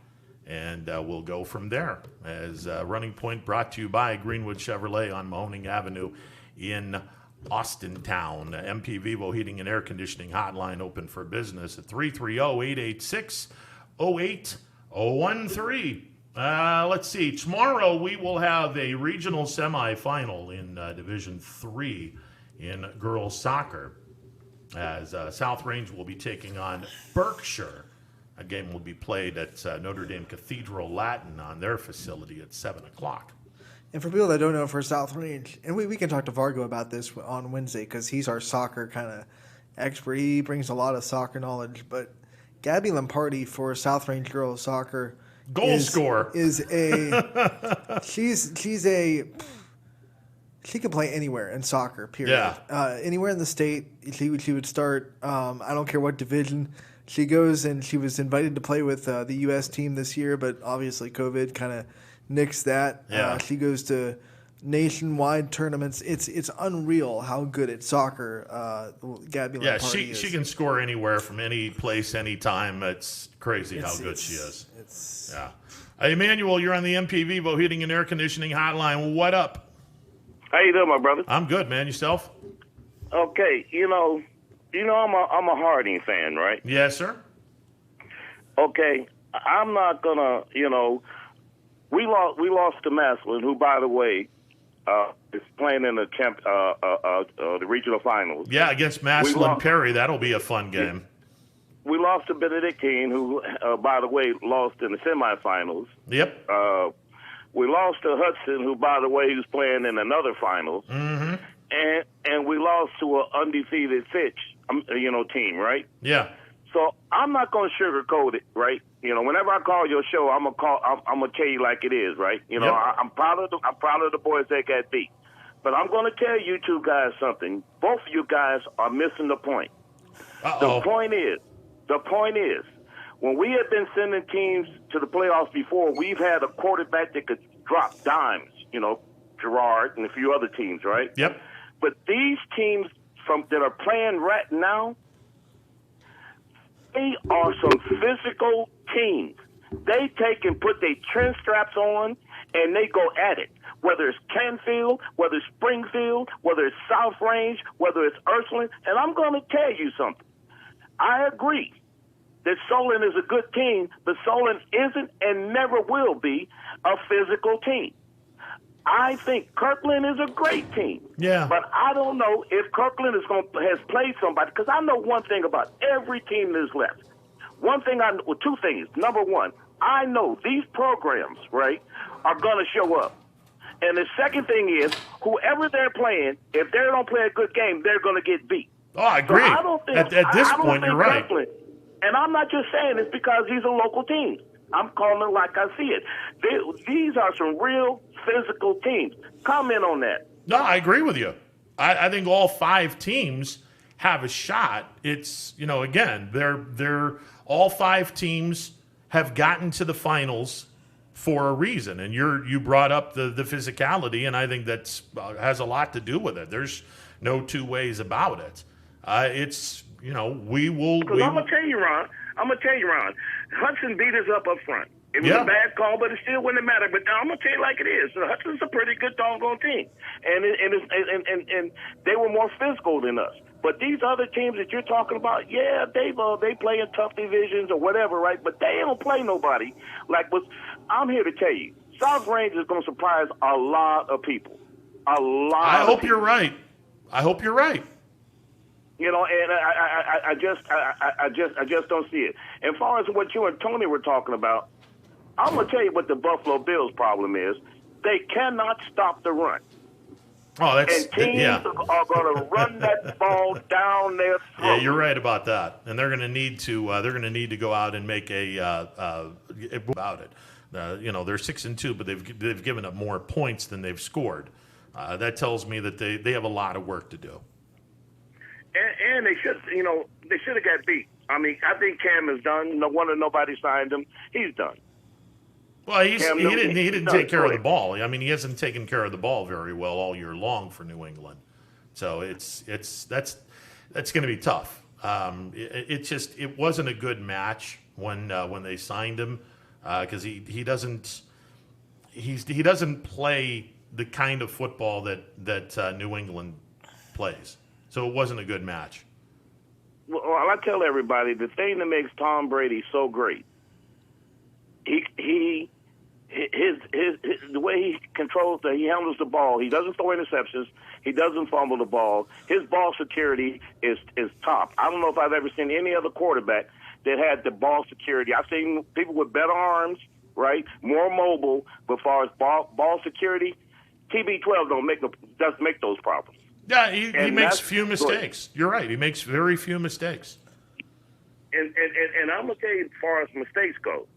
and we'll go from there. As Running Point brought to you by Greenwood Chevrolet on Mahoning Avenue in Austintown. MP Vivo Heating and Air Conditioning hotline open for business at 330-886-0813. Let's see. Tomorrow we will have a regional semifinal in Division III in girls soccer, as South Range will be taking on Berkshire. A game will be played at Notre Dame Cathedral Latin on their facility at 7 o'clock. And for people that don't know, for South Range, and we can talk to Vargo about this on Wednesday because he's our soccer kind of expert. He brings a lot of soccer knowledge. But Gabby Lamparty for South Range girls soccer scorer is a she can play anywhere in soccer, period. Yeah. Anywhere in the state, she would start. I don't care what division. She goes, and she was invited to play with the U.S. team this year, but obviously COVID kind of nixed that. Yeah. She goes to nationwide tournaments. It's unreal how good at soccer Gabby Lamparty is. She can score anywhere from any place, anytime. It's crazy how good she is. Yeah. Emmanuel, you're on the MP Vivo Heating and Air Conditioning Hotline. What up? How you doing, my brother? I'm good, man. Yourself? Okay, I'm a Harding fan, right? Yes, sir. Okay, I'm not gonna, we lost to Massillon, who, by the way, is playing in the regional finals. Yeah, against Massillon Perry. That'll be a fun game. We lost to Benedictine, who, by the way, lost in the semifinals. Yep. We lost to Hudson, who, by the way, was playing in another finals. Mm-hmm. And we lost to an undefeated Fitch, team, right? Yeah. So I'm not going to sugarcoat it, right? Whenever I call your show, I'm gonna tell you like it is, right? Yep. I'm proud of the boys that got beat, but I'm going to tell you two guys something. Both of you guys are missing the point. Uh-oh. The point is, when we have been sending teams to the playoffs before, we've had a quarterback that could drop dimes. Gerard and a few other teams, right? Yep. But these teams that are playing right now, they are some physical teams. They take and put their chin straps on, and they go at it. Whether it's Canfield, whether it's Springfield, whether it's South Range, whether it's Ursuline. And I'm going to tell you something. I agree that Solon is a good team, but Solon isn't and never will be a physical team. I think Kirkland is a great team. Yeah. But I don't know if Kirkland has played somebody, because I know one thing about every team that's left. Two things. Number one, I know these programs, right, are going to show up. And the second thing is, whoever they're playing, if they don't play a good game, they're going to get beat. Oh, I agree. So I don't think, at this point, you're right. Kirkland, and I'm not just saying it's because he's a local team. I'm calling it like I see it. These are some real physical teams. Comment on that. No, I agree with you. I think all 5 teams have a shot. It's, again, they're all 5 teams have gotten to the finals for a reason. And you brought up the physicality, and I think that has a lot to do with it. There's no two ways about it. It's, we will. Because I'm going to tell you, Ron. Hudson beat us up front. It was a bad call, but it still wouldn't matter. But I'm gonna tell you like it is. Hudson's a pretty good doggone team, and they were more physical than us. But these other teams that you're talking about, they play in tough divisions or whatever, right? But they don't play nobody like what I'm here to tell you. South Range is gonna surprise a lot of people. I hope you're right. And I just don't see it. As far as what you and Tony were talking about, I'm gonna tell you what the Buffalo Bills' problem is. They cannot stop the run. Oh, and teams are going to run that ball down their throat. Yeah, you're right about that. And they're going to need to go out and make about it. They're 6-2, but they've given up more points than they've scored. That tells me that they have a lot of work to do. And they should have got beat. I mean, I think Cam is done. No wonder nobody signed him. He's done. Well, he didn't take care of the ball. I mean, he hasn't taken care of the ball very well all year long for New England. So that's going to be tough. It wasn't a good match when they signed him because he doesn't play the kind of football that New England plays. So it wasn't a good match. Well, I tell everybody the thing that makes Tom Brady so great. The way he controls he handles the ball. He doesn't throw interceptions. He doesn't fumble the ball. His ball security is top. I don't know if I've ever seen any other quarterback that had the ball security. I've seen people with better arms, right, more mobile. But as far as ball security, TB12 doesn't make those problems. Yeah, he makes few mistakes. You're right. He makes very few mistakes. And I'm gonna tell you, as far as mistakes go,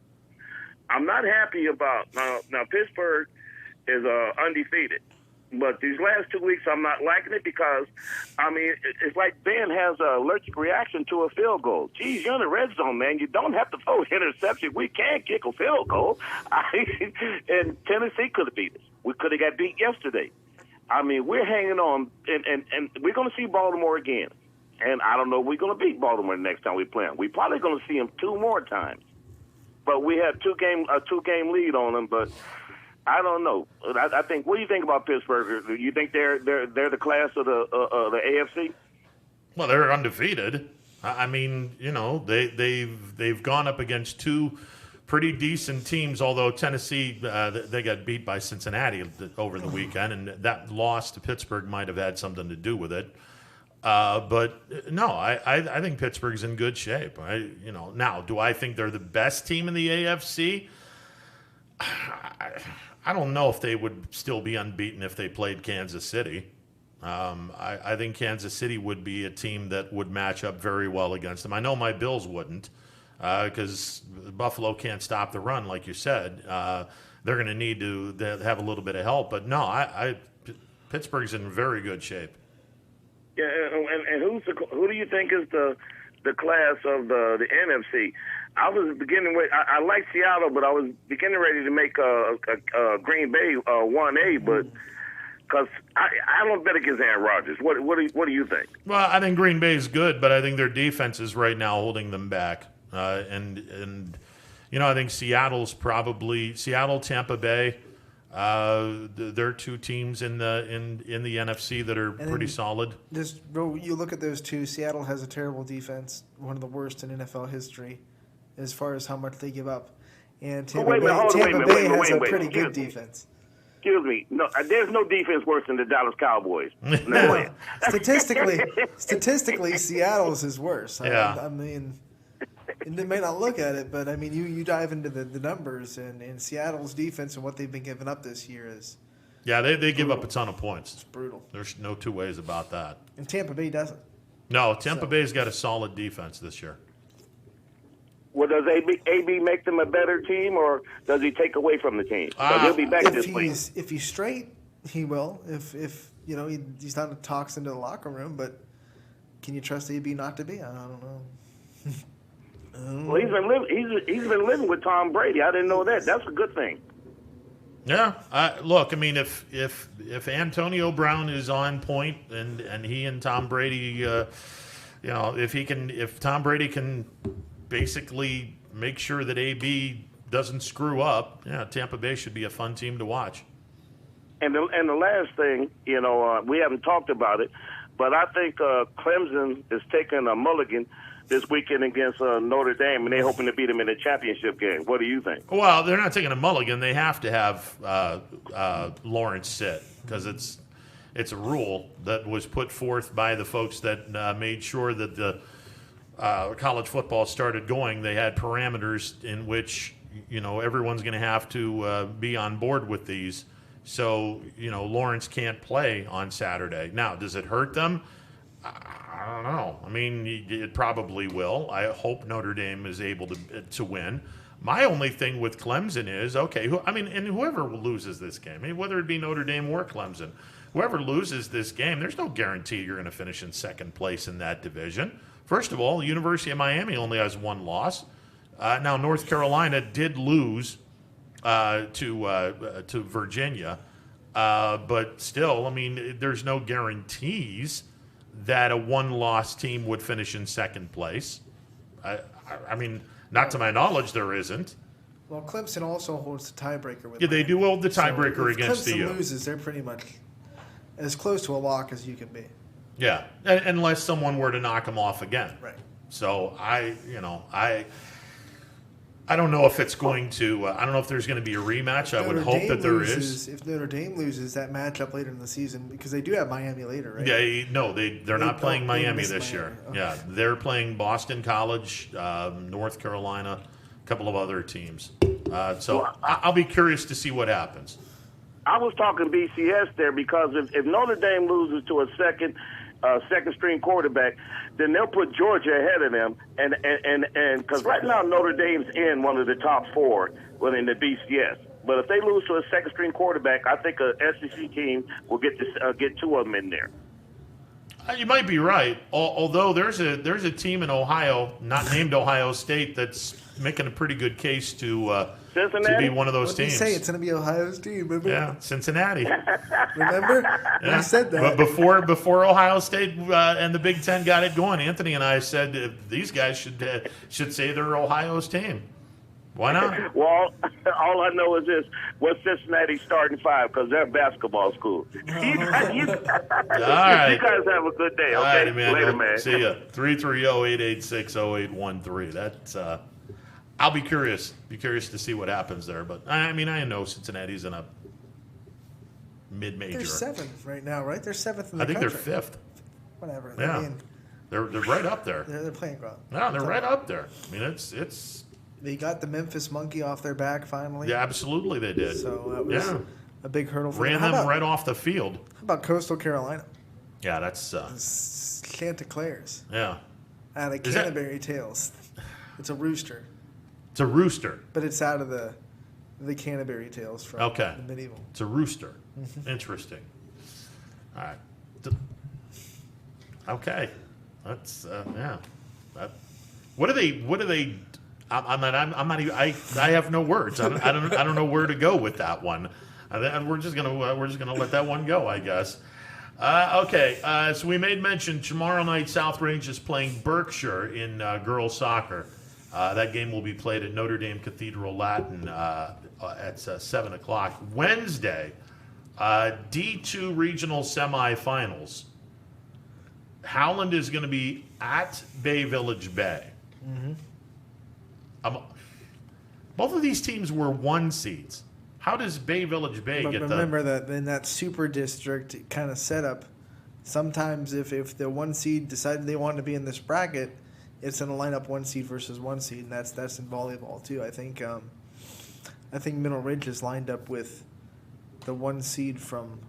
I'm not happy about now. Pittsburgh is undefeated, But these last 2 weeks, I'm not liking it because, I mean, it's like Ben has an allergic reaction to a field goal. Geez, you're in the red zone, man. You don't have to throw an interception. We can't kick a field goal. And Tennessee could have beat us. We could have got beat yesterday. I mean, we're hanging on, and we're going to see Baltimore again. And I don't know if we're going to beat Baltimore the next time we play them. We're probably going to see them 2 more times. But we have a two-game lead on them, but I don't know. I think. What do you think about Pittsburgh? Do you think they're the class of the AFC? Well, they're undefeated. I mean, you know, they've gone up against 2 pretty decent teams. Although Tennessee, they got beat by Cincinnati over the weekend, and that loss to Pittsburgh might have had something to do with it. But no, I think Pittsburgh's in good shape. Now, do I think they're the best team in the AFC? I don't know if they would still be unbeaten if they played Kansas City. I think Kansas City would be a team that would match up very well against them. I know my Bills wouldn't because Buffalo can't stop the run, like you said. They're going to need to have a little bit of help. But no, Pittsburgh's in very good shape. Yeah, and who do you think is the class of the NFC? I was beginning with I like Seattle, but I was beginning ready to make Green Bay 1A, but because I don't bet against Aaron Rodgers. What do you think? Well, I think Green Bay is good, but I think their defense is right now holding them back, and I think Seattle, Tampa Bay. There are 2 teams in the NFC that are pretty solid. You look at those 2. Seattle has a terrible defense, one of the worst in NFL history, as far as how much they give up. And Tampa Bay has a pretty good defense. Excuse me. No, there's no defense worse than the Dallas Cowboys. No way. Statistically, Seattle's is worse. Yeah. I mean, and they may not look at it, but I mean, you dive into the numbers and Seattle's defense and what they've been giving up this year is. Yeah, they give up a ton of points. It's brutal. There's no 2 ways about that. And Tampa Bay doesn't. No, Tampa Bay's got a solid defense this year. Well, does AB make them a better team, or does he take away from the team? He'll be back this week. If he's straight, he will. If he's not a toxin to the locker room, but can you trust AB not to be? I don't know. Well, he's been living with Tom Brady. I didn't know that. That's a good thing. Yeah. Look, I mean, if Antonio Brown is on point and he and Tom Brady, if Tom Brady can basically make sure that AB doesn't screw up, Tampa Bay should be a fun team to watch. And the last thing, we haven't talked about it, but I think Clemson is taking a mulligan this weekend against Notre Dame, and they're hoping to beat them in the championship game. What do you think? Well, they're not taking a mulligan. They have to have Lawrence sit because it's a rule that was put forth by the folks that made sure that the college football started going. They had parameters in which everyone's going to have to be on board with these. So Lawrence can't play on Saturday. Now, does it hurt them? I don't know. I mean, it probably will. I hope Notre Dame is able to win. My only thing with Clemson is, and whoever loses this game, whether it be Notre Dame or Clemson, whoever loses this game, there's no guarantee you're going to finish in second place in that division. First of all, the University of Miami only has 1 loss. Now, North Carolina did lose to Virginia, but still, I mean, there's no guarantees that a 1-loss team would finish in second place. I mean, not to my knowledge, there isn't. Well, Clemson also holds the tiebreaker with Miami. They do hold the tiebreaker against the you. If Clemson loses, they're pretty much as close to a lock as you can be. Yeah, unless someone were to knock them off again. Right. So I don't know if it's going to. I don't know if there's going to be a rematch. I would hope that there is. If Notre Dame loses that matchup later in the season, because they do have Miami later, right? Yeah, they're not playing Miami this year. Okay. Yeah, they're playing Boston College, North Carolina, a couple of other teams. So I'll be curious to see what happens. I was talking BCS there because if Notre Dame loses to a second string quarterback, then they'll put Georgia ahead of them, and because right now Notre Dame's in one of the top 4 within the BCS. But if they lose to a second-string quarterback, I think a SEC team will get two of them in there. You might be right. Although there's a team in Ohio, not named Ohio State, that's making a pretty good case to be one of those teams. What did you say? It's going to be Ohio's team, remember? Yeah, Cincinnati. Remember? Yeah. We said that. But before Ohio State and the Big Ten got it going, Anthony and I said these guys should say they're Ohio's team. Why not? Well, all I know is this: what's Cincinnati starting five? Because they're a basketball school. You guys have a good day. Okay, All right, man. Later, man. See ya. 330-886-0813. That's. I'll be curious. Be curious to see what happens there. But I mean, I know Cincinnati's in a mid-major. They're 7th right now, right? They're 7th in the I think country. they're 5th. Whatever. Yeah. I mean, they're right up there. they're playing well. No, they're right up there. I mean, it's. They got the Memphis Monkey off their back finally. Yeah, absolutely they did. So that was a big hurdle for Ran them. right off the field. How about Coastal Carolina? Yeah, that's. Chanticleers. Yeah. Out of Canterbury Tales. It's a rooster. It's a rooster. But it's out of the Canterbury Tales from the medieval. It's a rooster. Mhm. Interesting. All right. Okay. That's What do they? I'm not even. I have no words. I don't know where to go with that one. We're just gonna let that one go, I guess. Okay. So we made mention tomorrow night. South Range is playing Berkshire in girls soccer. That game will be played at Notre Dame Cathedral Latin at 7 o'clock. Wednesday, D2 regional semifinals. Howland is going to be at Bay Village Bay. Mm-hmm. Both of these teams were 1 seeds. How does Bay Village Bay But get remember that in that super district kind of setup, sometimes if the 1 seed decided they wanted to be in this bracket, it's going to line up 1 seed versus 1 seed, and that's in volleyball too. I think Middle Ridge is lined up with the 1 seed from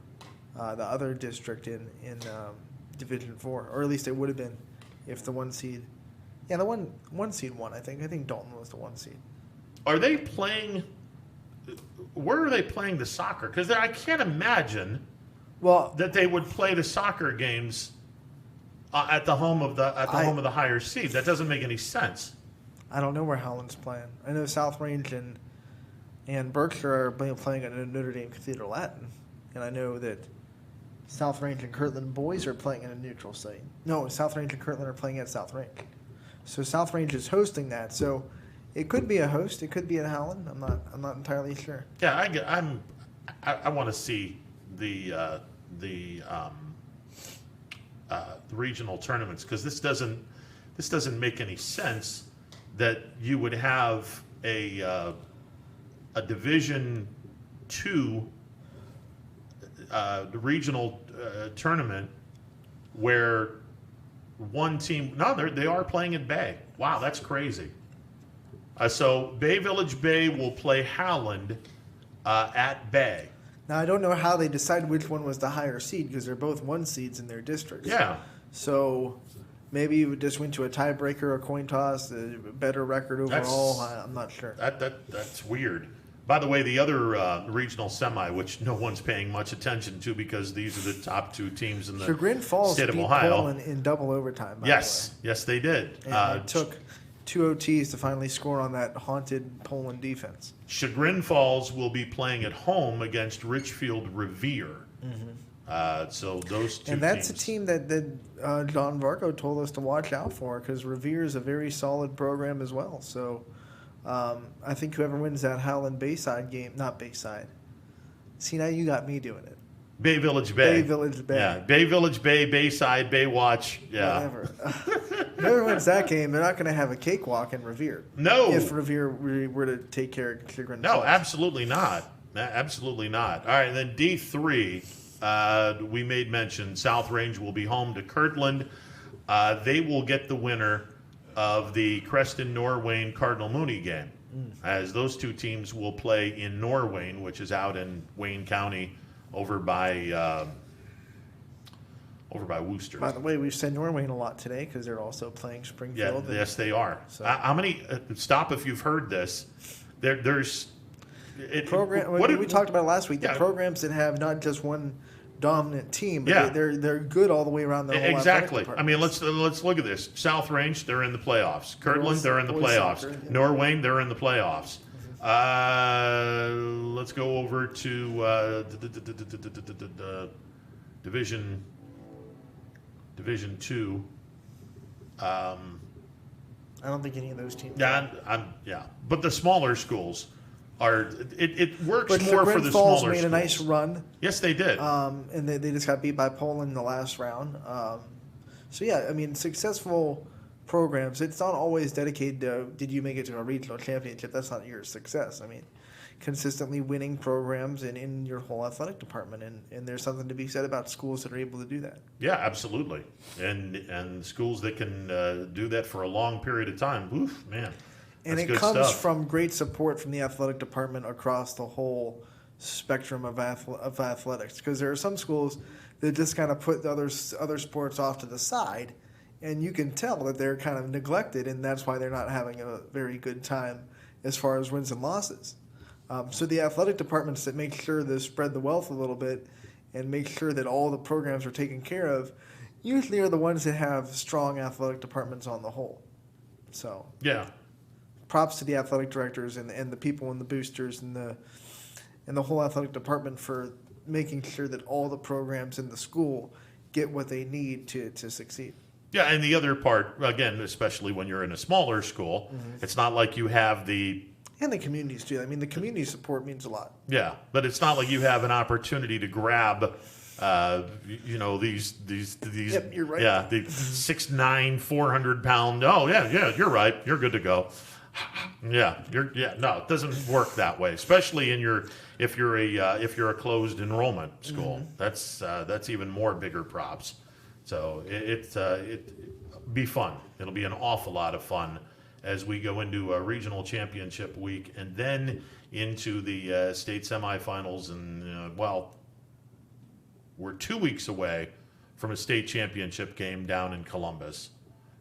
the other district in Division 4, or at least it would have been if the 1 seed. Yeah, the one seed won. I think Dalton was the 1 seed. Are they playing? Where are they playing the soccer? Because I can't imagine that they would play the soccer games at the home of the higher seed. That doesn't make any sense. I don't know where Howland's playing. I know South Range and Berkshire are playing at Notre Dame Cathedral Latin, and I know that South Range and Kirtland boys are playing in a neutral site. No, South Range and Kirtland are playing at South Range. So South Range is hosting that. So it could be a host. It could be at Howland. I'm not entirely sure. Yeah, I want to see the regional tournaments, because this doesn't make any sense that you would have a Division II regional tournament where one team. No, they are playing at Bay. Wow, that's crazy. So Bay Village Bay will play Howland at Bay. Now I don't know how they decided which one was the higher seed, because they're both 1 seeds in their districts. Yeah. So maybe you just went to a tiebreaker, a coin toss, a better record overall. I'm not sure. That's weird. By the way, the other regional semi, which no one's paying much attention to because these are the top 2 teams in the Chagrin Falls state of beat Ohio. Poland in double overtime. Yes, they did. And it took 2 OTs to finally score on that haunted Poland defense. Chagrin Falls will be playing at home against Richfield Revere. Mm-hmm. So those 2 and that's teams. a team that John Varco told us to watch out for, because Revere is a very solid program as well. So I think whoever wins that Howland Bayside game, not Bayside. See, now you got me doing it. Bay Village Bay. Bay Village Bay. Yeah, Bay Village Bay, Bayside, Baywatch. Yeah. Whatever. Whoever wins that game, they're not going to have a cakewalk in Revere. No. If Revere were to take care of Chagrin No, Falls. absolutely not. Absolutely not. All right, and then D3, we made mention, South Range will be home to Kirtland. They will get the winner of the Creston Norwayne Cardinal Mooney game, as those 2 teams will play in Norwayne, which is out in Wayne County, over by Worcester. By the way, we've said Norwayne a lot today because they're also playing Springfield. Yes, they are. So. How many? Stop if you've heard this. There's we talked about it last week. The programs that have not just one dominant team, but they're good all the way around. Their whole Exactly. I mean, let's look at this. South Range, they're in the playoffs. Kirtland, they're in the playoffs. Soccer, yeah. Norwayne, they're in the playoffs. Let's go over to Division 2. I don't think any of those teams. Yeah, but the smaller schools are. It works but more for the Falls smaller made schools. a nice run. Yes, they did. And they just got beat by Poland in the last round. So yeah, I mean, successful programs. It's not always dedicated to did you make it to a regional championship. That's not your success. I mean, consistently winning programs in your whole athletic department, and there's something to be said about schools that are able to do that. Yeah, absolutely, and schools that can do that for a long period of time. Oof, man. And it comes from great support from the athletic department across the whole spectrum of athletics. Because there are some schools that just kind of put the other sports off to the side, and you can tell that they're kind of neglected, and that's why they're not having a very good time as far as wins and losses. So the athletic departments that make sure to spread the wealth a little bit and make sure that all the programs are taken care of usually are the ones that have strong athletic departments on the whole. So yeah. Props to the athletic directors and the people in the boosters and the whole athletic department for making sure that all the programs in the school get what they need to succeed. Yeah, and the other part, again, especially when you're in a smaller school, it's not like you have and the communities too. I mean, the community support means a lot. Yeah, but it's not like you have an opportunity to grab, these. Yep, you're right. Yeah, the 6'9", 400-pound. Oh yeah, you're right. You're good to go. No, it doesn't work that way. Especially if you're a closed enrollment school. That's even more bigger props. So it'll be fun. It'll be an awful lot of fun as we go into a regional championship week and then into the state semifinals. And we're 2 weeks away from a state championship game down in Columbus.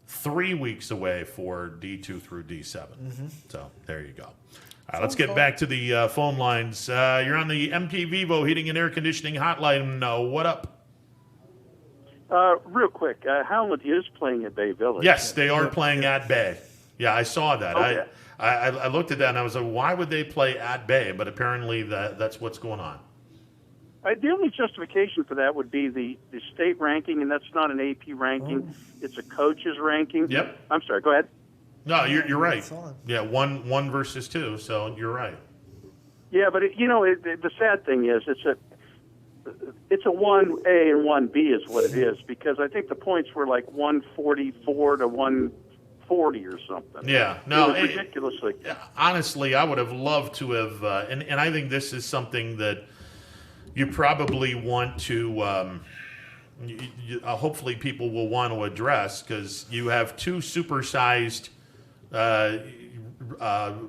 3 weeks away for D2 through D7. So there you go. All right, let's get back to the phone lines. You're on the MP Vivo Heating and Air Conditioning Hotline. What up? Real quick, Howland is playing at Bay Village. Yes, they are playing at Bay. Yeah, I saw that. Okay. I looked at that and I was like, why would they play at Bay? But apparently that's what's going on. The only justification for that would be the state ranking, and that's not an AP ranking. It's a coach's ranking. Yep. I'm sorry, go ahead. No, you're right. Yeah, one versus two, so you're right. Yeah, but the sad thing is it's a 1A and 1B is what it is, because I think the points were like 144 to 140 or something. Yeah, no, it was ridiculously. Honestly, I would have loved to have, and I think this is something that you probably want to, hopefully people will want to address, because you have two supersized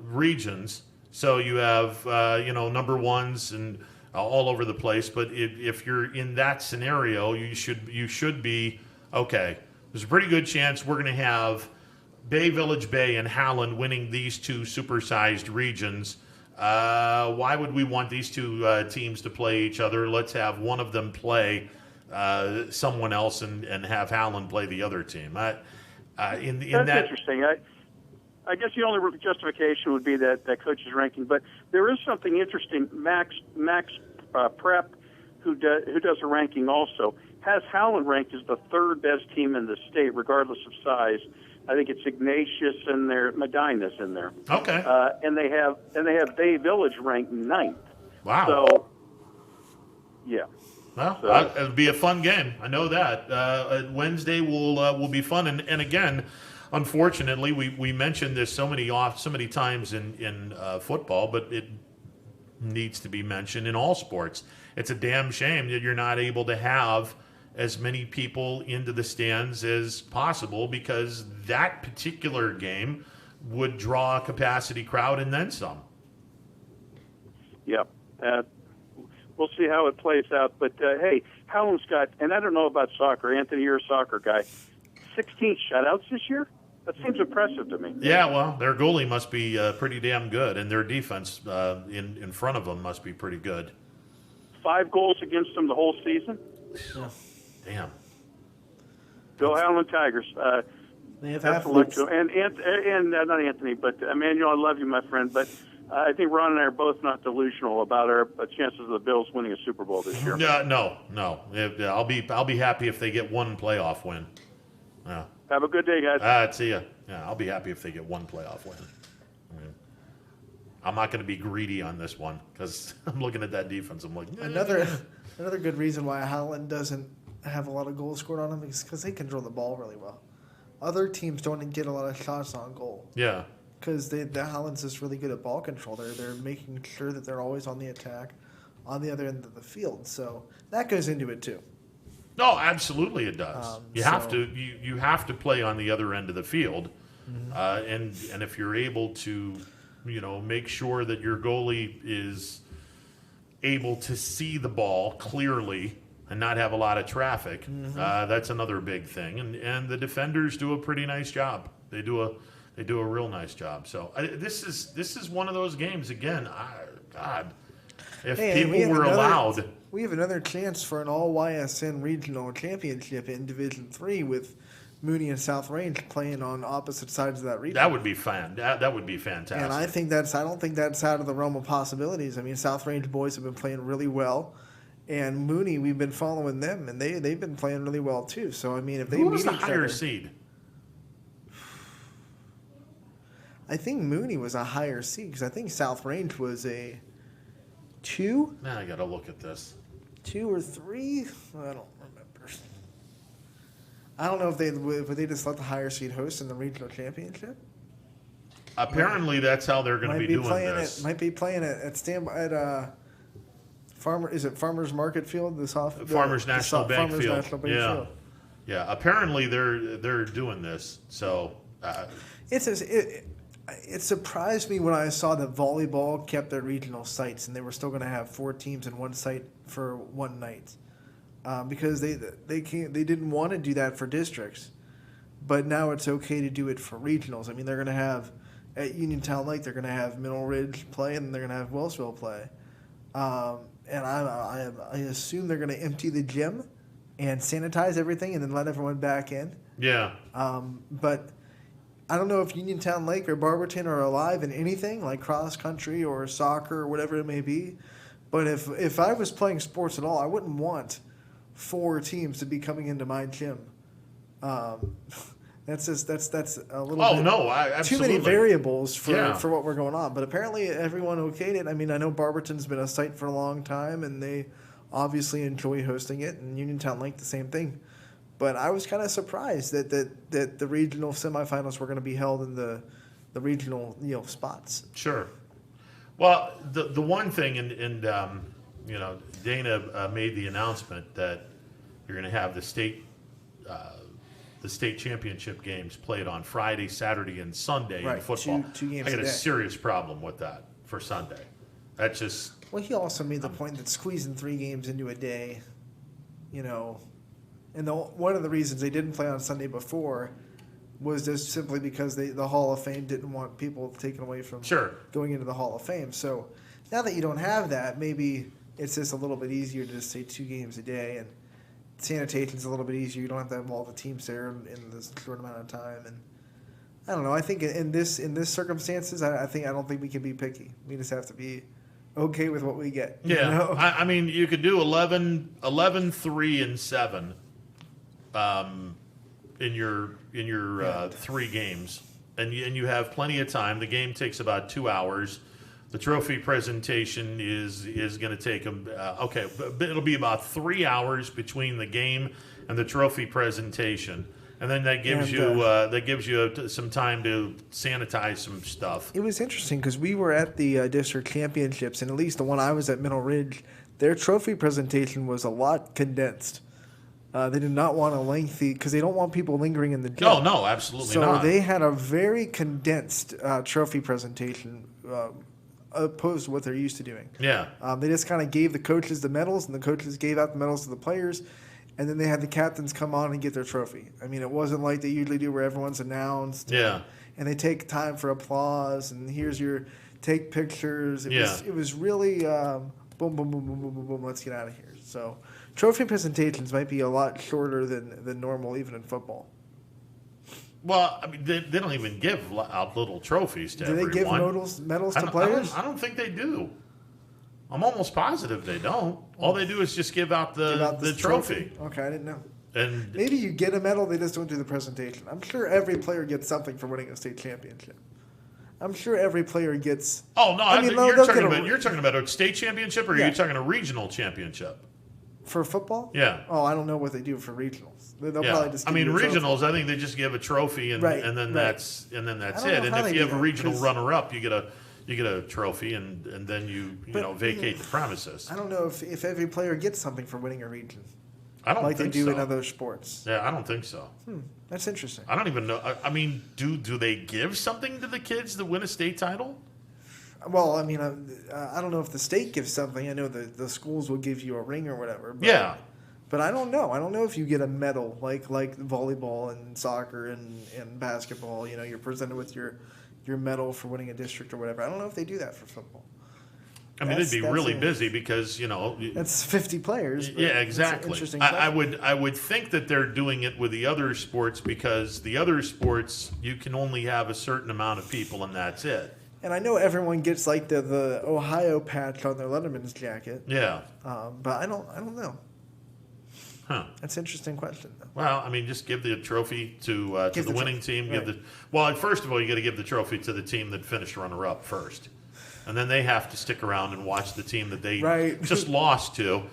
regions. So you have, number ones and all over the place. But if you're in that scenario, you should be, okay, there's a pretty good chance we're going to have Bay Village Bay and Howland winning these two supersized regions. Why would we want these two teams to play each other? Let's have one of them play someone else and have Howland play the other team. That's interesting. I guess the only justification would be that coach's ranking, but there is something interesting. Max Prep, who does a ranking also, has Howland ranked as the third best team in the state, regardless of size. I think it's Ignatius in there, Medina's in there. Okay. And they have Bay Village ranked 9th. Wow. So, yeah. Well, it'll be a fun game. I know that. Wednesday will be fun, and again, unfortunately, we mentioned this so many times in football, but it needs to be mentioned in all sports. It's a damn shame that you're not able to have as many people into the stands as possible, because that particular game would draw a capacity crowd and then some. Yeah. We'll see how it plays out. But, hey, Howland's got, and I don't know about soccer, Anthony, you're a soccer guy, 16 shutouts this year? That seems impressive to me. Yeah, well, their goalie must be pretty damn good, and their defense in front of them must be pretty good. 5 goals against them the whole season. Damn. Bill Allen Tigers. They have that's electro. And not Anthony, but Emmanuel, I love you, my friend. But I think Ron and I are both not delusional about our chances of the Bills winning a Super Bowl this year. No. I'll be happy if they get one playoff win. Yeah. Have a good day, guys. See ya. Yeah, I'll be happy if they get one playoff win. I'm not going to be greedy on this one because I'm looking at that defense. I'm like, another good reason why Howland doesn't have a lot of goals scored on him is because they control the ball really well. Other teams don't get a lot of shots on goal. Yeah. Because the Howland's just really good at ball control. They're making sure that they're always on the attack, on the other end of the field. So that goes into it too. No, absolutely it does. You have to play on the other end of the field, and if you're able to, make sure that your goalie is able to see the ball clearly and not have a lot of traffic, that's another big thing. And the defenders do a pretty nice job. They do a real nice job. So this is one of those games again. If people were allowed. We have another chance for an all-YSN regional championship in Division III with Mooney and South Range playing on opposite sides of that region. That would be fun. That would be fantastic. And I don't think that's out of the realm of possibilities. I mean, South Range boys have been playing really well, and Mooney, we've been following them, and they've been playing really well too. So I mean, if they Who meet was the each higher other, seed? I think Mooney was a higher seed because I think South Range was a 2. Now I got to look at this. 2 or 3? I don't remember. I don't know if they just let the higher seed host in the regional championship. Apparently, that's how they're going to be doing this. Might be playing it at Farmers Market Field? Farmers National Bank Field. National Bank Field. Yeah. Apparently, they're doing this. So it surprised me when I saw that volleyball kept their regional sites and they were still going to have 4 teams in one site for one night, because they didn't want to do that for districts, but now it's okay to do it for regionals. I mean, they're going to have at Uniontown Lake, they're going to have Mineral Ridge play, and they're going to have Wellsville play, and I assume they're going to empty the gym and sanitize everything and then let everyone back in. Yeah. But I don't know if Uniontown Lake or Barberton are alive in anything like cross country or soccer or whatever it may be. But if I was playing sports at all, I wouldn't want 4 teams to be coming into my gym. That's a little bit too many variables for what we're going on. But apparently everyone okayed it. I mean, I know Barberton's been a site for a long time, and they obviously enjoy hosting it, and Uniontown Lake the same thing. But I was kind of surprised that the regional semifinals were going to be held in the regional spots. Sure. Well, the one thing, and Dana made the announcement that you're going to have the state championship games played on Friday, Saturday, and Sunday in football. Two games I got a a day. serious problem with that for Sunday. That's just. Well, he also made the point that squeezing 3 games into a day, and one of the reasons they didn't play on Sunday before was just simply because the Hall of Fame didn't want people taken away from going into the Hall of Fame. So now that you don't have that, maybe it's just a little bit easier to just say 2 games a day, and sanitation's a little bit easier. You don't have to have all the teams there in this short amount of time. And I don't know. I think in this circumstances, I don't think we can be picky. We just have to be okay with what we get. Yeah, I mean, you could do 11, 3, and 7 in your 3 games, and you have plenty of time. The game takes about 2 hours. The trophy presentation is going to take it'll be about 3 hours between the game and the trophy presentation. And then that gives you some time to sanitize some stuff. It was interesting because we were at the district championships, and at least the one I was at, Mineral Ridge, their trophy presentation was a lot condensed. They did not want a lengthy, because they don't want people lingering in the gym. Oh, no, absolutely not. So they had a very condensed trophy presentation opposed to what they're used to doing. Yeah. They just kind of gave the coaches the medals, and the coaches gave out the medals to the players. and then they had the captains come on and get their trophy. I mean, it wasn't like they usually do where everyone's announced. Yeah. And they take time for applause, and here's your take pictures. It was really boom, boom, boom, boom, boom, boom, boom, let's get out of here. So trophy presentations might be a lot shorter than normal, even in football. Well, I mean, they don't even give out little trophies to everyone. Do they give medals to players? I don't think they do. I'm almost positive they don't. All they do is just give out the trophy. Okay, I didn't know. And maybe you get a medal, they just don't do the presentation. I'm sure every player gets something for winning a state championship. I'm sure every player gets. Oh no! I mean, you're talking about a state championship, or are you talking a regional championship? For football? Yeah. Oh, I don't know what they do for regionals. They'll probably just. I mean, regionals. I think they just give a trophy, and then that's it. And if you have a regional runner-up, you get a trophy, and then you vacate the premises. I don't know if every player gets something for winning a region. I don't like think they do so. in other sports. Yeah, I don't think so. That's interesting. I don't even know. I mean, do they give something to the kids that win a state title? Well, I mean, I don't know if the state gives something. I know the schools will give you a ring or whatever. But, But I don't know. I don't know if you get a medal like volleyball and soccer and basketball. You're presented with your medal for winning a district or whatever. I don't know if they do that for football. I mean, they'd be really busy because that's 50 players. Yeah, exactly. Interesting. I would think that they're doing it with the other sports because the other sports you can only have a certain amount of people and that's it. And I know everyone gets like the Ohio patch on their Letterman's jacket. Yeah. But I don't know. Huh. That's an interesting question, though. Well, I mean, just give the trophy to the winning team. Right. First of all, you got to give the trophy to the team that finished runner-up first. And then they have to stick around and watch the team that they just lost to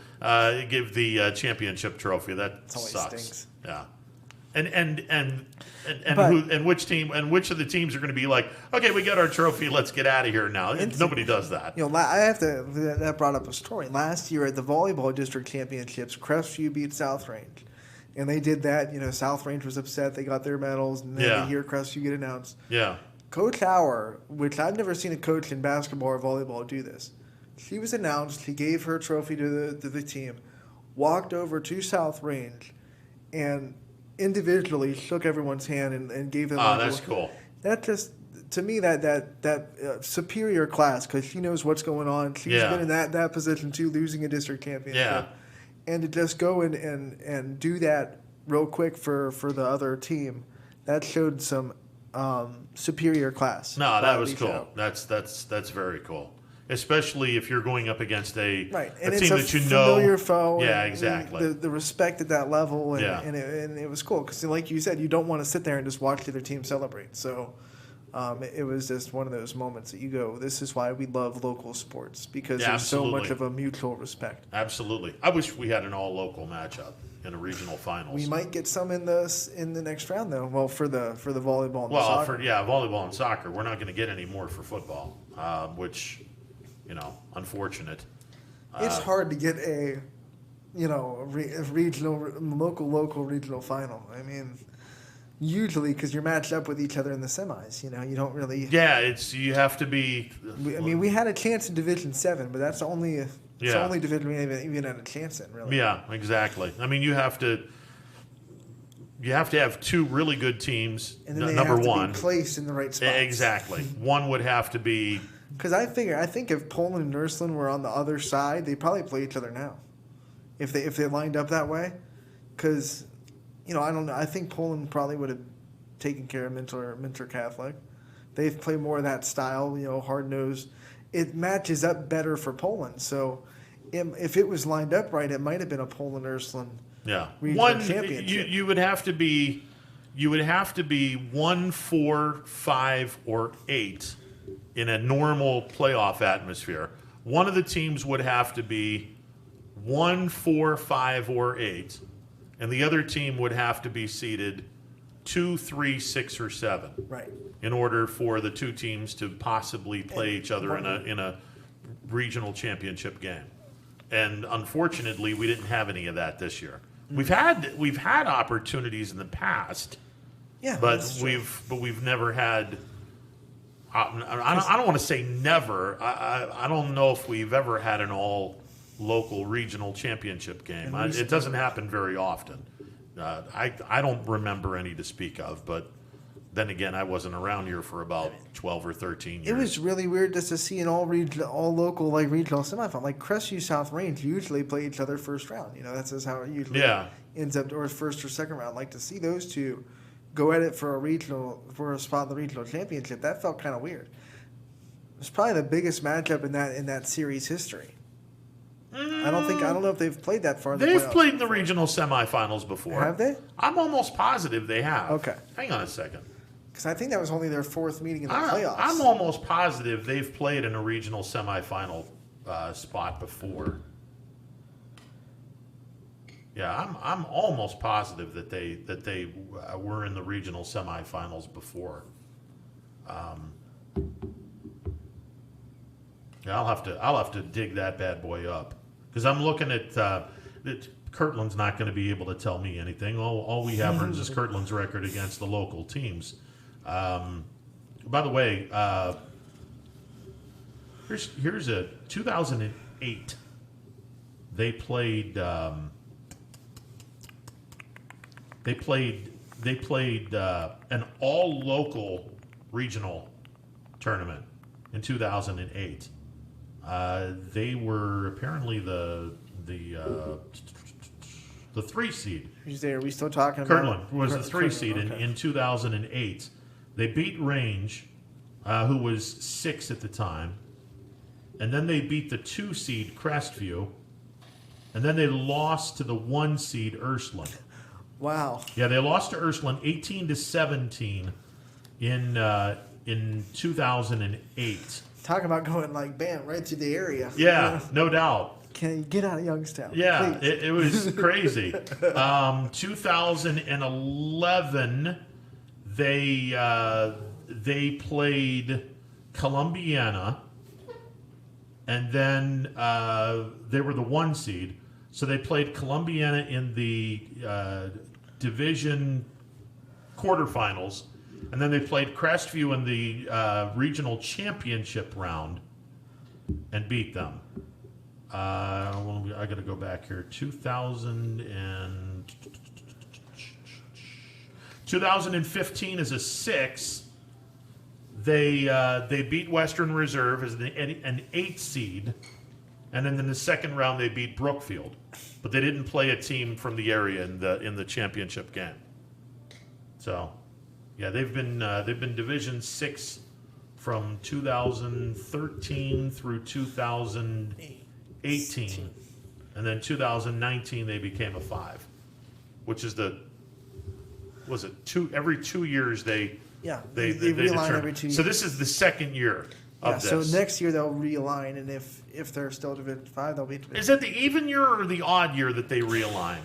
give the championship trophy. That sucks. Stinks. Yeah, and which team and which of the teams are going to be like, okay, we got our trophy, let's get out of here now. Nobody does that. That brought up a story. Last year at the volleyball district championships, Crestview beat South Range, and they did that. South Range was upset; they got their medals, and then they hear Crestview get announced. Yeah. Coach Hauer, which I've never seen a coach in basketball or volleyball do this, she was announced. He gave her trophy to the team, walked over to South Range, and individually shook everyone's hand and gave them. Oh, that's cool. That just to me that superior class because she knows what's going on. She's been in that position too, losing a district championship, and to just go and do that real quick for the other team, that showed some. Superior class. No, that was cool. That's very cool. Especially if you're going up against a team that you know. Familiar foe. Yeah, exactly. The respect at that level, and it was cool because, like you said, you don't want to sit there and just watch the other team celebrate. So it was just one of those moments that you go, "This is why we love local sports because there's so much of a mutual respect." Absolutely. I wish we had an all-local matchup in a regional finals. We might get some in the next round though. Well, for the volleyball and the soccer. Volleyball and soccer. We're not going to get any more for football, which, unfortunate. It's hard to get a regional, local regional final. I mean, usually because you're matched up with each other in the semis. You don't really. Yeah, you have to be. We had a chance in Division 7, but that's only. It's the only division we even had a chance in, really. Yeah, exactly. I mean, you have to have two really good teams. And then they number have to one, be placed in the right spots. Exactly. One would have to be. Because I think if Poland and Ursuline were on the other side, they'd probably play each other now, if they lined up that way. Because, I don't know. I think Poland probably would have taken care of Minter Catholic. They've played more of that style, hard nosed. It matches up better for Poland. So if it was lined up right, it might have been a Poland Ursuline regional championship. You would have to be 1, 4, 5, or 8 in a normal playoff atmosphere. One of the teams would have to be 1, 4, 5, or 8, and the other team would have to be seeded 2, 3, 6, or 7. Right. In order for the two teams to possibly play each other in a regional championship game. And unfortunately, we didn't have any of that this year. We've had opportunities in the past. Yeah, but we've never had. I don't want to say never. I don't know if we've ever had an all local regional championship game. It doesn't happen very often. I don't remember any to speak of, but then again, I wasn't around here for about 12 or 13 years. It was really weird just to see an all local like regional semifinal. Like Crestview South Range usually play each other first round. That's just how it usually ends up, or first or second round. Like to see those two go at it for a spot in the regional championship, that felt kind of weird. It was probably the biggest matchup in that series history. I don't know if they've played that far. They've played in the regional semifinals before. Have they? I'm almost positive they have. Okay. Hang on a second. Because I think that was only their fourth meeting in the playoffs. I'm almost positive they've played in a regional semifinal spot before. Yeah, I'm almost positive that they were in the regional semifinals before. Yeah, I'll have to dig that bad boy up because I'm looking at Kirtland's not going to be able to tell me anything. All we have is Kirtland's record against the local teams. By the way, here's a 2008. They played an all local regional tournament in 2008. They were apparently the 3 seed. Are we still talking about? Kirtland was the 3 seed in 2008. They beat Range, who was 6 at the time, and then they beat the 2 seed Crestview, and then they lost to the 1 seed Ursuline. Wow. Yeah, they lost to Ursuline 18-17 in 2008. Talk about going like bam right to the area. Yeah, no doubt. Can you get out of Youngstown? Yeah, it was crazy. 2011, they played Columbiana, and then they were the 1 seed. So they played Columbiana in the division quarterfinals, and then they played Crestview in the regional championship round and beat them. I got to go back here. 2015 is a 6. They beat Western Reserve as an 8 seed, and then in the second round they beat Brookfield, but they didn't play a team from the area in the championship game. So, yeah, they've been Division 6 from 2013 through 2018, and then 2019 they became a 5, which is every 2 years they realign every 2 years. So this is the second year of this. So next year they'll realign, and if they're still Division 5, they'll be Division. Is it the even year or the odd year that they realign?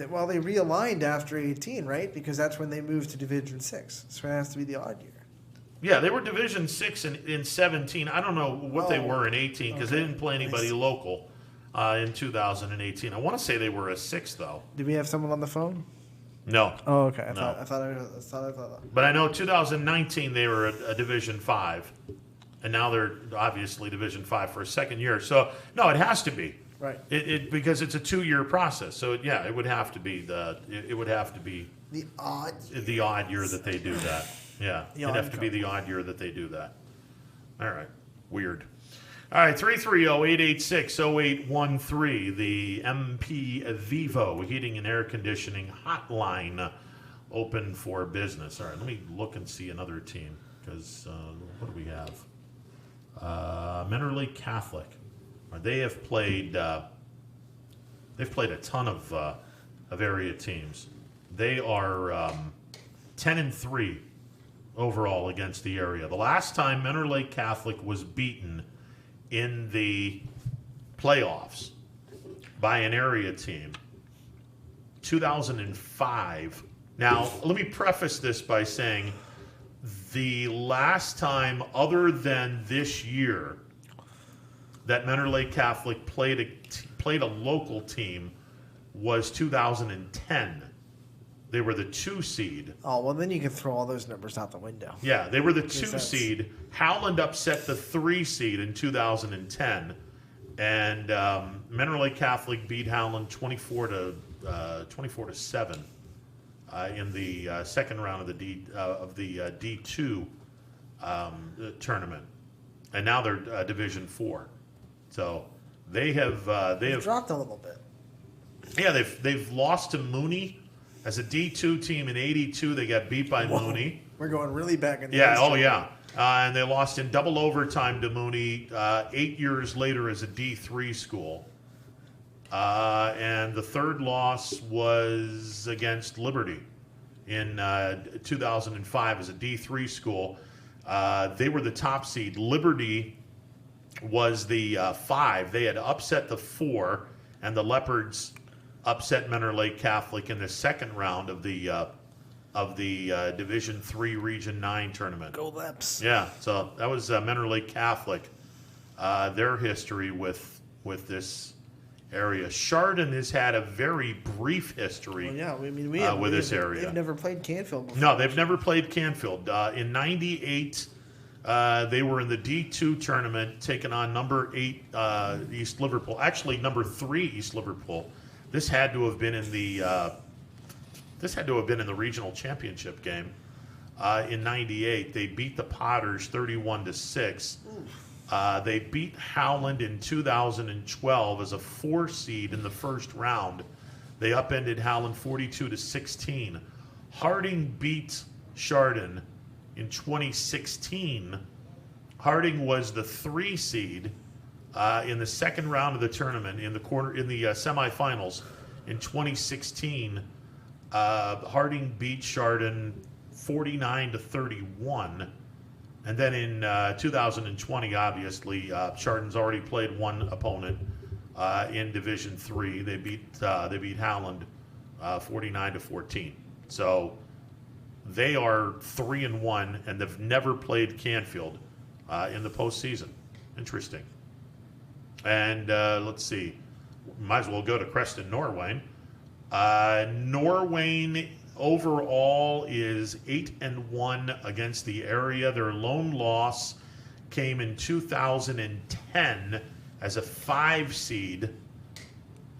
Well, they realigned after 18, right? Because that's when they moved to Division 6. So it has to be the odd year. Yeah, they were Division 6 in 17. I don't know what they were in 18 because they didn't play anybody local in 2018. I want to say they were a 6, though. Did we have someone on the phone? No. Oh, okay. I No. thought I thought that. But I know 2019 they were a Division 5, and now they're obviously Division 5 for a second year. So no, it has to be right. It because it's a 2-year process. So yeah, it would have to be the odd year that they do that. Yeah, it'd have to be the odd year that they do that. All right, weird. All right, 330-886-0813, the MP Vivo Heating and Air Conditioning Hotline, open for business. All right, let me look and see another team, because what do we have? Mentor Lake Catholic. They have played. They've played a ton of area teams. They are 10-3 overall against the area. The last time Mentor Lake Catholic was beaten in the playoffs by an area team, 2005. Now, let me preface this by saying the last time other than this year that Mentor Lake Catholic played a local team was 2010. They were the 2 seed. Oh, well, then you can throw all those numbers out the window. Yeah, they were the 2 seed. Howland upset the 3 seed in 2010. And Mentor Lake Catholic beat Howland 24-7 in the second round of the D2 tournament, and now they're Division 4. So they have dropped a little bit. Yeah, they've lost to Mooney as a D2 team in '82. They got beat by Mooney. We're going really back in the Yeah, history. oh yeah. And they lost in double overtime to Mooney 8 years later as a D3 school. And the third loss was against Liberty in 2005 as a D3 school. They were the top seed. Liberty was the 5. They had upset the 4, and the Leopards upset Mentor Lake Catholic in the second round of the Division 3 Region 9 tournament. Go Leps. Yeah, so that was Mentor Lake Catholic. Their history with this area. Chardon has had a very brief history. Well, yeah, with this area. They've never played Canfield before. No, they've never played Canfield. In '98, they were in the D2 tournament, taking on number 8 East Liverpool. Actually, number 3 East Liverpool. This had to have been in the regional championship game. In '98, they beat the Potters 31-6. They beat Howland in 2012 as a 4 seed in the first round. They upended Howland 42-16. Harding beat Chardon in 2016. Harding was the 3 seed in the second round of the tournament in the semifinals in 2016. Harding beat Chardon 49-31. And then in 2020, obviously, Chardon's already played one opponent in Division 3. They beat Howland 49-14. So they are 3-1, and they've never played Canfield in the postseason. Interesting. And let's see, might as well go to Creston Norwayne. Norwayne overall is 8-1 against the area. Their lone loss came in 2010 as a 5 seed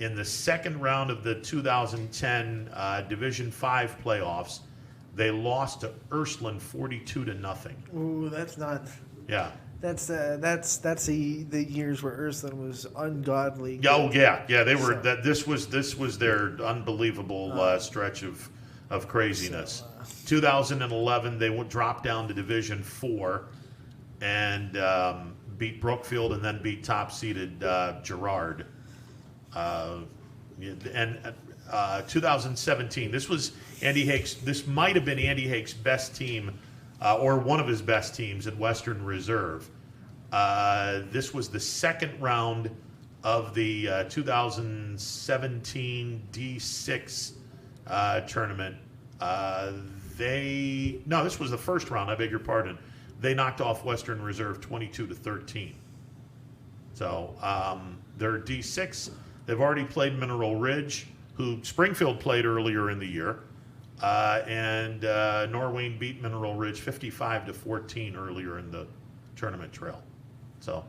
in the second round of the 2010 Division 5 playoffs. They lost to Ursuline 42-0. Ooh, that's not. Yeah. That's the years where Ursuline was ungodly. Oh yeah. They were. So. This was their unbelievable stretch of craziness. 2011, they dropped down to Division 4 and beat Brookfield, and then beat top-seeded Girard. And 2017, this was Andy Hake's. This might have been Andy Hake's best team, or one of his best teams in Western Reserve. This was the second round of the 2017 D6 tournament. This was the first round. I beg your pardon. They knocked off Western Reserve 22-13. So they're D6. They've already played Mineral Ridge, who Springfield played earlier in the year, and Norwayne beat Mineral Ridge 55-14 earlier in the tournament trail. So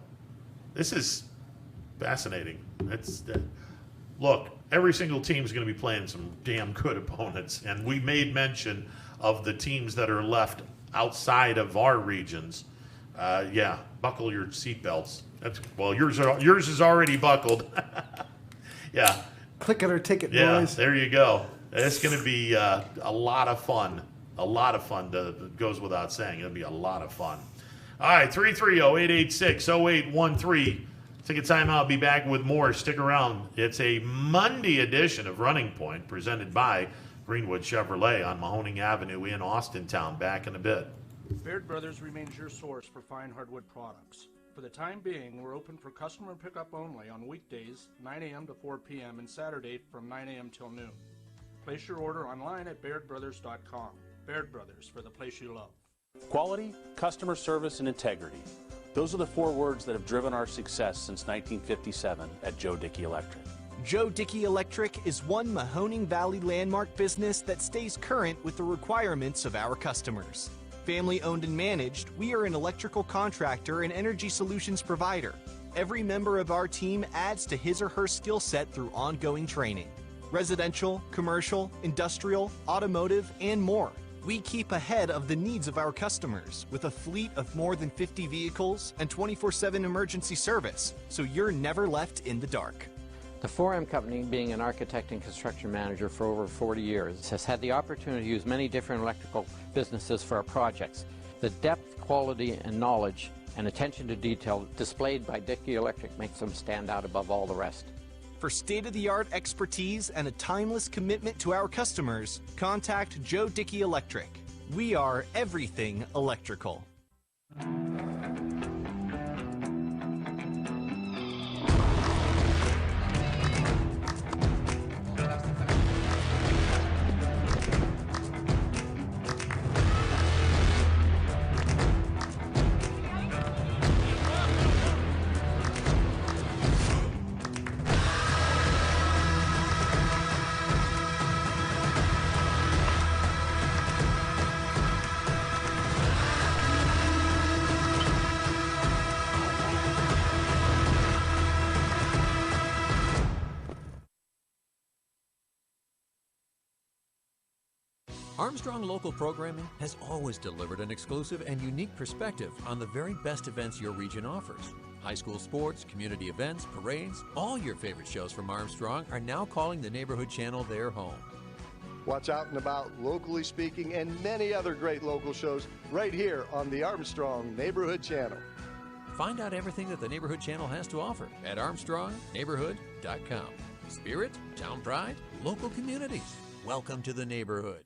this is fascinating. Look, every single team is going to be playing some damn good opponents, and we made mention of the teams that are left outside of our regions. Buckle your seatbelts. Yours is already buckled. Yeah. Click it or ticket, yeah, boys. There you go. It's going to be a lot of fun. A lot of fun. It goes without saying. It'll be a lot of fun. All right, 330-886-0813. Take a time out. Be back with more. Stick around. It's a Monday edition of Running Point presented by Greenwood Chevrolet on Mahoning Avenue in Austintown. Back in a bit. Baird Brothers remains your source for fine hardwood products. For the time being, we're open for customer pickup only on weekdays, 9 a.m. to 4 p.m. and Saturday from 9 a.m. till noon. Place your order online at BairdBrothers.com. Baird Brothers, for the place you love. Quality, customer service, and integrity. Those are the 4 words that have driven our success since 1957 at Joe Dickey Electric. Joe Dickey Electric is one Mahoning Valley landmark business that stays current with the requirements of our customers. Family owned and managed, we are an electrical contractor and energy solutions provider. Every member of our team adds to his or her skill set through ongoing training. Residential, commercial, industrial, automotive, and more. We keep ahead of the needs of our customers with a fleet of more than 50 vehicles and 24/7 emergency service, so you're never left in the dark. The 4M Company, being an architect and construction manager for over 40 years, has had the opportunity to use many different electrical businesses for our projects. The depth, quality, and knowledge and attention to detail displayed by Dickey Electric makes them stand out above all the rest. For state-of-the-art expertise and a timeless commitment to our customers, contact Joe Dickey Electric. We are everything electrical. Armstrong Local Programming has always delivered an exclusive and unique perspective on the very best events your region offers. High school sports, community events, parades, all your favorite shows from Armstrong are now calling the Neighborhood Channel their home. Watch Out and About, Locally Speaking, and many other great local shows right here on the Armstrong Neighborhood Channel. Find out everything that the Neighborhood Channel has to offer at ArmstrongNeighborhood.com. Spirit, town pride, local communities. Welcome to the neighborhood.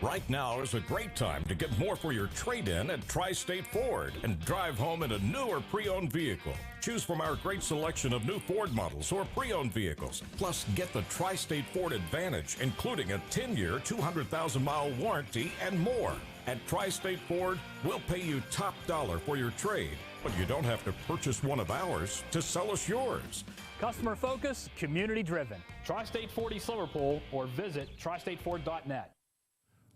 Right now is a great time to get more for your trade-in at Tri-State Ford and drive home in a new or pre-owned vehicle. Choose from our great selection of new Ford models or pre-owned vehicles. Plus, get the Tri-State Ford Advantage, including a 10-year, 200,000-mile warranty and more. At Tri-State Ford, we'll pay you top dollar for your trade, but you don't have to purchase one of ours to sell us yours. Customer focused, community driven. Tri-State Ford East Liverpool or visit tristateford.net.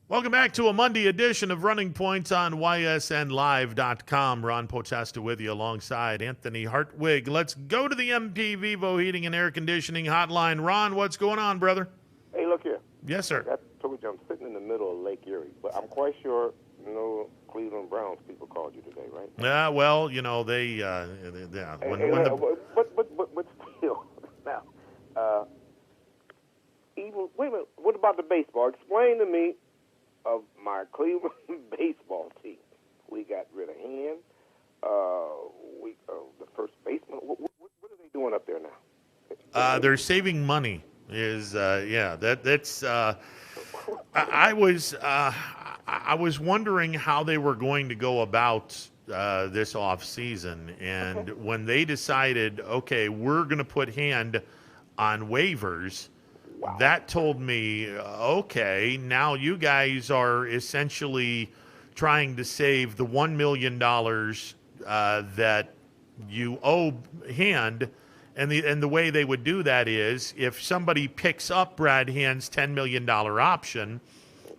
Welcome back to a Monday edition of Running Points on ysnlive.com. Ron Potesta with you alongside Anthony Hartwig. Let's go to the MP Vivo Heating and Air Conditioning hotline. Ron, what's going on, brother? Hey, look here. Yes, sir. I told you I'm sitting in the middle of Lake Erie, but I'm quite sure no Cleveland Browns people called you today, right? Yeah, well, you know, they yeah. But still, now, even wait a minute. What about the baseball? Explain to me. Of my Cleveland baseball team, we got rid of Hand. The first baseman. What are they doing up there now? They're saving money. That's. I was wondering how they were going to go about this off season, and when they decided, okay, we're going to put Hand on waivers. Wow. That told me, okay, now you guys are essentially trying to save the $1 million that you owe Hand, and the way they would do that is if somebody picks up Brad Hand's $10 million option,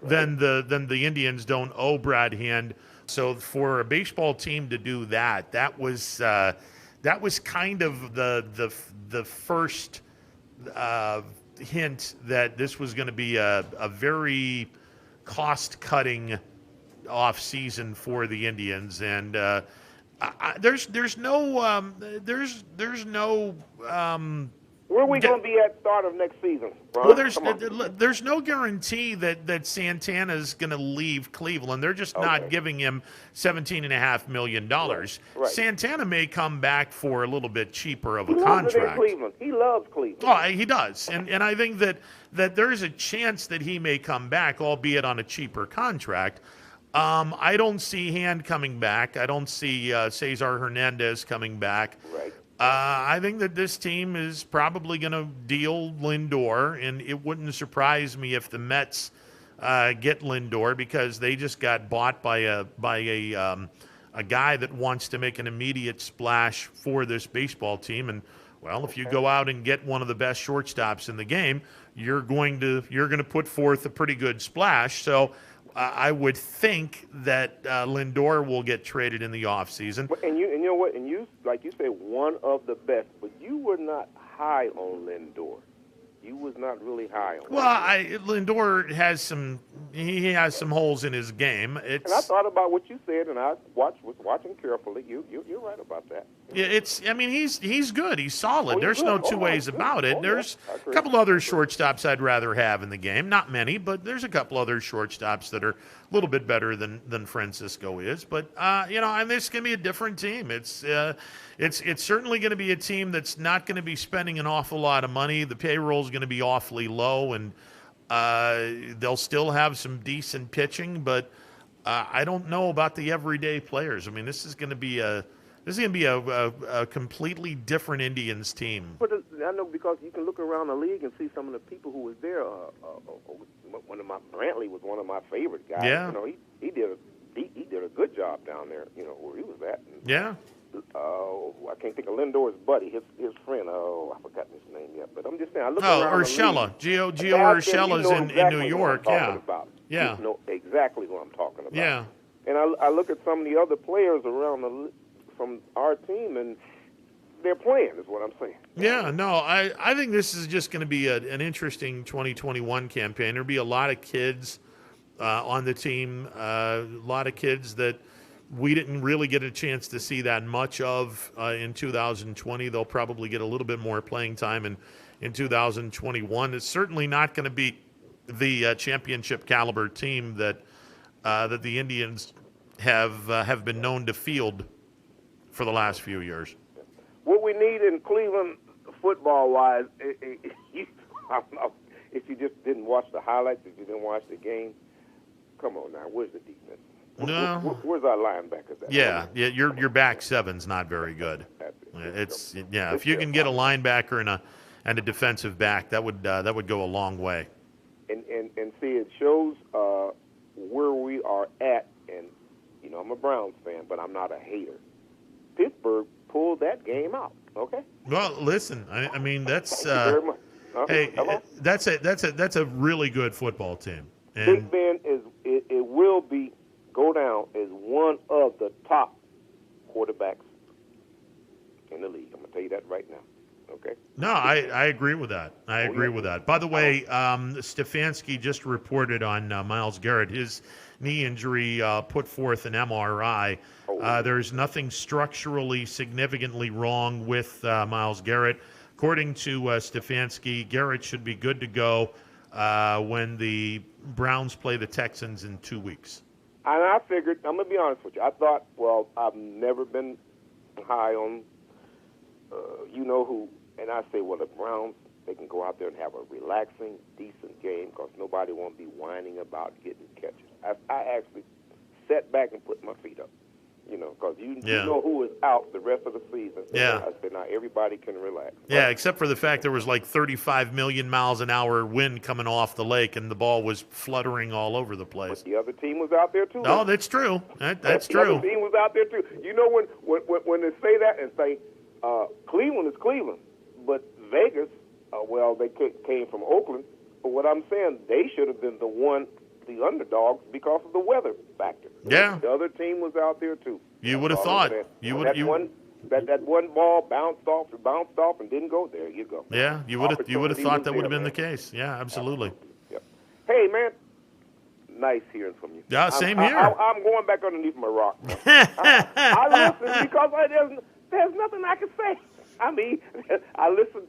then the Indians don't owe Brad Hand. So for a baseball team to do that was kind of the first. Hint that this was going to be a very cost-cutting off season for the Indians, and there's no where are we going to be at start of next season, bro? Well, there's no guarantee that Santana's going to leave Cleveland. They're just not giving him $17.5 million. Right. Santana may come back for a little bit cheaper of a contract. He loves Cleveland. Oh, he does, and I think that there is a chance that he may come back, albeit on a cheaper contract. I don't see Hand coming back. I don't see Cesar Hernandez coming back. Right. I think that this team is probably going to deal Lindor, and it wouldn't surprise me if the Mets get Lindor because they just got bought by a guy that wants to make an immediate splash for this baseball team. And well, if you go out and get one of the best shortstops in the game, you're going to put forth a pretty good splash. So I would think that Lindor will get traded in the offseason. And you know what? And you, like you say, one of the best. But you were not high on Lindor. You was not really high on. Well, Lindor has some. He has some holes in his game. And I thought about what you said, and I was watching carefully. You're right about that. Yeah, I mean, he's good. He's solid. There's no two ways about it. There's yeah, a couple other shortstops I'd rather have in the game. Not many, but there's a couple other shortstops that are a little bit better than Francisco is. But and this is going to be a different team. It's certainly going to be a team that's not going to be spending an awful lot of money. The payroll is going to be awfully low, and they'll still have some decent pitching. But I don't know about the everyday players. I mean, this is going to be a completely different Indians team. But I know, because you can look around the league and see some of the people who was there. Brantley was one of my favorite guys. Yeah. He did a good job down there. Where he was at. And, yeah. I can't think of Lindor's buddy, his friend. I forgot his name yet. But I'm just saying. I look around Urshela. Gio Urshela's in New York. Yeah. Yeah. You know exactly who I'm talking about. Yeah. And I look at some of the other players around from our team, and they're playing, is what I'm saying. Yeah, no, I think this is just going to be an interesting 2021 campaign. There'll be a lot of kids on the team, a lot of kids that we didn't really get a chance to see that much of in 2020. They'll probably get a little bit more playing time in 2021. It's certainly not going to be the championship caliber team that the Indians have been known to field for the last few years. What we need in Cleveland, football-wise, I don't know, if you just didn't watch the highlights, if you didn't watch the game, come on now, where's the defense? No. Where's our linebackers at? Yeah, your back seven's not very good. If you can get a linebacker and a defensive back, that would go a long way. And see, it shows where we are at. And I'm a Browns fan, but I'm not a hater. Pittsburgh pulled that game out. Okay. Well, listen, I mean that's Thank you very much. hey, Hello? that's a really good football team. And Big Ben it will go down as one of the top quarterbacks in the league. I'm gonna tell you that right now. Okay. No, I agree with that. I agree with that. By the way, Stefanski just reported on Myles Garrett. His knee injury put forth an MRI. There's nothing structurally significantly wrong with Myles Garrett. According to Stefanski, Garrett should be good to go when the Browns play the Texans in 2 weeks. And I figured, I'm going to be honest with you, I thought, well, I've never been high on who, and I say, well, the Browns, they can go out there and have a relaxing, decent game because nobody won't be whining about getting catches. I actually sat back and put my feet up, because you know who is out the rest of the season. Yeah. I said, now everybody can relax. Yeah, except for the fact there was like 35 million miles an hour wind coming off the lake and the ball was fluttering all over the place. But the other team was out there too. Oh, that's true. That's the true. other team was out there too. When they say that and say Cleveland is Cleveland, but Vegas, they came from Oakland. But what I'm saying, they should have been the underdogs because of the weather factor. Yeah. The other team was out there too. You would have thought. That one ball bounced off and didn't go. There you go. Yeah, you would have thought that would have been the case. Yeah, absolutely. Yep. Hey man, nice hearing from you. Yeah, same here. I'm going back underneath my rock. I listen because there's nothing I can say. I mean, I listen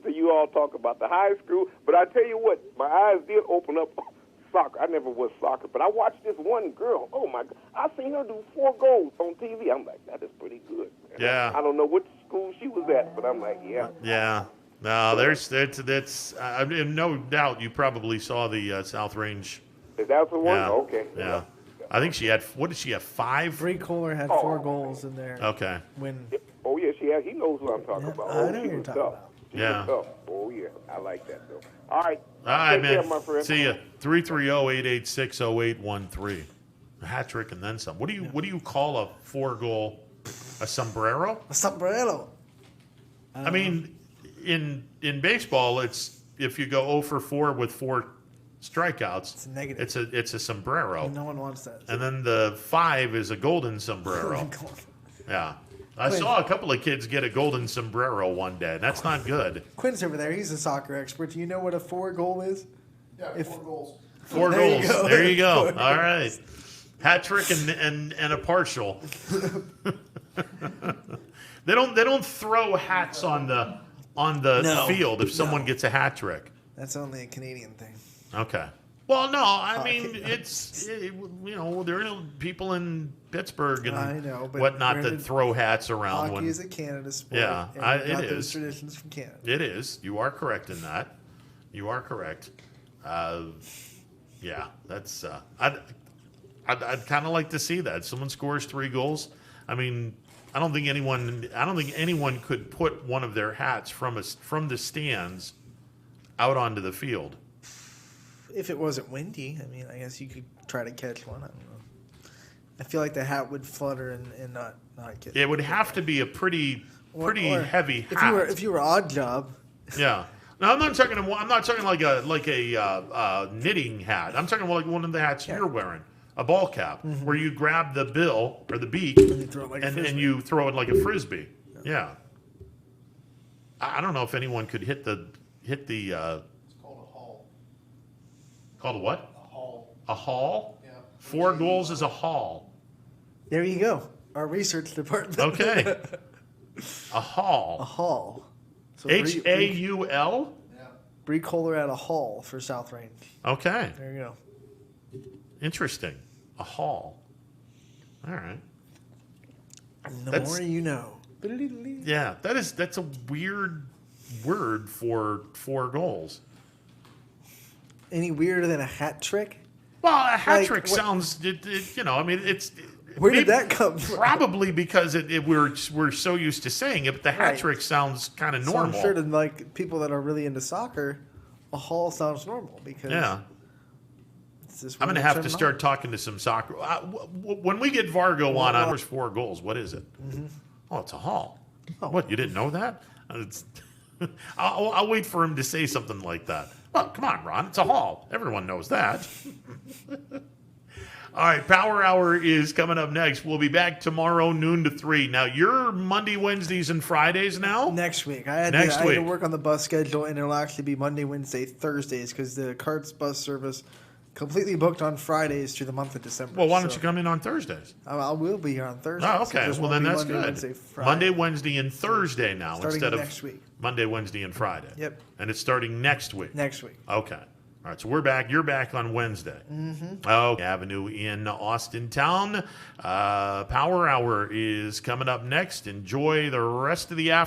to you all talk about the high school, but I tell you what, my eyes did open up. Soccer. I never was soccer, but I watched this one girl. Oh my God, I seen her do 4 goals on TV. I'm like, that is pretty good. Yeah. I don't know what school she was at, but I'm like, yeah. Yeah. No, that's no doubt. You probably saw the South Range. Is that the one? Yeah. Okay. Yeah. I think she had. What did she have? 5. Bree Kohler had 4 goals in there. Okay. Oh yeah, she has. He knows who I'm talking about. I know you're talking about. Yeah. Oh yeah, I like that though. All right. All right, Take man. care, my friend. See ya. 330-886-0813. A hat trick and then some. What do you call a 4-goal? A sombrero? A sombrero. I mean, in baseball, it's if you go 0 for 4 with 4 strikeouts. It's a negative. It's a sombrero. No one wants that. And then the 5 is a golden sombrero. Yeah. I saw a couple of kids get a golden sombrero one day. That's not good. Quinn's over there. He's a soccer expert. Do you know what a 4 goal is? Yeah, 4 goals. 4 goals. There you go. All right. Hat trick and a partial. They don't throw hats on the field if someone gets a hat trick. That's only a Canadian thing. Okay. Well, no, I mean there are people in Pittsburgh and whatnot that throw hats around. Hockey is a Canada sport. Yeah, and it is. Those traditions from Canada. It is. You are correct in that. You are correct. Yeah, that's. I'd kind of like to see that. Someone scores 3 goals. I mean, I don't think anyone could put one of their hats from the stands out onto the field. If it wasn't windy, I mean, I guess you could try to catch one. I don't know. I feel like the hat would flutter and not get. It would have to be a pretty heavy hat. If you were Odd Job. Yeah. No, I'm not talking like a knitting hat. I'm talking like one of the hats you're wearing, a ball cap, where you grab the bill or the beak and you throw it like a frisbee. Yeah. I don't know if anyone could hit the. It's called a haul. Called a what? A haul. A haul? Yeah. 4 goals is a haul. There you go. Our research department. Okay. A haul. A haul. So H-A-U-L? Yeah. Bree Kohler at a haul for South Range. Okay. There you go. Interesting. A haul. All right. The more you know. Yeah, that's a weird word for 4 goals. Any weirder than a hat trick? Well, a hat trick sounds, I mean, it's... Where did that come from? Probably because we're so used to saying it, but the hat trick sounds kind of normal. So I'm sure to like people that are really into soccer, a haul sounds normal because I'm going to have to start talking to some soccer. When we get Vargo on first 4 goals, what is it? Mm-hmm. Oh, it's a haul. Oh. What, you didn't know that? I'll wait for him to say something like that. Well, come on, Ron. It's a haul. Everyone knows that. All right, Power Hour is coming up next. We'll be back tomorrow, noon to 3. Now, you're Monday, Wednesdays, and Fridays now? Next week. I had to work on the bus schedule, and it'll actually be Monday, Wednesday, Thursdays, because the Carts bus service completely booked on Fridays through the month of December. Well, why don't you come in on Thursdays? I will be here on Thursdays. Oh, okay. So well, then that's Monday, good. Monday, Wednesday, and Thursday now starting instead of next week. Monday, Wednesday, and Friday. Yep. And it's starting next week. Next week. Okay. All right, so we're back. You're back on Wednesday. Mm-hmm. Oh, Avenue in Austin Town. Power Hour is coming up next. Enjoy the rest of the afternoon.